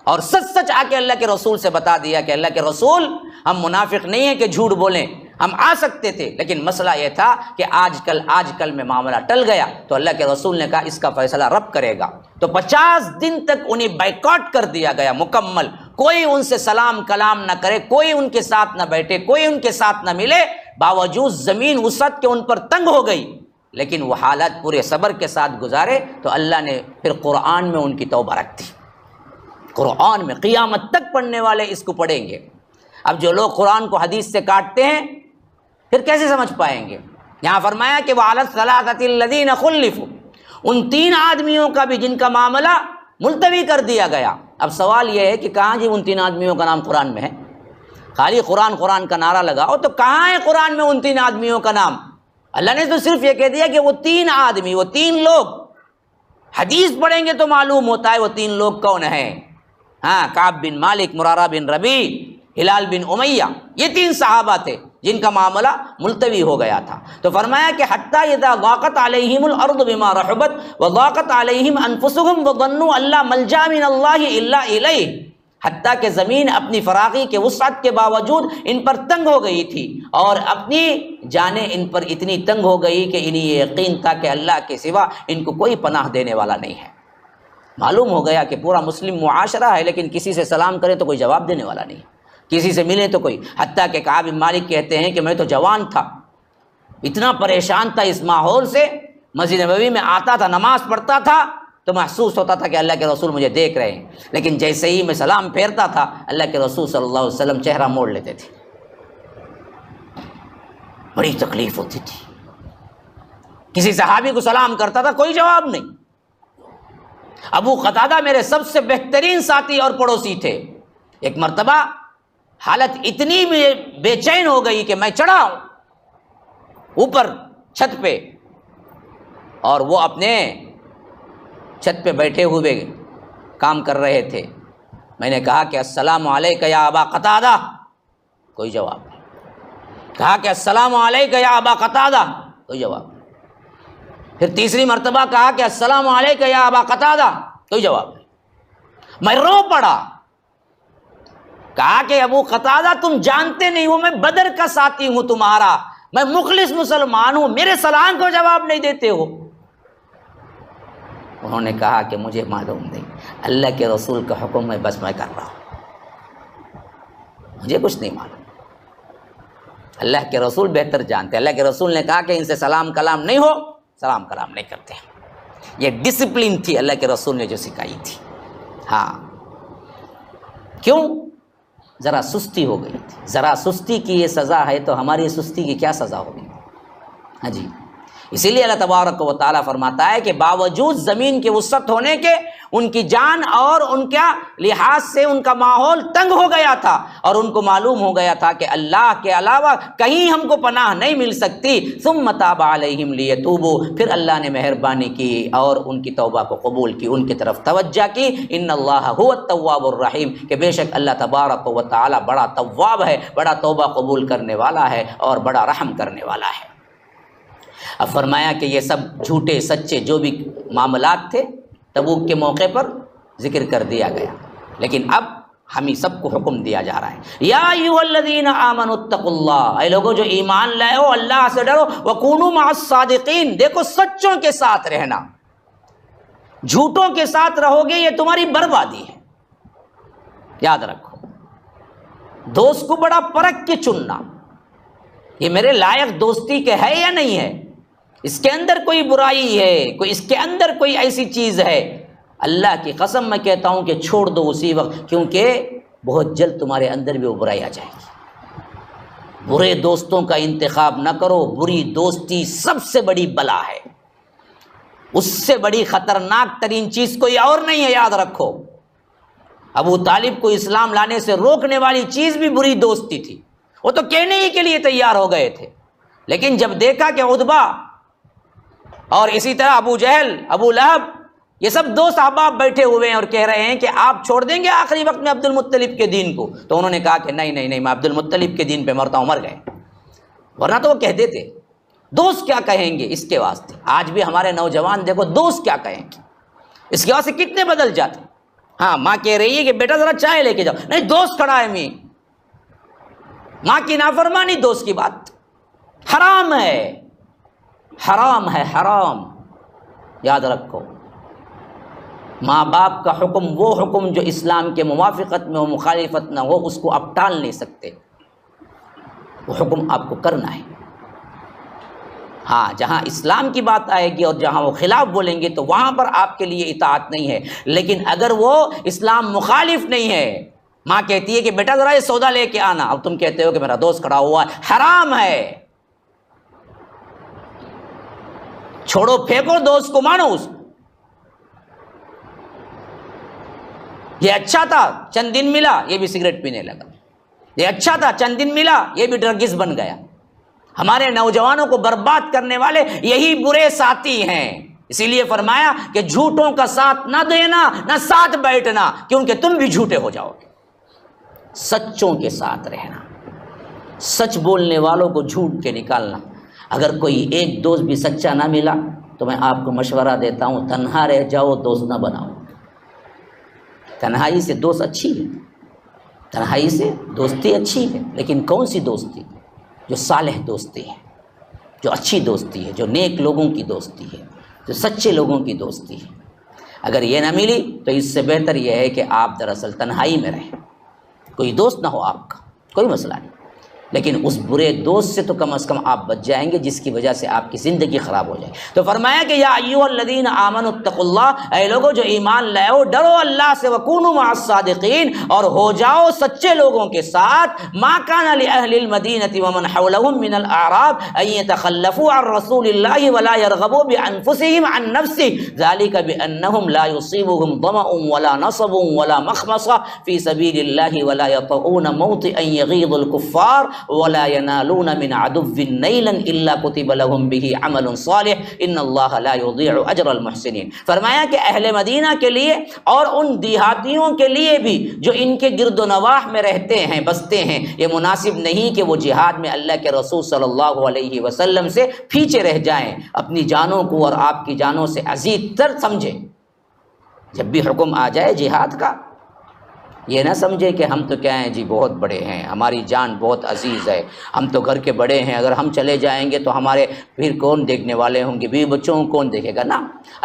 اور سچ سچ آ کے اللہ کے رسول سے بتا دیا کہ اللہ کے رسول ہم منافق نہیں ہیں کہ جھوٹ بولیں، ہم آ سکتے تھے، لیکن مسئلہ یہ تھا کہ آج کل میں معاملہ ٹل گیا، تو اللہ کے رسول نے کہا اس کا فیصلہ رب کرے گا۔ تو 50 دن تک انہیں بائیکاٹ کر دیا گیا مکمل، کوئی ان سے سلام کلام نہ کرے، کوئی ان کے ساتھ نہ بیٹھے، کوئی ان کے ساتھ نہ ملے۔ باوجود زمین وسعت کے ان پر تنگ ہو گئی، لیکن وہ حالات پورے صبر کے ساتھ گزارے، تو اللہ نے پھر قرآن میں ان کی توبہ رکھ دی۔ قرآن میں قیامت تک پڑھنے والے اس کو پڑھیں گے۔ اب جو لوگ قرآن کو حدیث سے کاٹتے ہیں پھر کیسے سمجھ پائیں گے؟ یہاں فرمایا کہ وعلی الثلاثۃ الذین خلفوا، ان 3 آدمیوں کا بھی جن کا معاملہ ملتوی کر دیا گیا، اب سوال یہ ہے کہ کہاں جی ان 3 آدمیوں کا نام قرآن میں ہے؟ خالی قرآن قرآن کا نعرہ لگاؤ تو کہاں ہے قرآن میں ان 3 آدمیوں کا نام؟ اللہ نے تو صرف یہ کہہ دیا کہ وہ 3 آدمی، وہ 3 لوگ، حدیث پڑھیں گے تو معلوم ہوتا ہے وہ 3 لوگ کون ہیں۔ ہاں، کعب بن مالک، مرارہ بن ربیع، ہلال بن امیہ، یہ 3 صحابہ تھے جن کا معاملہ ملتوی ہو گیا تھا۔ تو فرمایا کہ حتی اذا ضاقت علیہم الارض بما رحبت وضاقت علیہم انفسہم وظنوا ان لا ملجا من اللہ الا الیہ، حتیٰ کہ زمین اپنی فراغی کے وسعت کے باوجود ان پر تنگ ہو گئی تھی اور اپنی جانیں ان پر اتنی تنگ ہو گئی کہ انہیں یہ یقین تھا کہ اللہ کے سوا ان کو کوئی پناہ دینے والا نہیں ہے۔ معلوم ہو گیا کہ پورا مسلم معاشرہ ہے لیکن کسی سے سلام کریں تو کوئی جواب دینے والا نہیں ہے، کسی سے ملیں تو کوئی، حتیٰ کہ کعب بن مالک کہتے ہیں کہ میں تو جوان تھا، اتنا پریشان تھا اس ماحول سے، مسجد نبوی میں آتا تھا، نماز پڑھتا تھا تو محسوس ہوتا تھا کہ اللہ کے رسول مجھے دیکھ رہے ہیں، لیکن جیسے ہی میں سلام پھیرتا تھا اللہ کے رسول صلی اللہ علیہ وسلم چہرہ موڑ لیتے تھے، بڑی تکلیف ہوتی تھی۔ کسی صحابی کو سلام کرتا تھا، کوئی جواب نہیں۔ ابو قتادہ میرے سب سے بہترین ساتھی اور پڑوسی تھے، ایک مرتبہ حالت اتنی بے چین ہو گئی کہ میں چڑھا اوپر چھت پہ اور وہ اپنے چھت پہ بیٹھے ہوئے کام کر رہے تھے۔ میں نے کہا کہ السلام علیک یا ابا قتادہ، کوئی جواب نہیں۔ کہا کہ السلام علیک یا ابا قتادہ، کوئی جواب نہیں۔ پھر تیسری مرتبہ کہا کہ السلام علیک یا ابا قتادہ، کوئی جواب نہیں۔ میں رو پڑا، کہا کہ ابو قتادہ تم جانتے نہیں ہو میں بدر کا ساتھی ہوں تمہارا، میں مخلص مسلمان ہوں، میرے سلام کو جواب نہیں دیتے ہو۔ انہوں نے کہا کہ مجھے معلوم نہیں، اللہ کے رسول کا حکم ہے، بس میں کر رہا ہوں، مجھے کچھ نہیں معلوم۔ اللہ کے رسول بہتر جانتے، اللہ کے رسول نے کہا کہ ان سے سلام کلام نہیں ہو، سلام کلام نہیں کرتے۔ یہ ڈسپلن تھی اللہ کے رسول نے جو سکھائی تھی۔ ہاں، کیوں؟ ذرا سستی ہو گئی تھی، ذرا سستی کی یہ سزا ہے تو ہماری سستی کی کیا سزا ہوگی؟ ہاں جی، اسی لیے اللہ تبارک و تعالیٰ فرماتا ہے کہ باوجود زمین کے وسعت ہونے کے ان کی جان اور ان کا لحاظ سے ان کا ماحول تنگ ہو گیا تھا اور ان کو معلوم ہو گیا تھا کہ اللہ کے علاوہ کہیں ہم کو پناہ نہیں مل سکتی۔ ثم تاب علیہم لیتوبوا، پھر اللہ نے مہربانی کی اور ان کی توبہ کو قبول کی، ان کی طرف توجہ کی۔ ان اللہ هو التواب الرحیم، کہ بے شک اللہ تبارک و تعالیٰ بڑا تواب ہے، بڑا توبہ قبول کرنے والا ہے اور بڑا رحم کرنے والا ہے۔ اب فرمایا کہ یہ سب جھوٹے سچے جو بھی معاملات تھے تبوک کے موقع پر ذکر کر دیا گیا، لیکن اب ہمیں سب کو حکم دیا جا رہا ہے، یا ایھا الذین آمنوا اتقوا اللہ، اے لوگوں جو ایمان لائے ہو اللہ سے ڈرو، وکونوا مع الصادقین، دیکھو سچوں کے ساتھ رہنا، جھوٹوں کے ساتھ رہو گے یہ تمہاری بربادی ہے۔ یاد رکھو، دوست کو بڑا پرکھ کے چننا، یہ میرے لائق دوستی کے ہے یا نہیں ہے، اس کے اندر کوئی برائی ہے، کوئی اس کے اندر کوئی ایسی چیز ہے، اللہ کی قسم میں کہتا ہوں کہ چھوڑ دو اسی وقت، کیونکہ بہت جلد تمہارے اندر بھی وہ برائی آ جائے گی۔ برے دوستوں کا انتخاب نہ کرو، بری دوستی سب سے بڑی بلا ہے، اس سے بڑی خطرناک ترین چیز کوئی اور نہیں ہے، یاد رکھو۔ ابو طالب کو اسلام لانے سے روکنے والی چیز بھی بری دوستی تھی، وہ تو کہنے ہی کے لیے تیار ہو گئے تھے، لیکن جب دیکھا کہ عتبہ اور اسی طرح ابو جہل، ابو لہب، یہ سب دوست احباب بیٹھے ہوئے ہیں اور کہہ رہے ہیں کہ آپ چھوڑ دیں گے آخری وقت میں عبد المطلب کے دین کو، تو انہوں نے کہا کہ نہیں نہیں نہیں، میں عبد المطلب کے دین پہ مرتا ہوں، مر گئے، ورنہ تو وہ کہہ دیتے دوست کیا کہیں گے اس کے واسطے۔ آج بھی ہمارے نوجوان دیکھو دوست کیا کہیں گے، اس کے واسطے کتنے بدل جاتے۔ ہاں، ماں کہہ رہی ہے کہ بیٹا ذرا چائے لے کے جاؤ، نہیں دوست کھڑا ہے، ماں کی نافرمانی دوست کی بات حرام ہے، حرام ہے، حرام۔ یاد رکھو، ماں باپ کا حکم وہ حکم جو اسلام کے موافقت میں ہو، مخالفت نہ ہو، اس کو آپ ٹال نہیں سکتے، وہ حکم آپ کو کرنا ہے۔ ہاں، جہاں اسلام کی بات آئے گی اور جہاں وہ خلاف بولیں گے تو وہاں پر آپ کے لیے اطاعت نہیں ہے، لیکن اگر وہ اسلام مخالف نہیں ہے، ماں کہتی ہے کہ بیٹا ذرا یہ سودا لے کے آنا، اب تم کہتے ہو کہ میرا دوست کھڑا ہوا ہے، حرام ہے، چھوڑو پھینکو دوست کو، مانو اس کو۔ یہ اچھا تھا چند دن ملا یہ بھی سگریٹ پینے لگا، یہ اچھا تھا چند دن ملا یہ بھی ڈرگس بن گیا۔ ہمارے نوجوانوں کو برباد کرنے والے یہی برے ساتھی ہیں، اسی لیے فرمایا کہ جھوٹوں کا ساتھ نہ دینا نہ ساتھ بیٹھنا، کیونکہ تم بھی جھوٹے ہو جاؤ گے۔ سچوں کے ساتھ رہنا، سچ بولنے والوں کو جھوٹ کے نکالنا۔ اگر کوئی ایک دوست بھی سچا نہ ملا تو میں آپ کو مشورہ دیتا ہوں تنہا رہ جاؤ، دوست نہ بناؤ۔ تنہائی سے دوست اچھی ہے، تنہائی سے دوستی اچھی ہے، لیکن کون سی دوستی؟ جو صالح دوستی ہے، جو اچھی دوستی ہے، جو نیک لوگوں کی دوستی ہے، جو سچے لوگوں کی دوستی ہے۔ اگر یہ نہ ملی تو اس سے بہتر یہ ہے کہ آپ دراصل تنہائی میں رہیں، کوئی دوست نہ ہو آپ کا، کوئی مسئلہ نہیں، لیکن اس برے دوست سے تو کم از کم آپ بچ جائیں گے جس کی وجہ سے آپ کی زندگی خراب ہو جائے۔ تو فرمایا کہ یا ایھا الذین آمنوا اتقوا اللہ، اے لوگوں جو ایمان لائے ہو ڈرو اللہ سے، وکونوا مع الصادقین، اور ہو جاؤ سچے لوگوں کے ساتھ۔ ما کان لأہل المدینۃ ومن حولهم من الاعراب ان يتخلفوا عن رسول اللہ ولا يرغبوا بانفسهم عن نفسه ذلك بانهم لا يصيبهم ظمأ ولا نصب ولا مخمصة في سبيل الله ولا يطؤون موطئا يغيظ الكفار ولا ينالون من عدو نيلا الا كتب لهم به عمل صالح ان الله لا يضيع اجر المحسنين۔ فرمایا کہ اہل مدینہ کے لیے اور ان دیہاتیوں کے لیے بھی جو ان کے گرد و نواح میں رہتے ہیں بستے ہیں، یہ مناسب نہیں کہ وہ جہاد میں اللہ کے رسول صلی اللہ علیہ وسلم سے پیچھے رہ جائیں، اپنی جانوں کو اور آپ کی جانوں سے عزیز تر سمجھیں۔ جب بھی حکم آ جائے جہاد کا، یہ نہ سمجھے کہ ہم تو کیا ہیں جی بہت بڑے ہیں، ہماری جان بہت عزیز ہے، ہم تو گھر کے بڑے ہیں، اگر ہم چلے جائیں گے تو ہمارے پھر کون دیکھنے والے ہوں گے، بیوی بچوں کو کون دیکھے گا؟ نا،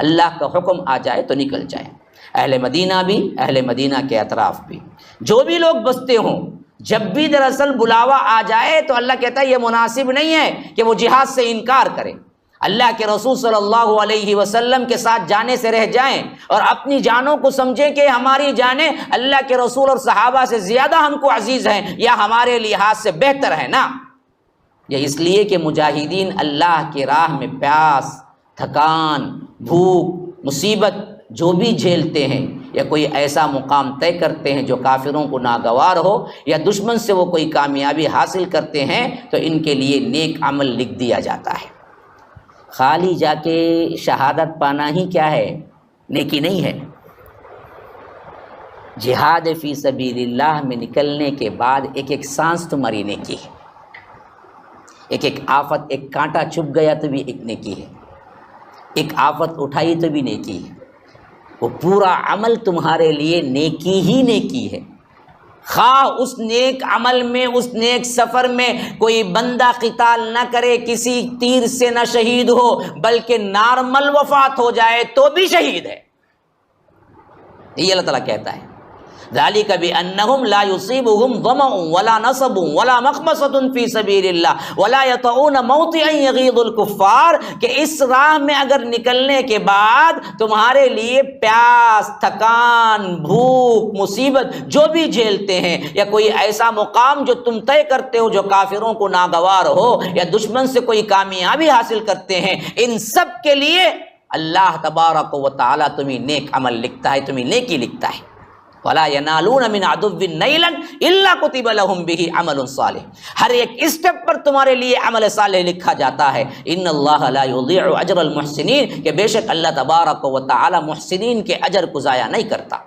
اللہ کا حکم آ جائے تو نکل جائیں۔ اہل مدینہ بھی، اہل مدینہ کے اطراف بھی، جو بھی لوگ بستے ہوں، جب بھی دراصل بلاوا آ جائے تو اللہ کہتا ہے یہ مناسب نہیں ہے کہ وہ جہاد سے انکار کرے، اللہ کے رسول صلی اللہ علیہ وسلم کے ساتھ جانے سے رہ جائیں اور اپنی جانوں کو سمجھیں کہ ہماری جانیں اللہ کے رسول اور صحابہ سے زیادہ ہم کو عزیز ہیں یا ہمارے لحاظ سے بہتر ہے نا۔ یہ اس لیے کہ مجاہدین اللہ کی راہ میں پیاس، تھکان، بھوک، مصیبت جو بھی جھیلتے ہیں یا کوئی ایسا مقام طے کرتے ہیں جو کافروں کو ناگوار ہو یا دشمن سے وہ کوئی کامیابی حاصل کرتے ہیں تو ان کے لیے نیک عمل لکھ دیا جاتا ہے۔ خالی جا کے شہادت پانا ہی کیا ہے؟ نیکی نہیں ہے۔ جہاد فی سبیل اللہ میں نکلنے کے بعد ایک ایک سانس تمہاری نیکی ہے، ایک ایک آفت، ایک کانٹا چبھ گیا تو بھی ایک نیکی ہے، ایک آفت اٹھائی تو بھی نیکی ہے، وہ پورا عمل تمہارے لیے نیکی ہی نیکی ہے۔ خواہ اس نیک عمل میں، اس نیک سفر میں کوئی بندہ قتال نہ کرے، کسی تیر سے نہ شہید ہو بلکہ نارمل وفات ہو جائے تو بھی شہید ہے۔ یہ اللہ تعالیٰ کہتا ہے ذالک بأنہم لا یصیبہم ظمأ ولا نصب ولا مخمصۃ فی سبیل اللہ ولا یطؤون موطئا یغیظ الکفار، کہ اس راہ میں اگر نکلنے کے بعد تمہارے لیے پیاس، تھکان، بھوک، مصیبت جو بھی جھیلتے ہیں یا کوئی ایسا مقام جو تم طے کرتے ہو جو کافروں کو ناگوار ہو یا دشمن سے کوئی کامیابی حاصل کرتے ہیں، ان سب کے لیے اللہ تبارک و تعالیٰ تمہیں نیک عمل لکھتا ہے، تمہیں نیکی لکھتا ہے۔ وَلَا يَنَالُونَ مِنْ عَدُوٍّ نَيْلًا إِلَّا كُتِبَ لَهُمْ بِهِ عَمَلٌ صَالِحٌ، ہر ایک اسٹیپ پر تمہارے لیے عمل صالح لکھا جاتا ہے۔ إِنَّ اللَّهَ لَا يُضِيعُ أَجْرَ الْمُحْسِنِينَ، کہ بے شک اللہ تبارک و تعالی محسنین کے اجر کو ضائع نہیں کرتا۔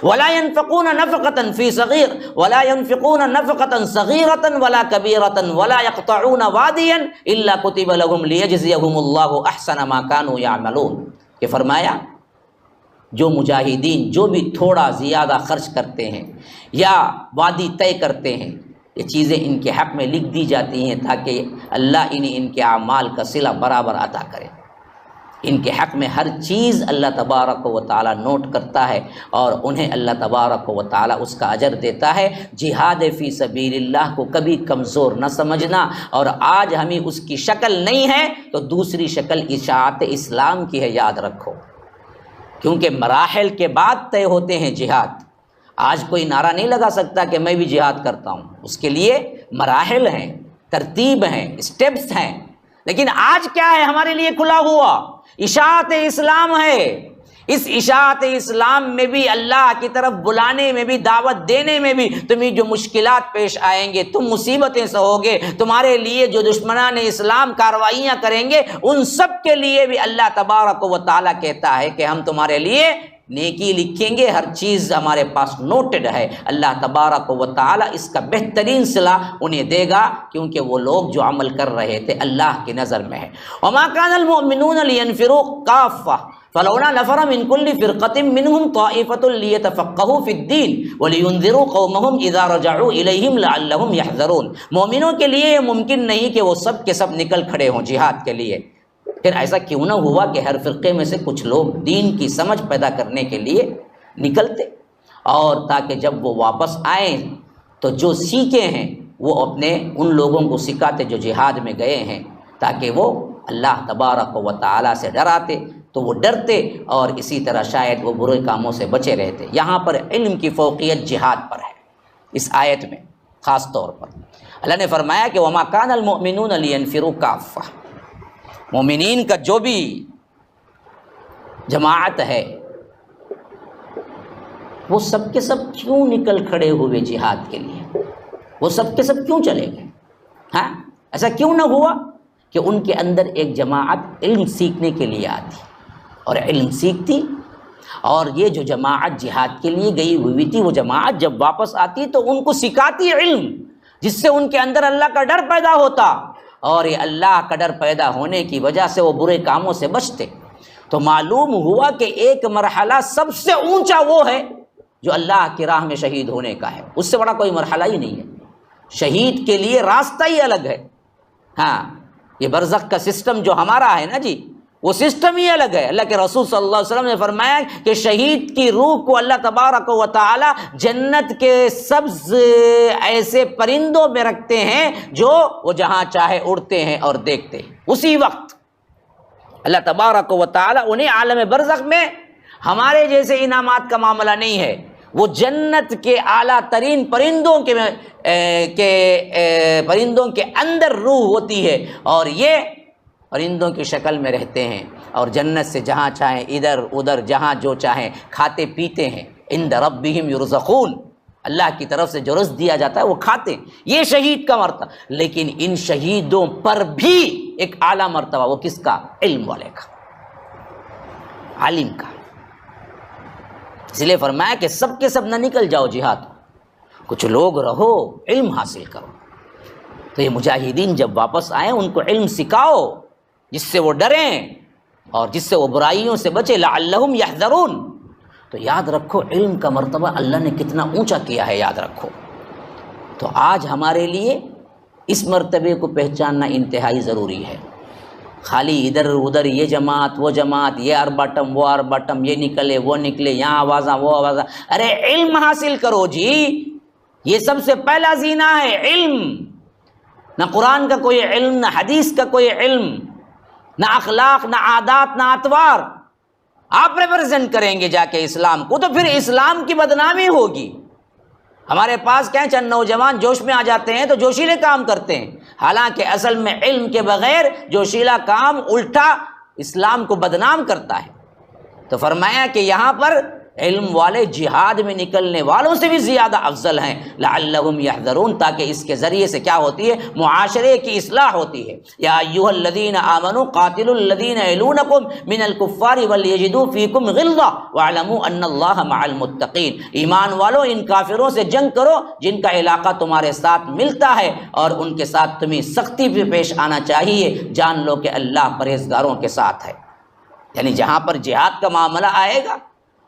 وَلَا يَنْفِقُونَ نَفْقَةً فِي صَغِيرٍ وَلَا يَنْفِقُونَ نَفْقَةً صَغِيرَةً وَلَا كَبِيرَةً وَلَا يَقْطَعُونَ وَادِيًا إِلَّا كُتِبَ لَهُمْ لِيَجْزِيَهُمُ اللَّهُ أَحْسَنَ مَا كَانُوا يَعْمَلُونَ، کہ فرمایا جو مجاہدین جو بھی تھوڑا زیادہ خرچ کرتے ہیں یا وعدی طے کرتے ہیں، یہ چیزیں ان کے حق میں لکھ دی جاتی ہیں تاکہ اللہ انہیں ان کے اعمال کا صلہ برابر عطا کرے۔ ان کے حق میں ہر چیز اللہ تبارک و تعالیٰ نوٹ کرتا ہے اور انہیں اللہ تبارک و تعالیٰ اس کا اجر دیتا ہے۔ جہاد فی سبیل اللہ کو کبھی کمزور نہ سمجھنا، اور آج ہمیں اس کی شکل نہیں ہے تو دوسری شکل اشاعت اسلام کی ہے، یاد رکھو، کیونکہ مراحل کے بعد طے ہوتے ہیں جہاد۔ آج کوئی نعرہ نہیں لگا سکتا کہ میں بھی جہاد کرتا ہوں، اس کے لیے مراحل ہیں، ترتیب ہیں، اسٹیپس ہیں۔ لیکن آج کیا ہے ہمارے لیے کھلا ہوا؟ اشاعت اسلام ہے، اس اشاعت اسلام میں بھی، اللہ کی طرف بلانے میں بھی، دعوت دینے میں بھی تمہیں جو مشکلات پیش آئیں گے، تم مصیبتیں سہو گے، تمہارے لیے جو دشمنان اسلام کارروائیاں کریں گے، ان سب کے لیے بھی اللہ تبارک و تعالیٰ کہتا ہے کہ ہم تمہارے لیے نیکی لکھیں گے، ہر چیز ہمارے پاس نوٹڈ ہے۔ اللہ تبارک و تعالیٰ اس کا بہترین صلہ انہیں دے گا، کیونکہ وہ لوگ جو عمل کر رہے تھے اللہ کی نظر میں ہے۔ وما كان المؤمنون لينفروا كافة فلولا نفر من كل فرقة منهم طائفة ليتفقهوا في الدين ولينذروا قومهم إذا رجعوا إليهم لعلهم يحذرون۔ مومنوں کے لیے یہ ممکن نہیں کہ وہ سب کے سب نکل کھڑے ہوں جہاد کے لیے، پھر ایسا کیوں نہ ہوا کہ ہر فرقے میں سے کچھ لوگ دین کی سمجھ پیدا کرنے کے لیے نکلتے، اور تاکہ جب وہ واپس آئیں تو جو سیکھے ہیں وہ اپنے ان لوگوں کو سکھاتے جو جہاد میں گئے ہیں، تاکہ وہ اللہ تبارک و تعالیٰ سے ڈراتے تو وہ ڈرتے، اور اسی طرح شاید وہ برے کاموں سے بچے رہتے۔ یہاں پر علم کی فوقیت جہاد پر ہے، اس آیت میں خاص طور پر اللہ نے فرمایا کہ وما كان المؤمنون لينفروا كافة، مومنین کا جو بھی جماعت ہے وہ سب کے سب کیوں نکل کھڑے ہوئے جہاد کے لیے، وہ سب کے سب کیوں چلے گئے؟ ہاں، ایسا کیوں نہ ہوا کہ ان کے اندر ایک جماعت علم سیکھنے کے لیے آتی اور علم سیکھتی، اور یہ جو جماعت جہاد کے لیے گئی ہوئی تھی وہ جماعت جب واپس آتی تو ان کو سکھاتی علم، جس سے ان کے اندر اللہ کا ڈر پیدا ہوتا، اور یہ اللہ کا ڈر پیدا ہونے کی وجہ سے وہ برے کاموں سے بچتے۔ تو معلوم ہوا کہ ایک مرحلہ سب سے اونچا وہ ہے جو اللہ کی راہ میں شہید ہونے کا ہے، اس سے بڑا کوئی مرحلہ ہی نہیں ہے۔ شہید کے لیے راستہ ہی الگ ہے۔ ہاں، یہ برزخ کا سسٹم جو ہمارا ہے نا جی، وہ سسٹم ہی الگ ہے۔ اللہ کے رسول صلی اللہ علیہ وسلم نے فرمایا کہ شہید کی روح کو اللہ تبارک و تعالی جنت کے سبز ایسے پرندوں میں رکھتے ہیں جو وہ جہاں چاہے اڑتے ہیں اور دیکھتے ہیں، اسی وقت اللہ تبارک و تعالی انہیں عالم برزخ میں ہمارے جیسے انعامات کا معاملہ نہیں ہے، وہ جنت کے اعلیٰ ترین پرندوں کے اندر روح ہوتی ہے، اور یہ پرندوں کی شکل میں رہتے ہیں، اور جنت سے جہاں چاہیں ادھر ادھر جہاں جو چاہیں کھاتے پیتے ہیں۔ عند ربہم یرزقون، اللہ کی طرف سے جو رزق دیا جاتا ہے وہ کھاتے ہیں۔ یہ شہید کا مرتبہ، لیکن ان شہیدوں پر بھی ایک اعلیٰ مرتبہ، وہ کس کا؟ علم والے کا، عالم کا۔ اس لیے فرمایا کہ سب کے سب نہ نکل جاؤ جہاد، کچھ لوگ رہو، علم حاصل کرو۔ تو یہ مجاہدین جب واپس آئیں ان کو علم سکھاؤ جس سے وہ ڈریں اور جس سے وہ برائیوں سے بچے، لعلہم یحذرون۔ تو یاد رکھو علم کا مرتبہ اللہ نے کتنا اونچا کیا ہے، یاد رکھو۔ تو آج ہمارے لیے اس مرتبے کو پہچاننا انتہائی ضروری ہے۔ خالی ادھر ادھر یہ جماعت وہ جماعت، یہ ارباٹم وہ ارباٹم، یہ نکلے وہ نکلے، یہاں آوازاں وہ آوازاں، ارے علم حاصل کرو جی، یہ سب سے پہلا زینہ ہے علم۔ نہ قرآن کا کوئی علم، نہ حدیث کا کوئی علم، نہ اخلاق، نہ عادات، نہ اطوار۔ آپ ریپرزینٹ کریں گے جا کے اسلام کو تو پھر اسلام کی بدنامی ہوگی۔ ہمارے پاس کیا چند نوجوان جوش میں آ جاتے ہیں تو جوشیلے کام کرتے ہیں، حالانکہ اصل میں علم کے بغیر جوشیلا کام الٹا اسلام کو بدنام کرتا ہے۔ تو فرمایا کہ یہاں پر علم والے جہاد میں نکلنے والوں سے بھی زیادہ افضل ہیں، لعلہم یحذرون، تاکہ اس کے ذریعے سے کیا ہوتی ہے؟ معاشرے کی اصلاح ہوتی ہے۔ یا ایھا الذین آمنوا قاتلوا الذین یلونکم من الکفار ولیجدوا فیکم غلظہ واعلموا ان اللہ مع المتقین۔ ایمان والو، ان کافروں سے جنگ کرو جن کا علاقہ تمہارے ساتھ ملتا ہے، اور ان کے ساتھ تمہیں سختی پہ پیش آنا چاہیے، جان لو کہ اللہ پرہیزگاروں کے ساتھ ہے۔ یعنی جہاں پر جہاد کا معاملہ آئے گا،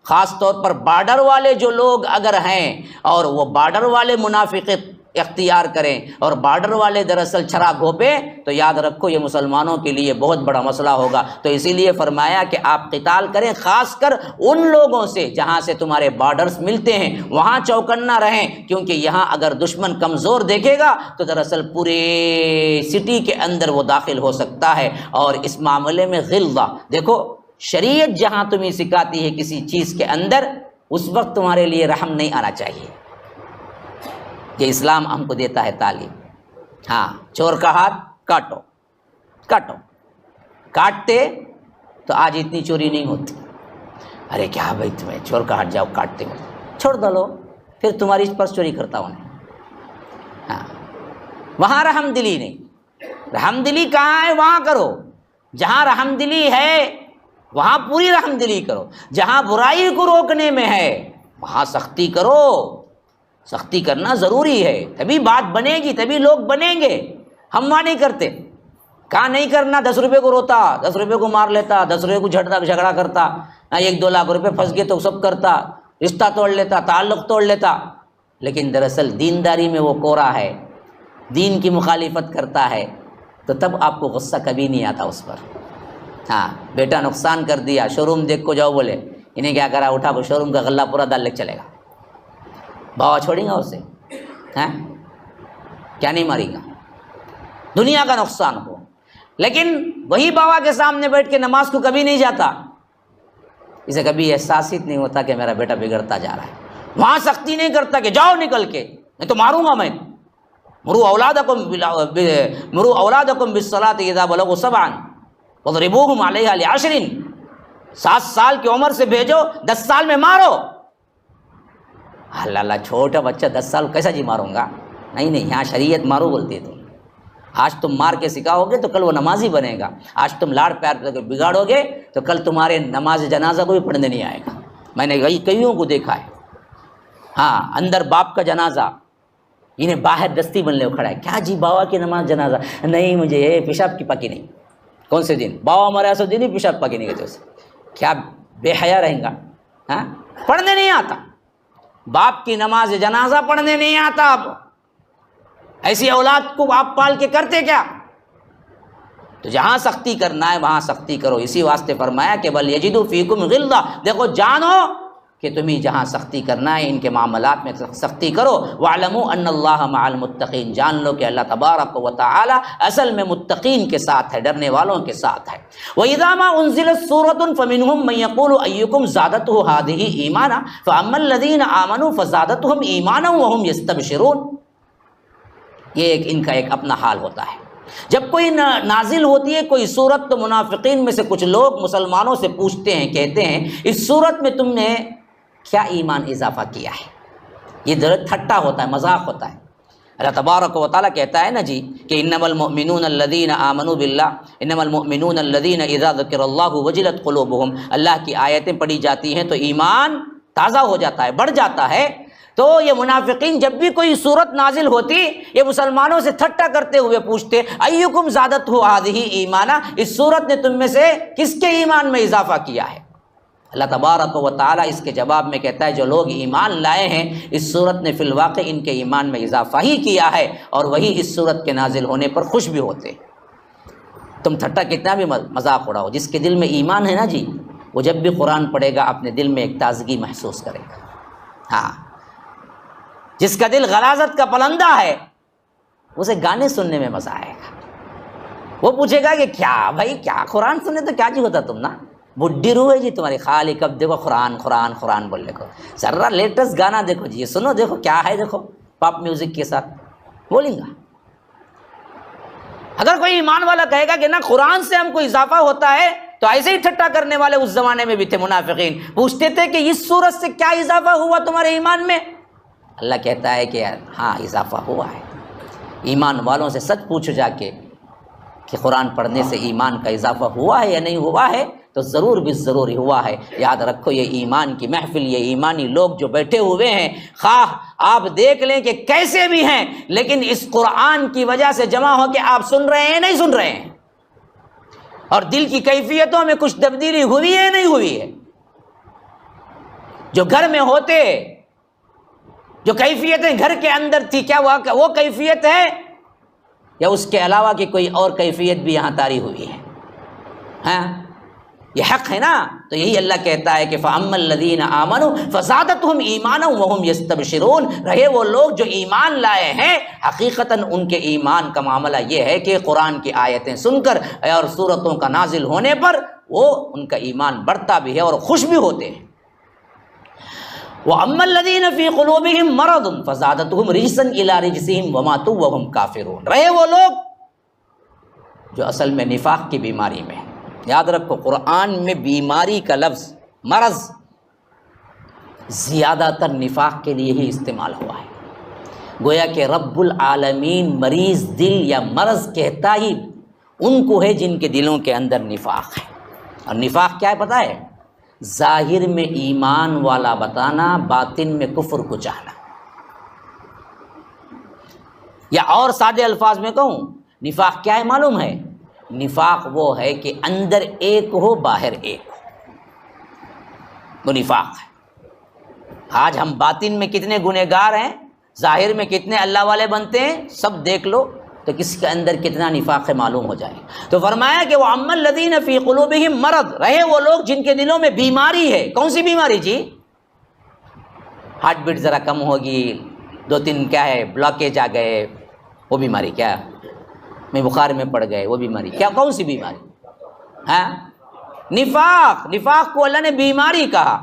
خاص طور پر بارڈر والے جو لوگ اگر ہیں اور وہ بارڈر والے منافقت اختیار کریں اور بارڈر والے دراصل چھرا گھوپے، تو یاد رکھو یہ مسلمانوں کے لیے بہت بڑا مسئلہ ہوگا۔ تو اسی لیے فرمایا کہ آپ قتال کریں، خاص کر ان لوگوں سے جہاں سے تمہارے بارڈرز ملتے ہیں، وہاں چوکنا رہیں، کیونکہ یہاں اگر دشمن کمزور دیکھے گا تو دراصل پورے سٹی کے اندر وہ داخل ہو سکتا ہے۔ اور اس معاملے میں غلظہ دیکھو، شریعت جہاں تمہیں سکھاتی ہے کسی چیز کے اندر، اس وقت تمہارے لیے رحم نہیں آنا چاہیے۔ یہ اسلام ہم کو دیتا ہے تعلیم۔ ہاں، چور کا ہاتھ کاٹو، کاٹو، کاٹتے تو آج اتنی چوری نہیں ہوتی۔ ارے کیا بھائی تمہیں چور کا ہٹ جاؤ کاٹتے ہو، چھوڑ ڈالو، پھر تمہاری پرس چوری کرتا ہوں۔ ہاں وہاں رحم دلی نہیں، رحم دلی کہاں ہے وہاں کرو، جہاں رحم دلی ہے وہاں پوری رحم دلی کرو، جہاں برائی کو روکنے میں ہے وہاں سختی کرو، سختی کرنا ضروری ہے، تبھی بات بنے گی، تبھی لوگ بنیں گے۔ ہم وہاں نہیں کرتے، کہاں نہیں کرنا، 10 روپے کو روتا، 10 روپے کو مار لیتا، 10 روپے کو جھگڑا کرتا، 1-2 لاکھ روپے پھنس گئے تو سب کرتا، رشتہ توڑ لیتا، تعلق توڑ لیتا، لیکن دراصل دینداری میں وہ کوڑا ہے، دین کی مخالفت کرتا ہے، تو تب آپ کو غصہ کبھی نہیں آتا اس پر۔ ہاں بیٹا نقصان کر دیا، شو روم دیکھ کو جاؤ، بولے انہیں کیا کرا، اٹھا وہ شو روم کا غلہ پورا ڈال لے چلے گا، بابا چھوڑیں گا اسے؟ ہیں کیا نہیں ماری گا؟ دنیا کا نقصان ہو، لیکن وہی بابا کے سامنے بیٹھ کے نماز کو کبھی نہیں جاتا، اسے کبھی احساس ہی نہیں ہوتا کہ میرا بیٹا بگڑتا جا رہا ہے۔ وہاں سختی نہیں کرتا کہ جاؤ نکل کے، نہیں تو ماروں گا میں۔ مروا اولادکم بالصلاۃ اذا بلغوا 7 واضربوہم علیہا ل10، 7 سال کی عمر سے بھیجو، 10 سال میں مارو۔ اللہ اللہ، چھوٹا بچہ 10 سال کیسا جی ماروں گا؟ نہیں نہیں، یہاں شریعت مارو بولتی ہے۔ تم آج تم مار کے سکھاؤ گے تو کل وہ نمازی بنے گا، آج تم لاڑ پیار کر بگاڑو گے تو کل تمہارے نماز جنازہ کو بھی پڑھنے نہیں آئے گا۔ میں نے کئیوں کو دیکھا ہے، ہاں اندر باپ کا جنازہ، انہیں باہر دستی بننے کو کھڑا ہے، کیا جی بابا کی نماز جنازہ؟ نہیں مجھے یہ پیشاب کی پاکی نہیں۔ کون سے دن بابا ہمارے ایسے دن ہی پیشاب پاکی نہیں کہتے اسے، کیا بے حیا رہیں گا؟ ہاں پڑھنے نہیں آتا، باپ کی نماز جنازہ پڑھنے نہیں آتا۔ آپ ایسی اولاد کو آپ پال کے کرتے کیا؟ تو جہاں سختی کرنا ہے وہاں سختی کرو، اسی واسطے فرمایا کہ بل یجدوا فیکم غلظہ، دیکھو جانو کہ تمہیں جہاں سختی کرنا ہے ان کے معاملات میں سختی کرو۔ وَاعْلَمُوا أَنَّ اللَّهَ مَعَ الْمُتَّقِينَ، جان لو کہ اللہ تبارک و تعالی اصل میں متقین کے ساتھ ہے، ڈرنے والوں کے ساتھ ہے۔ وَإِذَا مَا أُنزِلَتْ سُورَةٌ فَمِنْهُم مَّن يَقُولُ أَيُّكُمْ زَادَتْهُ هَٰذِهِ إِيمَانًا فَأَمَّا الَّذِينَ آمَنُوا فَزَادَتْهُمْ إِيمَانًا وَهُمْ يَسْتَبْشِرُونَ، یہ ان کا ایک اپنا حال ہوتا ہے۔ جب کوئی نازل ہوتی ہے کوئی صورت تو منافقین میں سے کچھ لوگ مسلمانوں سے پوچھتے ہیں، کہتے ہیں اس صورت میں تم نے کیا ایمان اضافہ کیا ہے؟ یہ درد ٹھٹا ہوتا ہے، مذاق ہوتا ہے۔ اللہ تبارک و تعالیٰ کہتا ہے نا جی کہ انما المؤمنون الذین آمنوا باللہ، انما المؤمنون الذین اذا ذکر اللہ وجلت قلوبہم، اللہ کی آیتیں پڑھی جاتی ہیں تو ایمان تازہ ہو جاتا ہے، بڑھ جاتا ہے۔ تو یہ منافقین جب بھی کوئی صورت نازل ہوتی یہ مسلمانوں سے ٹھٹا کرتے ہوئے پوچھتے ایکم زادتہ ہذہ ایمانا، اس صورت نے تم میں سے کس کے ایمان میں اضافہ کیا ہے؟ اللہ تبارک و تعالیٰ اس کے جواب میں کہتا ہے جو لوگ ایمان لائے ہیں اس صورت نے فی الواقع ان کے ایمان میں اضافہ ہی کیا ہے، اور وہی اس صورت کے نازل ہونے پر خوش بھی ہوتے۔ تم ٹھٹا کتنا بھی مذاق اڑاؤ، جس کے دل میں ایمان ہے نا جی وہ جب بھی قرآن پڑھے گا اپنے دل میں ایک تازگی محسوس کرے گا۔ ہاں جس کا دل غلاظت کا پلندہ ہے اسے گانے سننے میں مزہ آئے گا، وہ پوچھے گا کہ کیا بھائی کیا قرآن سننے تو کیا جی ہوتا تم نا، بڈھی روح ہے جی تمہاری، خالی کب دیکھو قرآن قرآن قرآن بولنے کو، ذرا لیٹسٹ گانا دیکھو جی، یہ سنو دیکھو کیا ہے، دیکھو پاپ میوزک کے ساتھ بولیں گا۔ اگر کوئی ایمان والا کہے گا کہ نہ قرآن سے ہم کو اضافہ ہوتا ہے تو ایسے ہی ٹھٹا کرنے والے اس زمانے میں بھی تھے منافقین، پوچھتے تھے کہ اس صورت سے کیا اضافہ ہوا تمہارے ایمان میں؟ اللہ کہتا ہے کہ ہاں اضافہ ہوا ہے۔ ایمان والوں سے سچ پوچھو جا کے کہ قرآن پڑھنے سے ایمان کا اضافہ ہوا ہے یا نہیں ہوا ہے، تو ضرور بھی ضرور ہوا ہے۔ یاد رکھو یہ ایمان کی محفل، یہ ایمانی لوگ جو بیٹھے ہوئے ہیں، خواہ آپ دیکھ لیں کہ کیسے بھی ہیں، لیکن اس قرآن کی وجہ سے جمع ہو کے آپ سن رہے ہیں نہیں سن رہے ہیں، اور دل کی کیفیتوں میں کچھ تبدیلی ہوئی ہے نہیں ہوئی ہے۔ جو گھر میں ہوتے، جو کیفیتیں گھر کے اندر تھی، کیا وہ کیفیت ہے یا اس کے علاوہ کی کوئی اور کیفیت بھی یہاں طاری ہوئی ہے؟ ہاں یہ حق ہے نا، تو یہی اللہ کہتا ہے کہ فَأَمَّا الَّذِينَ آمَنُوا فَزَادَتْهُمْ إِيمَانًا وَهُمْ يَسْتَبْشِرُونَ، رہے وہ لوگ جو ایمان لائے ہیں حقیقتاً ان کے ایمان کا معاملہ یہ ہے کہ قرآن کی آیتیں سن کر اور صورتوں کا نازل ہونے پر وہ ان کا ایمان بڑھتا بھی ہے اور خوش بھی ہوتے ہیں۔ وَأَمَّا الَّذِينَ فِي قُلُوبِهِم مَّرَضٌ فَزَادَتْهُمْ رِجْسًا إِلَىٰ رِجْسِهِمْ وَمَاتُوا وَهُمْ كَافِرُونَ، رہے وہ لوگ جو اصل میں نفاق کی بیماری میں ہیں۔ یاد رکھو قرآن میں بیماری کا لفظ مرض زیادہ تر نفاق کے لیے ہی استعمال ہوا ہے۔ گویا کہ رب العالمین مریض دل یا مرض کہتا ہی ان کو ہے جن کے دلوں کے اندر نفاق ہے۔ اور نفاق کیا ہے پتہ ہے؟ ظاہر میں ایمان والا بتانا، باطن میں کفر کو چاہنا۔ یا اور سادے الفاظ میں کہوں، نفاق کیا ہے معلوم ہے؟ نفاق وہ ہے کہ اندر ایک ہو باہر ایک ہو، وہ نفاق ہے۔ آج ہم باطن میں کتنے گنہگار ہیں، ظاہر میں کتنے اللہ والے بنتے ہیں، سب دیکھ لو تو کس کے اندر کتنا نفاق ہے معلوم ہو جائے۔ تو فرمایا کہ وَأَمَّا الَّذِينَ فِي قُلُوبِهِم مرض، رہے وہ لوگ جن کے دلوں میں بیماری ہے۔ کون سی بیماری جی؟ ہارٹ بیٹ ذرا کم ہوگی، 2-3 کیا ہے بلاکیج آ گئے، وہ بیماری کیا؟ میں بخار میں پڑ گئے، وہ بیماری کیا؟ کون سی بیماری؟ ہاں، نفاق۔ نفاق کو اللہ نے بیماری کہا۔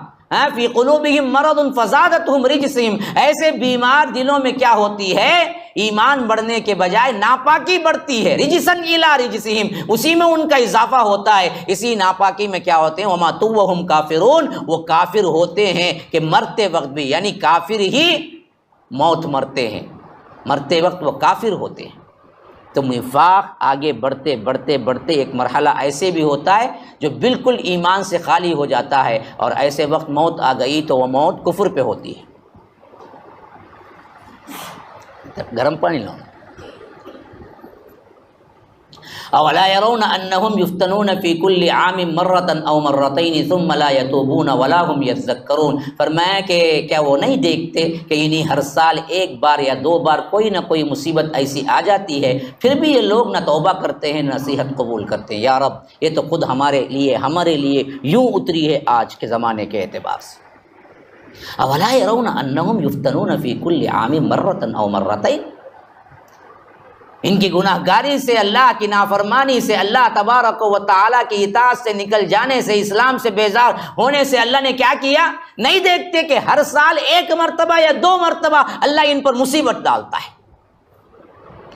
فی قلوبہم مرض فزادتہم رجسہم، ایسے بیمار دلوں میں کیا ہوتی ہے؟ ایمان بڑھنے کے بجائے ناپاکی بڑھتی ہے۔ رجسن الی رجسہم، اسی میں ان کا اضافہ ہوتا ہے، اسی ناپاکی میں کیا ہوتے ہیں؟ وماتوا وہم کافرون، وہ کافر ہوتے ہیں کہ مرتے وقت بھی، یعنی کافر ہی موت مرتے ہیں، مرتے وقت وہ کافر ہوتے ہیں۔ تو نفاق آگے بڑھتے بڑھتے بڑھتے ایک مرحلہ ایسے بھی ہوتا ہے جو بالکل ایمان سے خالی ہو جاتا ہے، اور ایسے وقت موت آ گئی تو وہ موت کفر پہ ہوتی ہے۔ گرم پانی لو۔ اولا يرون انهم يفتنون في كل عام مرة او مرتين ثم لا يتوبون ولا هم يذكرون، فرمایا کہ کیا وہ نہیں دیکھتے کہ انہیں ہر سال ایک بار یا 2 بار کوئی نہ کوئی مصیبت ایسی آ جاتی ہے، پھر بھی یہ لوگ نہ توبہ کرتے ہیں نہ نصیحت قبول کرتے ہیں۔ یا رب، یہ تو خود ہمارے لیے یوں اتری ہے آج کے زمانے کے اعتبار سے۔ اولا يرون انهم يفتنون في كل عام مرة او مرتين، ان کی گناہ گاری سے، اللہ کی نافرمانی سے، اللہ تبارک و تعالیٰ کی اطاعت سے نکل جانے سے، اسلام سے بیزار ہونے سے اللہ نے کیا کیا؟ نہیں دیکھتے کہ ہر سال 1 مرتبہ یا 2 مرتبہ اللہ ان پر مصیبت ڈالتا ہے۔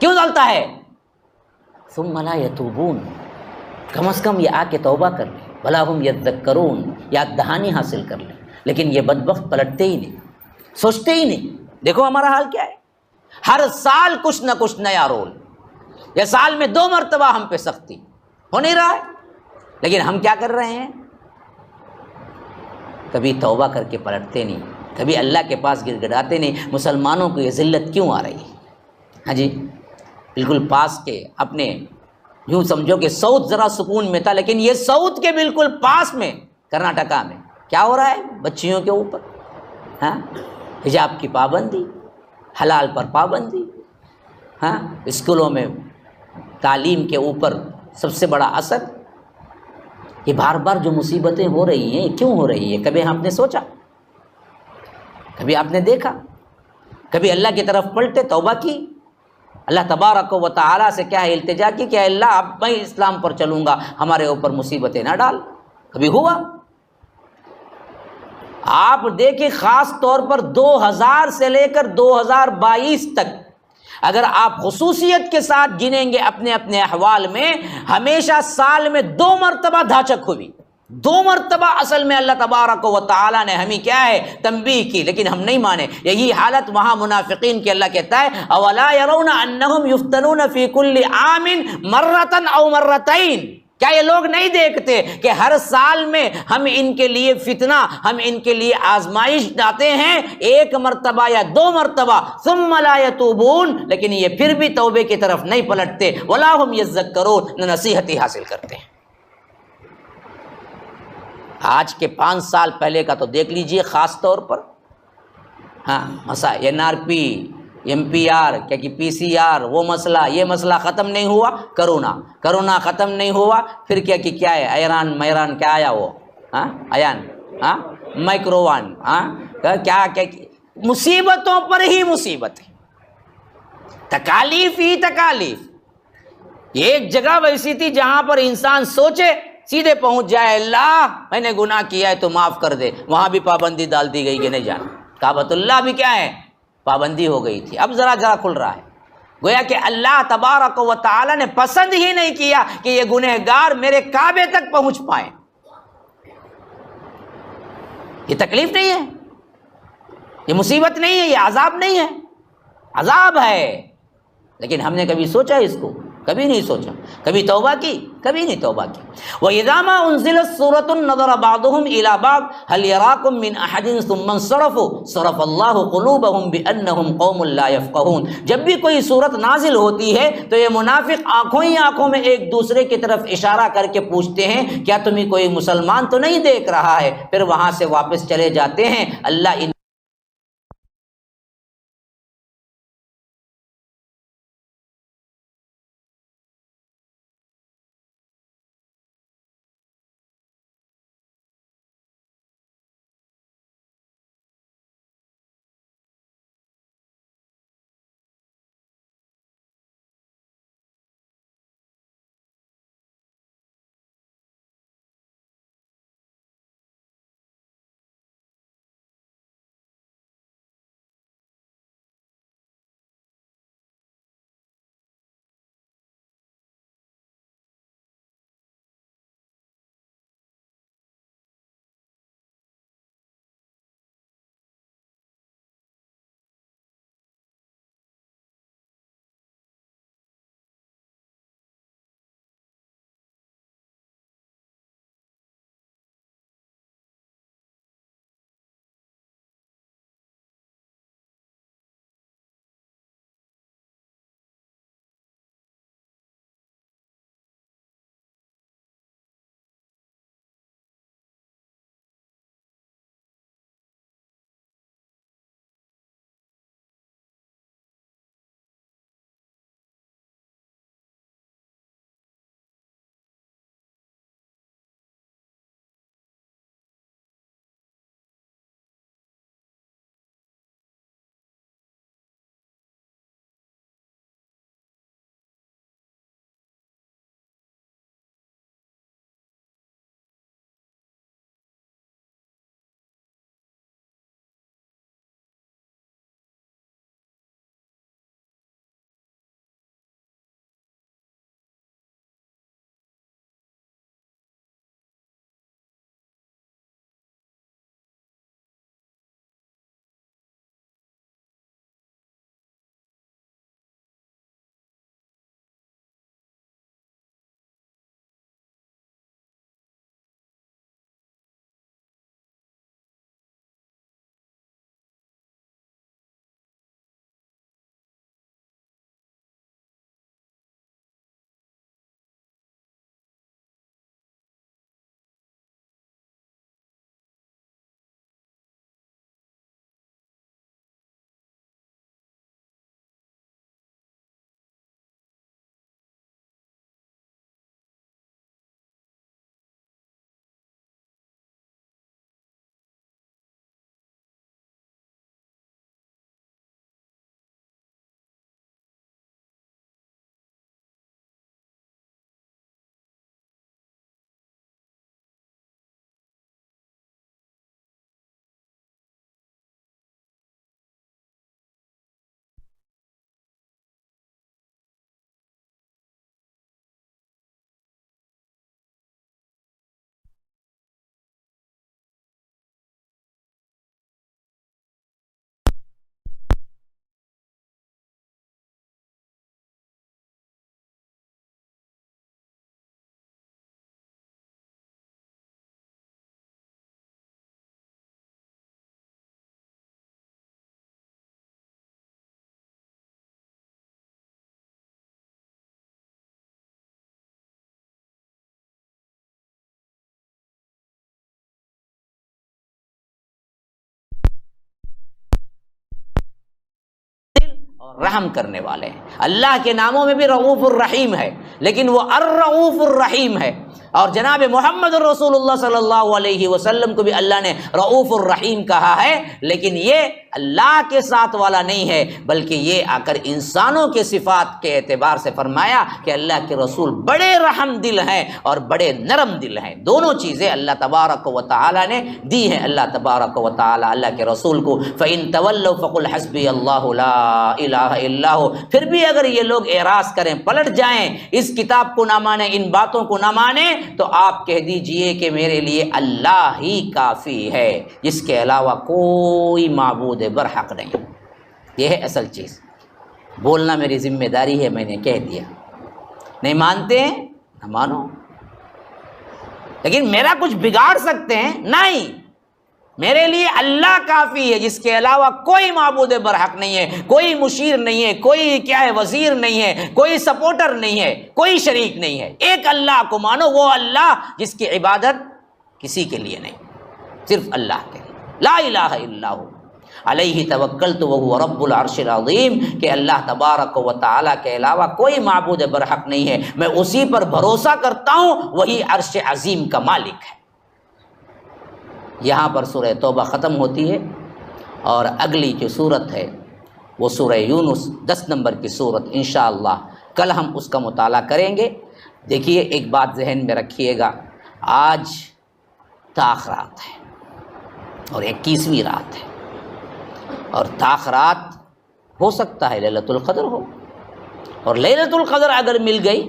کیوں ڈالتا ہے؟ ثم لا يتوبون، کم از کم یہ آ کے توبہ کر لیں، ولا هم يذکرون، یاد دہانی حاصل کر لیں، لیکن یہ بدبخت پلٹتے ہی نہیں، سوچتے ہی نہیں۔ دیکھو ہمارا حال کیا ہے، ہر سال کچھ نہ کچھ نیا رول، یا سال میں 2 مرتبہ ہم پہ سختی ہو نہیں رہا ہے، لیکن ہم کیا کر رہے ہیں؟ کبھی توبہ کر کے پلٹتے نہیں، کبھی اللہ کے پاس گر گڑاتے نہیں۔ مسلمانوں کو یہ ذلت کیوں آ رہی ہے؟ ہاں جی، بالکل پاس کے اپنے، یوں سمجھو کہ ساؤتھ ذرا سکون میں تھا، لیکن یہ ساؤتھ کے بالکل پاس میں کرناٹکا میں کیا ہو رہا ہے؟ بچیوں کے اوپر ہاں حجاب کی پابندی، حلال پر پابندی، ہاں اسکولوں میں تعلیم کے اوپر سب سے بڑا اثر۔ یہ بار بار جو مصیبتیں ہو رہی ہیں کیوں ہو رہی ہیں؟ کبھی ہم نے سوچا؟ کبھی آپ نے دیکھا؟ کبھی اللہ کی طرف پلٹے، توبہ کی، اللہ تبارک و تعالیٰ سے کیا ہے التجا کی کہ اللہ اب میں اسلام پر چلوں گا، ہمارے اوپر مصیبتیں نہ ڈال؟ کبھی ہوا؟ آپ دیکھیں خاص طور پر 2000 سے لے کر 2022 تک اگر آپ خصوصیت کے ساتھ گنیں گے اپنے اپنے احوال میں، ہمیشہ سال میں 2 مرتبہ دھاچک ہوئی، 2 مرتبہ اصل میں اللہ تبارک و تعالیٰ نے ہمیں کیا ہے تنبیہ کی، لیکن ہم نہیں مانے۔ یہی حالت وہاں منافقین کی اللہ کہتا ہے اولا يرون انہم یفتنون فی کل عام مرۃ او مرتین، کیا یہ لوگ نہیں دیکھتے کہ ہر سال میں ہم ان کے لیے فتنہ، ہم ان کے لیے آزمائش لاتے ہیں 1 مرتبہ یا 2 مرتبہ، ثم لا يتوبون، لیکن یہ پھر بھی توبے کی طرف نہیں پلٹتے، ولا هم يذکرون، نہ نصیحت ہی حاصل کرتے ہیں۔ آج کے 5 سال پہلے کا تو دیکھ لیجئے خاص طور پر، ہاں مسائل NRP MPR کیا کہ PCR، وہ مسئلہ یہ مسئلہ ختم نہیں ہوا، کرونا ختم نہیں ہوا، پھر کیا کہ کیا ہے ایران کیا آیا وہ ایان مائکرووان، کیا مصیبتوں پر ہی مصیبتیں، تکالیف ہی تکالیف۔ ایک جگہ ویسی تھی جہاں پر انسان سوچے سیدھے پہنچ جائے، اللہ میں نے گناہ کیا ہے تو معاف کر دے، وہاں بھی پابندی ڈال دی گئی کہ نہیں جانا۔ کعبۃ اللہ بھی کیا ہے پابندی ہو گئی تھی، اب ذرا کھل رہا ہے۔ گویا کہ اللہ تبارک و تعالی نے پسند ہی نہیں کیا کہ یہ گنہگار میرے کعبے تک پہنچ پائیں۔ یہ تکلیف نہیں ہے، یہ مصیبت نہیں ہے، یہ عذاب نہیں ہے، عذاب ہے، لیکن ہم نے کبھی سوچا اس کو؟ کبھی نہیں سوچا۔ کبھی توبہ کی؟ کبھی نہیں توبہ کی۔ وَإِذَا مَا أُنزِلَتْ سُورَةٌ نَظَرَ بَعْضُهُمْ إِلَىٰ بَعْضٍ هَلْ يَرَاكُم مِّنْ أَحَدٍ ثُمَّ انصَرَفُوا صَرَفَ اللَّهُ قُلُوبَهُم بِأَنَّهُمْ قَوْمٌ لَّا يَفْقَهُونَ۔ جب بھی کوئی صورت نازل ہوتی ہے تو یہ منافق آنکھوں ہی آنکھوں میں ایک دوسرے کی طرف اشارہ کر کے پوچھتے ہیں کیا تمہیں کوئی مسلمان تو نہیں دیکھ رہا ہے؟ پھر وہاں سے واپس چلے جاتے ہیں۔ اللہ اور رحم کرنے والے ہیں۔ اللہ کے ناموں میں بھی رؤوف الرحیم ہے، لیکن وہ الرؤوف الرحیم ہے، اور جناب محمد رسول اللہ صلی اللہ علیہ وسلم کو بھی اللہ نے رؤوف الرحیم کہا ہے، لیکن یہ اللہ کے ساتھ والا نہیں ہے، بلکہ یہ آ کر انسانوں کے صفات کے اعتبار سے فرمایا کہ اللہ کے رسول بڑے رحم دل ہیں اور بڑے نرم دل ہیں۔ دونوں چیزیں اللہ تبارک و تعالی نے دی ہیں اللہ تبارک و تعالی اللہ کے رسول کو۔ فَإِن تَوَلَّوْا فَقُلْ حَسْبِيَ اللَّهُ لَا إِلَٰهَ إِلَّا هُوَ۔ پھر بھی اگر یہ لوگ اعراض کریں، پلٹ جائیں، اس کتاب کو نہ مانیں، ان باتوں کو نہ مانیں، تو آپ کہہ دیجئے کہ میرے لیے اللہ ہی کافی ہے، جس کے علاوہ کوئی معبود معبود برحق نہیں. یہ ہے اصل چیز. بولنا میری ذمہ داری ہے، میں نے کہہ دیا. نہیں مانتے ہیں نہ مانو، لیکن میرا کچھ بگاڑ سکتے ہیں؟ نہیں، میرے لیے اللہ کافی ہے، جس کے علاوہ کوئی معبود برحق نہیں ہے، کوئی مشیر نہیں ہے، کوئی کیا ہے وزیر نہیں ہے، کوئی سپورٹر نہیں ہے، کوئی شریک نہیں ہے. ایک اللہ کو مانو، وہ اللہ جس کی عبادت کسی کے لیے نہیں، صرف اللہ کے لیے. لا الہ الا ہو علیہ توکلت وہو رب العرش العظیم، کہ اللہ تبارک و تعالیٰ کے علاوہ کوئی معبود برحق نہیں ہے، میں اسی پر بھروسہ کرتا ہوں، وہی عرش عظیم کا مالک ہے. یہاں پر سورہ توبہ ختم ہوتی ہے، اور اگلی جو صورت ہے وہ سورہ یونس 10 نمبر کی صورت. انشاءاللہ کل ہم اس کا مطالعہ کریں گے. دیکھیے ایک بات ذہن میں رکھیے گا، آج تاخرات ہے اور 21ویں رات ہے، اور تاخرات ہو سکتا ہے لیلۃ القدر ہو، اور لیلۃ القدر اگر مل گئی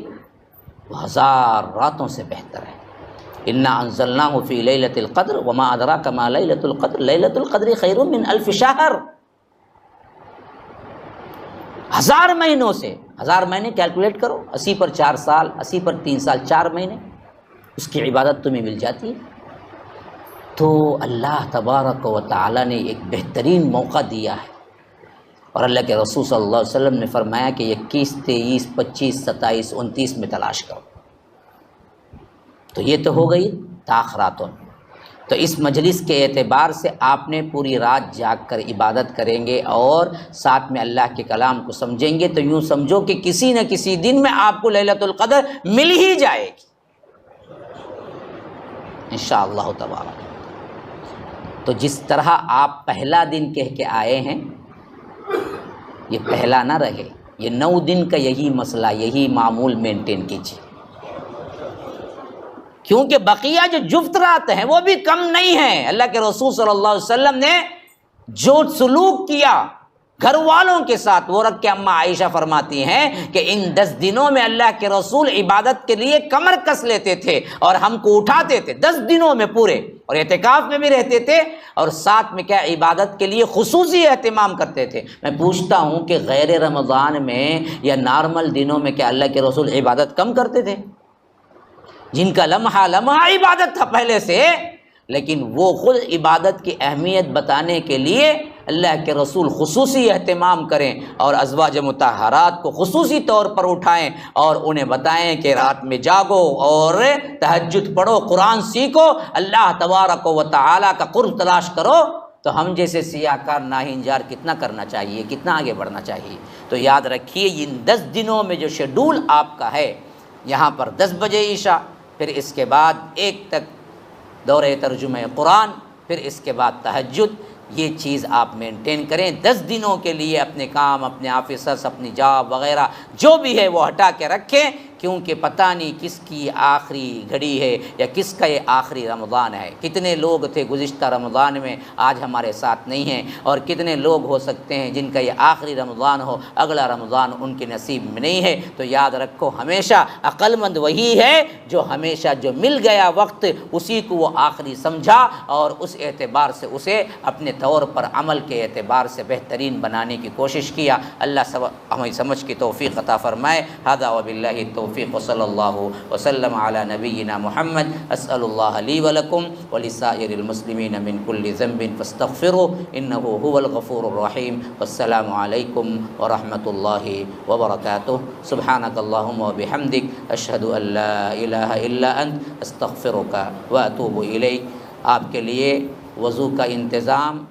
وہ 1000 راتوں سے بہتر ہے. انا انزلناہ فی لیلۃ القدر وما ادراک ما لیلۃ القدر لیلۃ القدر خیر من 1000 شہر. 1000 مہینوں سے، 1000 مہینے کیلکولیٹ کرو، 80 پر 4 سال، 80 پر 3 سال، 4 مہینے اس کی عبادت تمہیں مل جاتی ہے. تو اللہ تبارک و تعالیٰ نے ایک بہترین موقع دیا ہے، اور اللہ کے رسول صلی اللہ علیہ وسلم نے فرمایا کہ 21، 23، 25، 27، 29 میں تلاش کرو. تو یہ تو ہو گئی تاخراتوں. تو اس مجلس کے اعتبار سے آپ نے پوری رات جاگ کر عبادت کریں گے اور ساتھ میں اللہ کے کلام کو سمجھیں گے، تو یوں سمجھو کہ کسی نہ کسی دن میں آپ کو لیلۃ القدر مل ہی جائے گی انشاءاللہ تبارک. تو جس طرح آپ پہلا دن کہہ کے آئے ہیں، یہ پہلا نہ رہے، یہ 9 دن کا یہی مسئلہ، یہی معمول مینٹین کیجیے، کیونکہ بقیہ جو جفت رات ہیں وہ بھی کم نہیں ہیں. اللہ کے رسول صلی اللہ علیہ وسلم نے جو سلوک کیا گھر والوں کے ساتھ، وہ رکھ کے اماں عائشہ فرماتی ہیں کہ ان 10 دنوں میں اللہ کے رسول عبادت کے لیے کمر کس لیتے تھے اور ہم کو اٹھاتے تھے 10 دنوں میں پورے، اور اعتکاف میں بھی رہتے تھے، اور ساتھ میں کیا عبادت کے لیے خصوصی اہتمام کرتے تھے. میں پوچھتا ہوں کہ غیر رمضان میں یا نارمل دنوں میں کیا اللہ کے رسول عبادت کم کرتے تھے؟ جن کا لمحہ لمحہ عبادت تھا پہلے سے، لیکن وہ خود عبادت کی اہمیت بتانے کے لیے اللہ کے رسول خصوصی اہتمام کریں اور ازواج مطہرات کو خصوصی طور پر اٹھائیں اور انہیں بتائیں کہ رات میں جاگو اور تہجد پڑھو، قرآن سیکھو، اللہ تبارک و تعالیٰ کا قرب تلاش کرو. تو ہم جیسے سیاہ کار ناہنجار کتنا کرنا چاہیے، کتنا آگے بڑھنا چاہیے. تو یاد رکھیے ان 10 دنوں میں جو شیڈول آپ کا ہے، یہاں پر 10 بجے عشاء، پھر اس کے بعد 1 تک دورہ ترجمہ قرآن، پھر اس کے بعد تہجد، یہ چیز آپ مینٹین کریں. 10 دنوں کے لیے اپنے کام، اپنے آفیسرس، اپنی جاب وغیرہ جو بھی ہے وہ ہٹا کے رکھیں، کیونکہ پتہ نہیں کس کی آخری گھڑی ہے یا کس کا یہ آخری رمضان ہے. کتنے لوگ تھے گزشتہ رمضان میں آج ہمارے ساتھ نہیں ہیں، اور کتنے لوگ ہو سکتے ہیں جن کا یہ آخری رمضان ہو، اگلا رمضان ان کے نصیب میں نہیں ہے. تو یاد رکھو ہمیشہ عقل مند وہی ہے جو ہمیشہ جو مل گیا وقت اسی کو وہ آخری سمجھا اور اس اعتبار سے اسے اپنے طور پر عمل کے اعتبار سے بہترین بنانے کی کوشش کیا. اللہ ہمیں سمجھ کی توفیق عطا فرمائے. ھذا وباللہ التوفیق وصلی اللہ وسلم علی نبینا محمد. اسأل اللہ لی ولکم ولسائر المسلمین من کل ذنب فاستغفروه انه هو الغفور الرحیم. والسلام علیکم ورحمۃ اللہ وبرکاتہ. سبحانک اللہم وبحمدک اشہد ان لا الہ الا انت استغفرک واتوب الیک. آپ کے لیے وضو کا انتظام